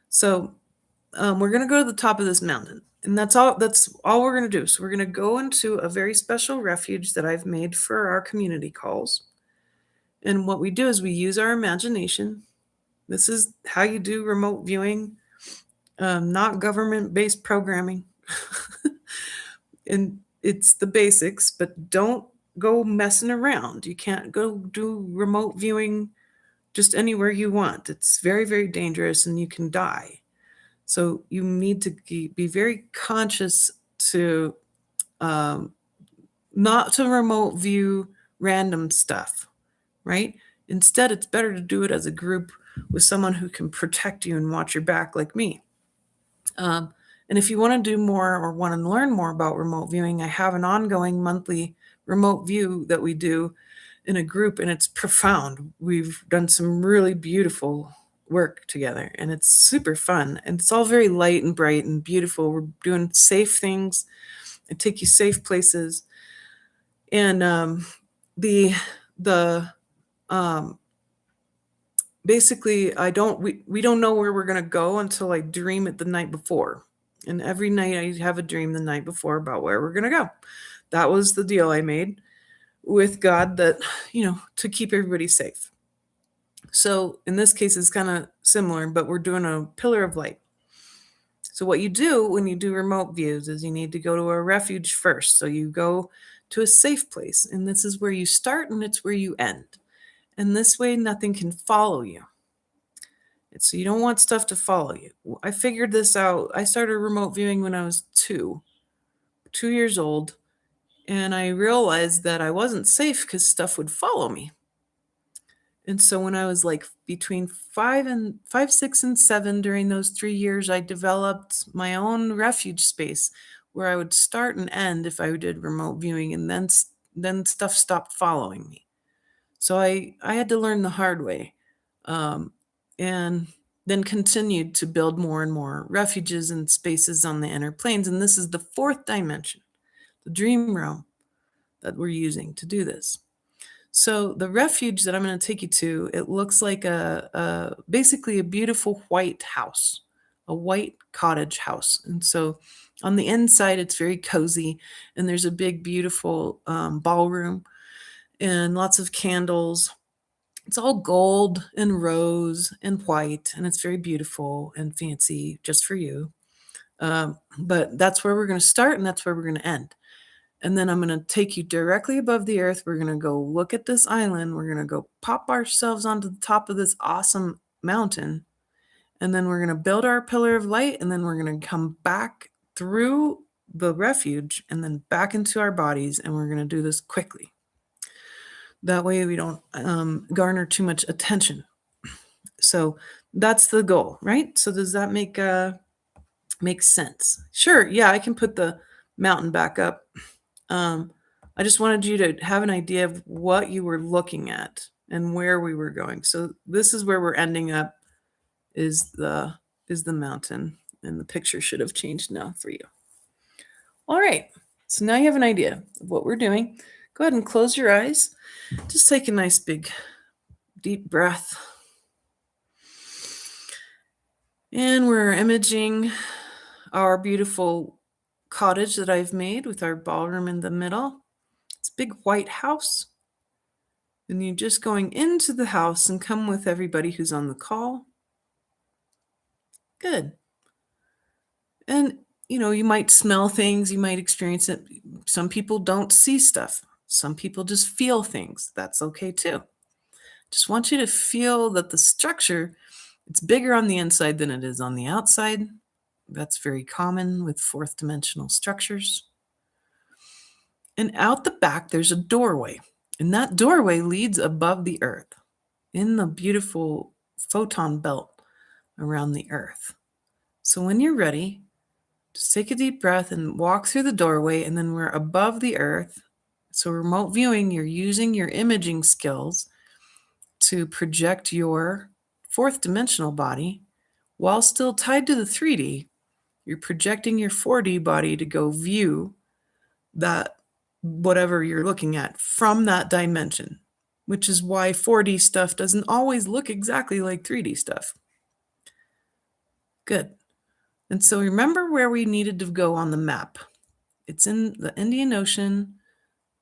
So we're going to go to the top of this mountain, and that's all we're going to do. So we're going to go into a very special refuge that I've made for our community calls. And what we do is we use our imagination. This is how you do remote viewing, not government-based programming. And it's the basics, but don't go messing around. You can't go do remote viewing just anywhere you want. It's very, very dangerous, and you can die. So you need to be very conscious to not to remote view random stuff, right? Instead, it's better to do it as a group with someone who can protect you and watch your back, like me. And if you want to do more or want to learn more about remote viewing, I have an ongoing monthly remote view that we do in a group, and it's profound. We've done some really beautiful work together, and it's super fun. And it's all very light and bright and beautiful. We're doing safe things and take you safe places. And basically, we don't know where we're going to go until I dream it the night before. And every night I have a dream the night before about where we're going to go. That was the deal I made with God, that, to keep everybody safe. So in this case, it's kind of similar, but we're doing a pillar of light. So what you do when you do remote views is you need to go to a refuge first. So you go to a safe place, and this is where you start and it's where you end. And this way, nothing can follow you. So you don't want stuff to follow you. I figured this out. I started remote viewing when I was 2 years old, and I realized that I wasn't safe because stuff would follow me. And so when I was like between 5, 6, and 7, during those 3 years, I developed my own refuge space where I would start and end if I did remote viewing, and then stuff stopped following me. So I had to learn the hard way, and then continued to build more and more refuges and spaces on the inner planes. And this is the 4th dimension, the dream realm, that we're using to do this. So the refuge that I'm going to take you to, it looks like basically a beautiful white house, a white cottage house. And so on the inside, it's very cozy, and there's a big, beautiful ballroom and lots of candles. It's all gold and rose and white, and it's very beautiful and fancy just for you. But that's where we're going to start, and that's where we're going to end. And then I'm going to take you directly above the earth. We're going to go look at this island. We're going to go pop ourselves onto the top of this awesome mountain. And then we're going to build our pillar of light. And then we're going to come back through the refuge and then back into our bodies. And we're going to do this quickly. That way we don't garner too much attention. So that's the goal, right? So does that make sense? Sure. Yeah, I can put the mountain back up. I just wanted you to have an idea of what you were looking at and where we were going. So this is where we're ending up, is the mountain, and the picture should have changed now for you. All right. So now you have an idea of what we're doing. Go ahead and close your eyes. Just take a nice big deep breath. And we're imaging our beautiful cottage that I've made with our ballroom in the middle. It's a big white house. And you're just going into the house and come with everybody who's on the call. Good. And, you might smell things, you might experience it. Some people don't see stuff. Some people just feel things. That's okay too. Just want you to feel that the structure, it's bigger on the inside than it is on the outside. That's very common with 4th dimensional structures. And out the back, there's a doorway. And that doorway leads above the earth in the beautiful photon belt around the earth. So when you're ready, Just take a deep breath and walk through the doorway, and then we're above the earth. So, remote viewing, you're using your imaging skills to project your fourth dimensional body while still tied to the 3D. You're projecting your 4D body to go view that whatever you're looking at from that dimension, which is why 4D stuff doesn't always look exactly like 3D stuff. Good. And so remember where we needed to go on the map. It's in the Indian Ocean,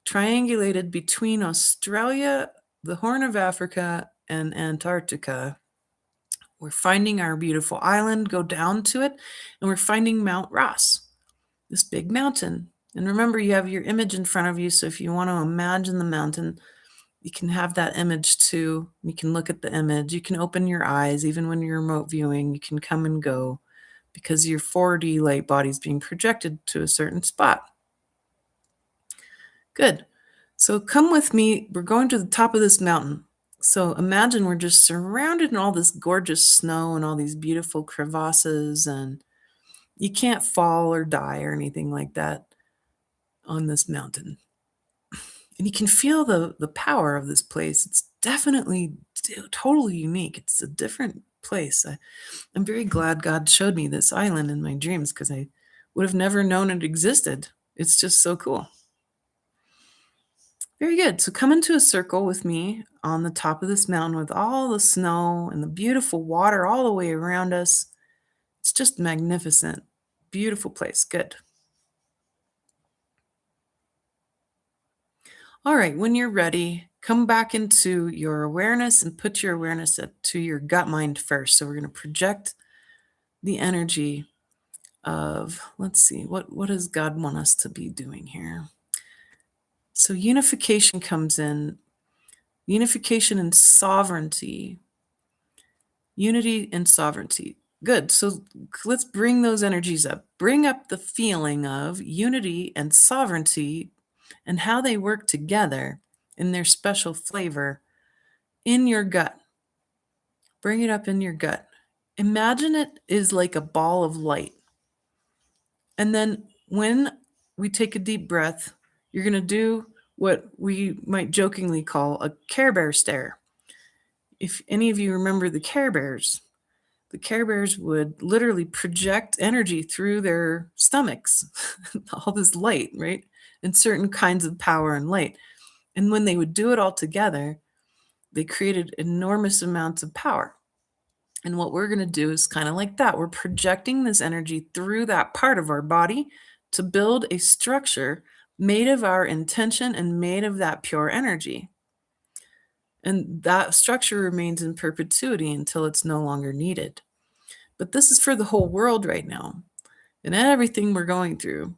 triangulated between Australia, the Horn of Africa, and Antarctica. We're finding our beautiful island, go down to it, and we're finding Mount Ross, this big mountain. And remember, you have your image in front of you, so if you want to imagine the mountain, you can have that image too. You can look at the image. You can open your eyes, even when you're remote viewing, you can come and go because your 4D light body is being projected to a certain spot. Good. So come with me. We're going to the top of this mountain. So imagine we're just surrounded in all this gorgeous snow and all these beautiful crevasses, and you can't fall or die or anything like that on this mountain. And you can feel the power of this place. It's definitely totally unique. It's a different place. I'm very glad God showed me this island in my dreams because I would have never known it existed. It's just so cool. Very good. So come into a circle with me on the top of this mountain with all the snow and the beautiful water all the way around us. It's just magnificent. Beautiful place. Good. All right, when you're ready, come back into your awareness and put your awareness to your gut mind first. So we're going to project the energy of, let's see, what does God want us to be doing here? So unification comes in, unification and sovereignty, unity and sovereignty. Good. So let's bring those energies up. Bring up the feeling of unity and sovereignty and how they work together in their special flavor in your gut. Bring it up in your gut. Imagine it is like a ball of light. And then when we take a deep breath, you're going to do what we might jokingly call a Care Bear stare. If any of you remember the Care Bears would literally project energy through their stomachs, all this light, right? And certain kinds of power and light. And when they would do it all together, they created enormous amounts of power. And what we're going to do is kind of like that. We're projecting this energy through that part of our body to build a structure made of our intention and made of that pure energy. And that structure remains in perpetuity until it's no longer needed. But this is for the whole world right now and everything we're going through.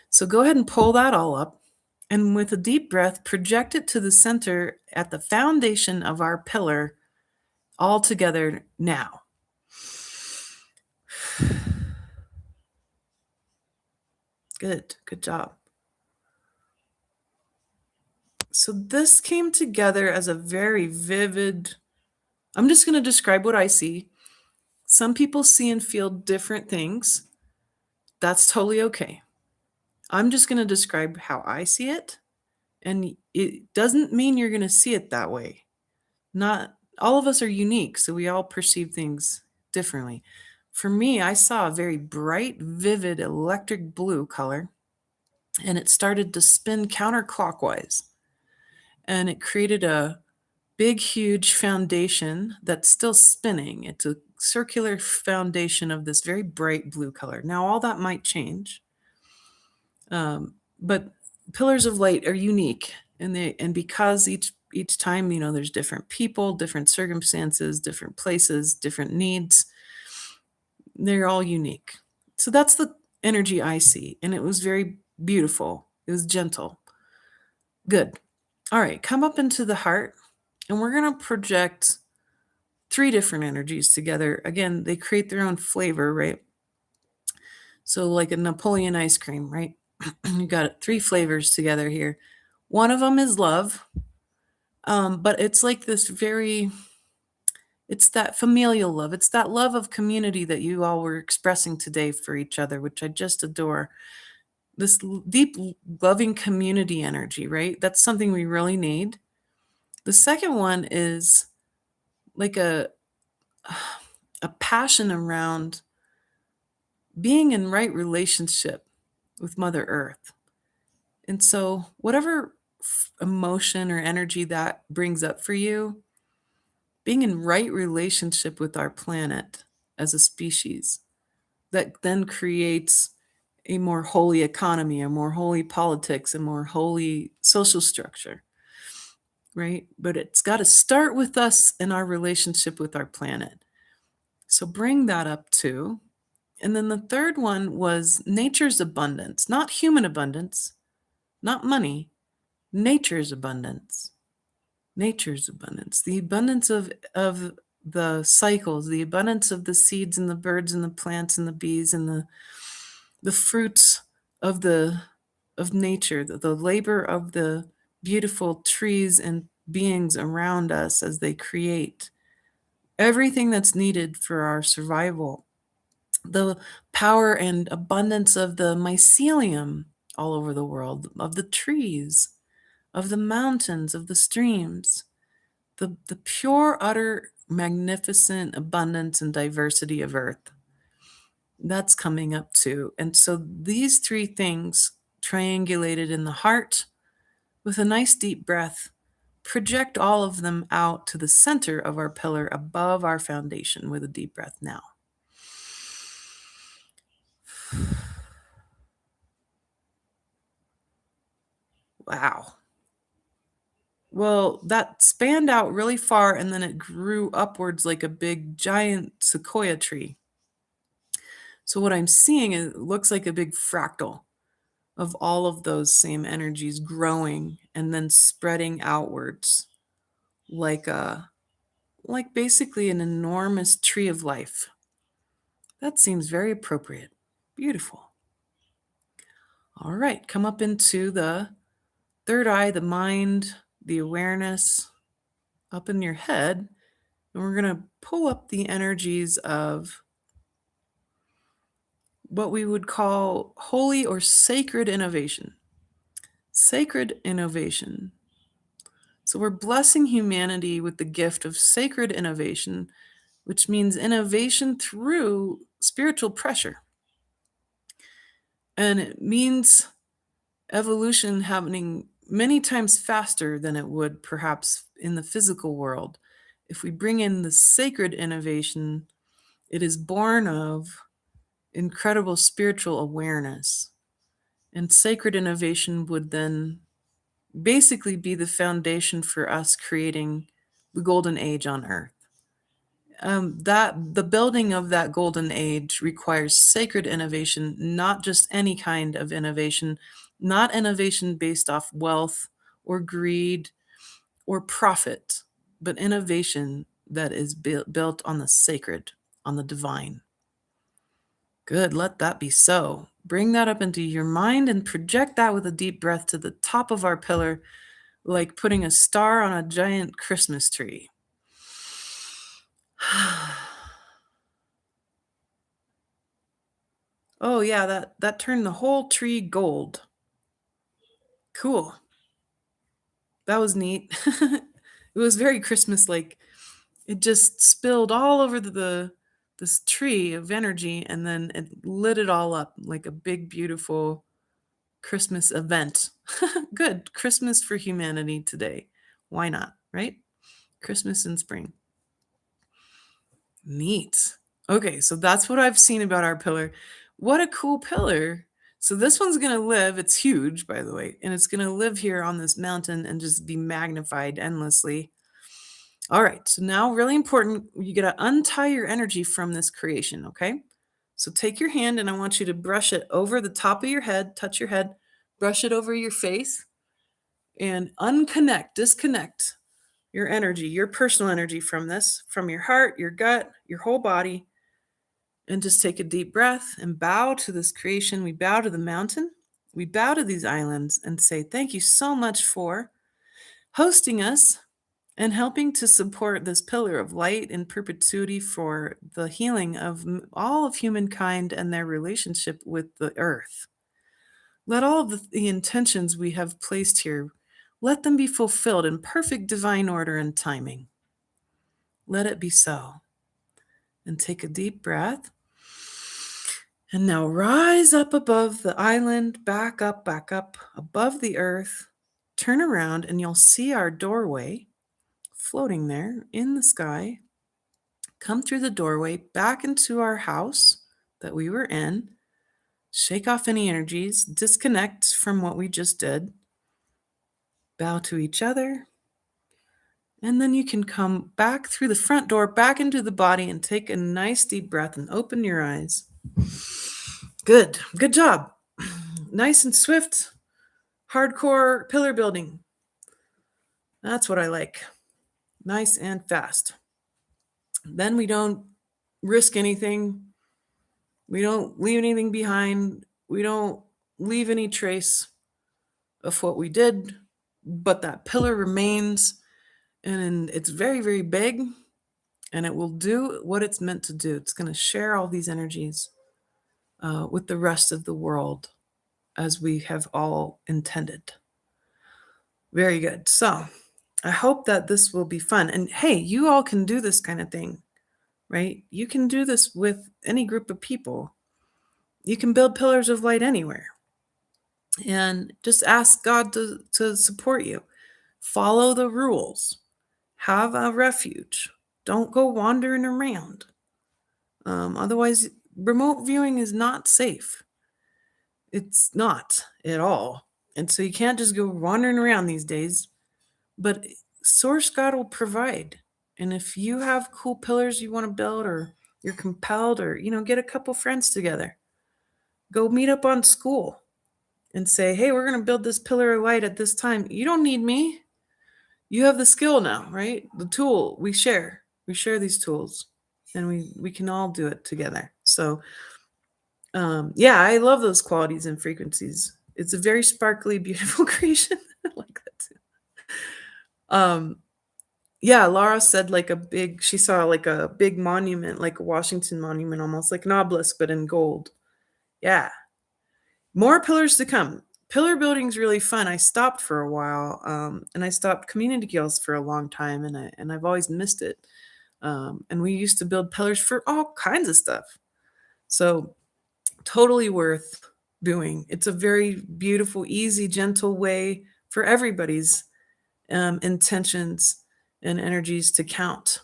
So go ahead and pull that all up. And with a deep breath, project it to the center at the foundation of our pillar all together now. Good job. So this came together as a very vivid, I'm just going to describe what I see. Some people see and feel different things. That's totally okay. I'm just going to describe how I see it. And it doesn't mean you're going to see it that way. Not all of us are unique, so we all perceive things differently. For me, I saw a very bright, vivid electric blue color, and it started to spin counterclockwise. And it created a big, huge foundation that's still spinning. It's a circular foundation of this very bright blue color. Now, all that might change, but pillars of light are unique, and because each time, there's different people, different circumstances, different places, different needs. They're all unique. So that's the energy I see, and it was very beautiful. It was gentle. Good. All right, come up into the heart, and we're going to project 3 different energies together. Again, they create their own flavor, right? So like a Napoleon ice cream, right? You got 3 flavors together here. One of them is love, but it's like this very It's that familial love. It's that love of community that you all were expressing today for each other, which I just adore. This deep, loving community energy, right? That's something we really need. The second one is like a passion around being in right relationship with Mother Earth. And so, whatever emotion or energy that brings up for you, being in right relationship with our planet as a species, that then creates a more holy economy, a more holy politics, a more holy social structure, right? But it's got to start with us and our relationship with our planet. So bring that up too. And then the third one was nature's abundance, not human abundance, not money, nature's abundance. Nature's abundance, the abundance of the cycles, the abundance of the seeds and the birds and the plants and the bees and the fruits of the of nature, the labor of the beautiful trees and beings around us as they create everything that's needed for our survival. The power and abundance of the mycelium all over the world, of the trees, of the mountains, of the streams, the pure, utter, magnificent abundance and diversity of Earth. That's coming up too. And so these three things triangulated in the heart with a nice deep breath, project all of them out to the center of our pillar above our foundation with a deep breath now. Wow. Well, that spanned out really far and then it grew upwards like a big giant sequoia tree. So what I'm seeing is it looks like a big fractal of all of those same energies growing and then spreading outwards like a like basically an enormous tree of life. That seems very appropriate. Beautiful. All right, come up into the third eye, the mind, the awareness up in your head. And we're going to pull up the energies of what we would call holy or sacred innovation. Sacred innovation. So we're blessing humanity with the gift of sacred innovation, which means innovation through spiritual pressure. And it means evolution happening many times faster than it would perhaps in the physical world. If we bring in the sacred innovation, it is born of incredible spiritual awareness. And sacred innovation would then basically be the foundation for us creating the golden age on earth. That the building of that golden age requires sacred innovation, not just any kind of innovation, not innovation based off wealth or greed or profit, but innovation that is built on the sacred, on the divine. Good, let that be so. Bring that up into your mind and project that with a deep breath to the top of our pillar, like putting a star on a giant Christmas tree. Oh yeah, that turned the whole tree gold. Cool. That was neat. It was very Christmas-like. It just spilled all over this tree of energy and then it lit it all up like a big beautiful Christmas event. Good. Christmas for humanity today. Why not, right? Christmas in spring. Neat. Okay, so that's what I've seen about our pillar. What a cool pillar. So this one's going to live, it's huge, by the way, and it's going to live here on this mountain and just be magnified endlessly. All right, so now really important, you got to untie your energy from this creation, okay? So take your hand and I want you to brush it over the top of your head, touch your head, brush it over your face, and disconnect your energy, your personal energy from this, from your heart, your gut, your whole body. And just take a deep breath and bow to this creation. We bow to the mountain. We bow to these islands and say, thank you so much for hosting us and helping to support this pillar of light in perpetuity for the healing of all of humankind and their relationship with the earth. Let all of the intentions we have placed here, let them be fulfilled in perfect divine order and timing. Let it be so. And take a deep breath. And now rise up above the island, back up, above the earth. Turn around and you'll see our doorway floating there in the sky. Come through the doorway back into our house that we were in. Shake off any energies, disconnect from what we just did. Bow to each other. And then you can come back through the front door, back into the body, and take a nice deep breath and open your eyes. Good. Good job. Nice and swift, hardcore pillar building. That's what I like. Nice and fast. Then we don't risk anything. We don't leave anything behind. We don't leave any trace of what we did, but that pillar remains, and it's very, very big, and it will do what it's meant to do. It's going to share all these energies with the rest of the world as we have all intended. Very good. So I hope that this will be fun. And hey, you all can do this kind of thing, right? You can do this with any group of people. You can build pillars of light anywhere. And just ask God to support you. Follow the rules. Have a refuge. Don't go wandering around. Otherwise, remote viewing is not safe. It's not at all. And so you can't just go wandering around these days. But Source God will provide. And if you have cool pillars you want to build, or you're compelled, or get a couple friends together, go meet up on school and say, hey, we're going to build this pillar of light at this time. You don't need me. You have the skill now, right? The tool we share. We share these tools, and we can all do it together. So yeah, I love those qualities and frequencies. It's a very sparkly, beautiful creation. I like that too. Yeah, Laura said she saw like a big monument, like a Washington monument, almost like an obelisk, but in gold. Yeah. More pillars to come. Pillar building's really fun. I stopped for a while, and I stopped community guilds for a long time, and I've always missed it. And we used to build pillars for all kinds of stuff. So totally worth doing. It's a very beautiful, easy, gentle way for everybody's intentions and energies to count.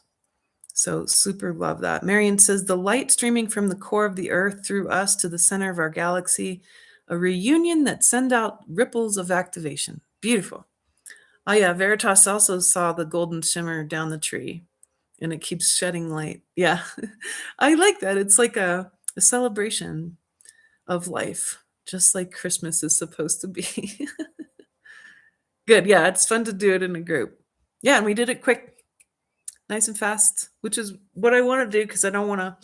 So super love that. Marion says the light streaming from the core of the earth through us to the center of our galaxy, a reunion that send out ripples of activation. Beautiful. Oh yeah, Veritas also saw the golden shimmer down the tree, and it keeps shedding light. Yeah. I like that. It's like a celebration of life, just like Christmas is supposed to be. Good. Yeah, it's fun to do it in a group. Yeah, and we did it quick, nice and fast, which is what I want to do because I don't want to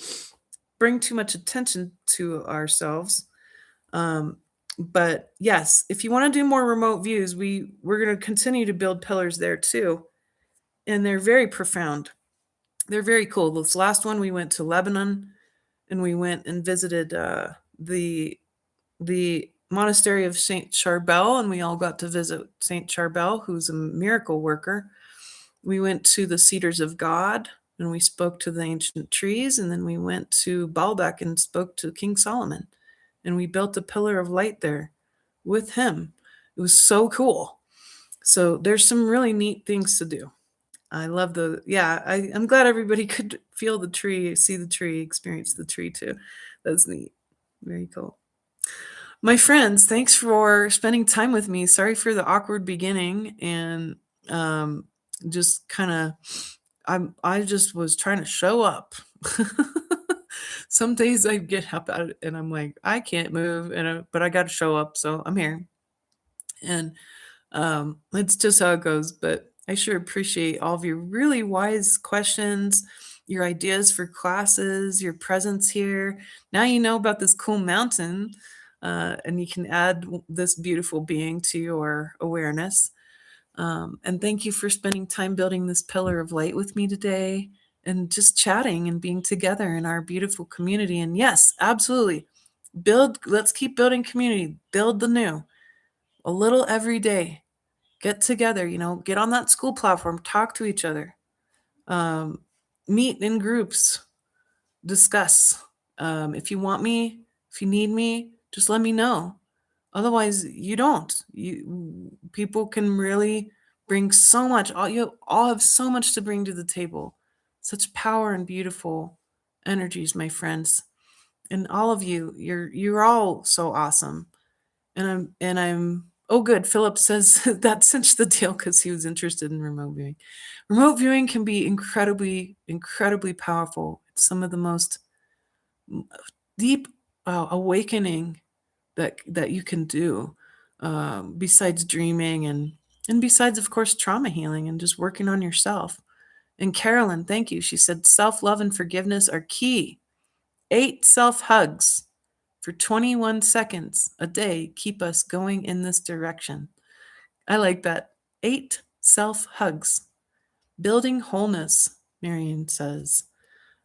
bring too much attention to ourselves. But yes, if you want to do more remote views, we're going to continue to build pillars there too, and they're very profound. They're very cool. This last one, we went to Lebanon, and we went and visited the monastery of Saint Charbel, and we all got to visit Saint Charbel, who's a miracle worker. We went to the Cedars of God, and we spoke to the ancient trees, and then we went to Baalbek and spoke to King Solomon, and we built a pillar of light there with him. It was so cool. So there's some really neat things to do. I love I'm glad everybody could feel the tree, see the tree, experience the tree too. That's neat. Very cool. My friends, thanks for spending time with me. Sorry for the awkward beginning, and just kind of I just was trying to show up. Some days I get up out and I'm like, I can't move, but I got to show up, so I'm here. And it's just how it goes. But I sure appreciate all of your really wise questions, your ideas for classes, your presence here. Now you know about this cool mountain, and you can add this beautiful being to your awareness. And thank you for spending time building this pillar of light with me today and just chatting and being together in our beautiful community. And yes, absolutely. Let's keep building community, build the new, a little every day. Get together, get on that school platform, talk to each other, um, meet in groups, discuss. If you want me, if you need me, just let me know. Otherwise, you don't. People can really bring so much. All have so much to bring to the table. Such power and beautiful energies, my friends. And all of you, you're all so awesome. And I'm oh good. Philip says that cinched the deal because he was interested in remote viewing. Remote viewing can be incredibly, incredibly powerful. It's some of the most deep awakening that you can do, besides dreaming and besides, of course, trauma healing and just working on yourself. And Carolyn, thank you. She said self-love and forgiveness are key. 8 self-hugs for 21 seconds a day keep us going in this direction. I like that. 8 self-hugs. Building wholeness, Marion says.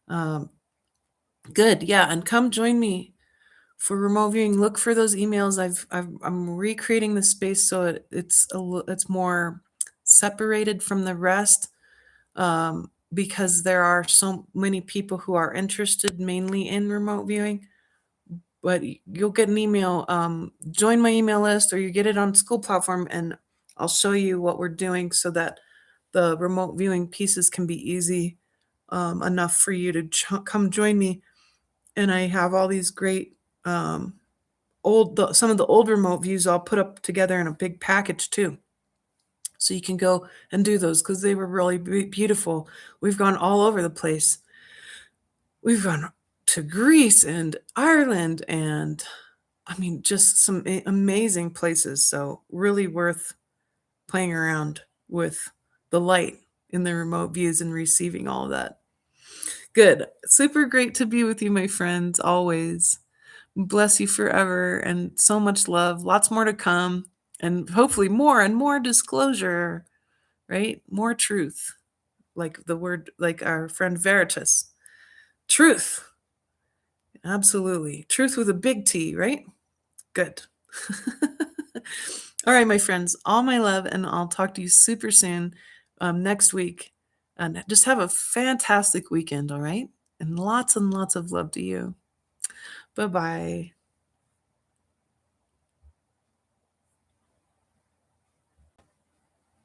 Um, Good. Yeah. And come join me for remote viewing. Look for those emails. I'm recreating the space so it's more separated from the rest, because there are so many people who are interested mainly in remote viewing. But you'll get an email. Join my email list, or you get it on school platform, and I'll show you what we're doing so that the remote viewing pieces can be easy, enough for you to come join me. And I have all these great, um, some of the old remote views I'll put up together in a big package too. So you can go and do those because they were really beautiful. We've gone all over the place. We've gone to Greece and Ireland and I mean, just some amazing places. So really worth playing around with the light in the remote views and receiving all of that. Good. Super great to be with you, my friends, always. Bless you forever and so much love. Lots more to come. And hopefully more and more disclosure, right? More truth. Like the word, like our friend Veritas. Truth. Absolutely. Truth with a big T, right? Good. All right, my friends, all my love, and I'll talk to you super soon, next week. And just have a fantastic weekend, all right? And lots of love to you. Bye bye.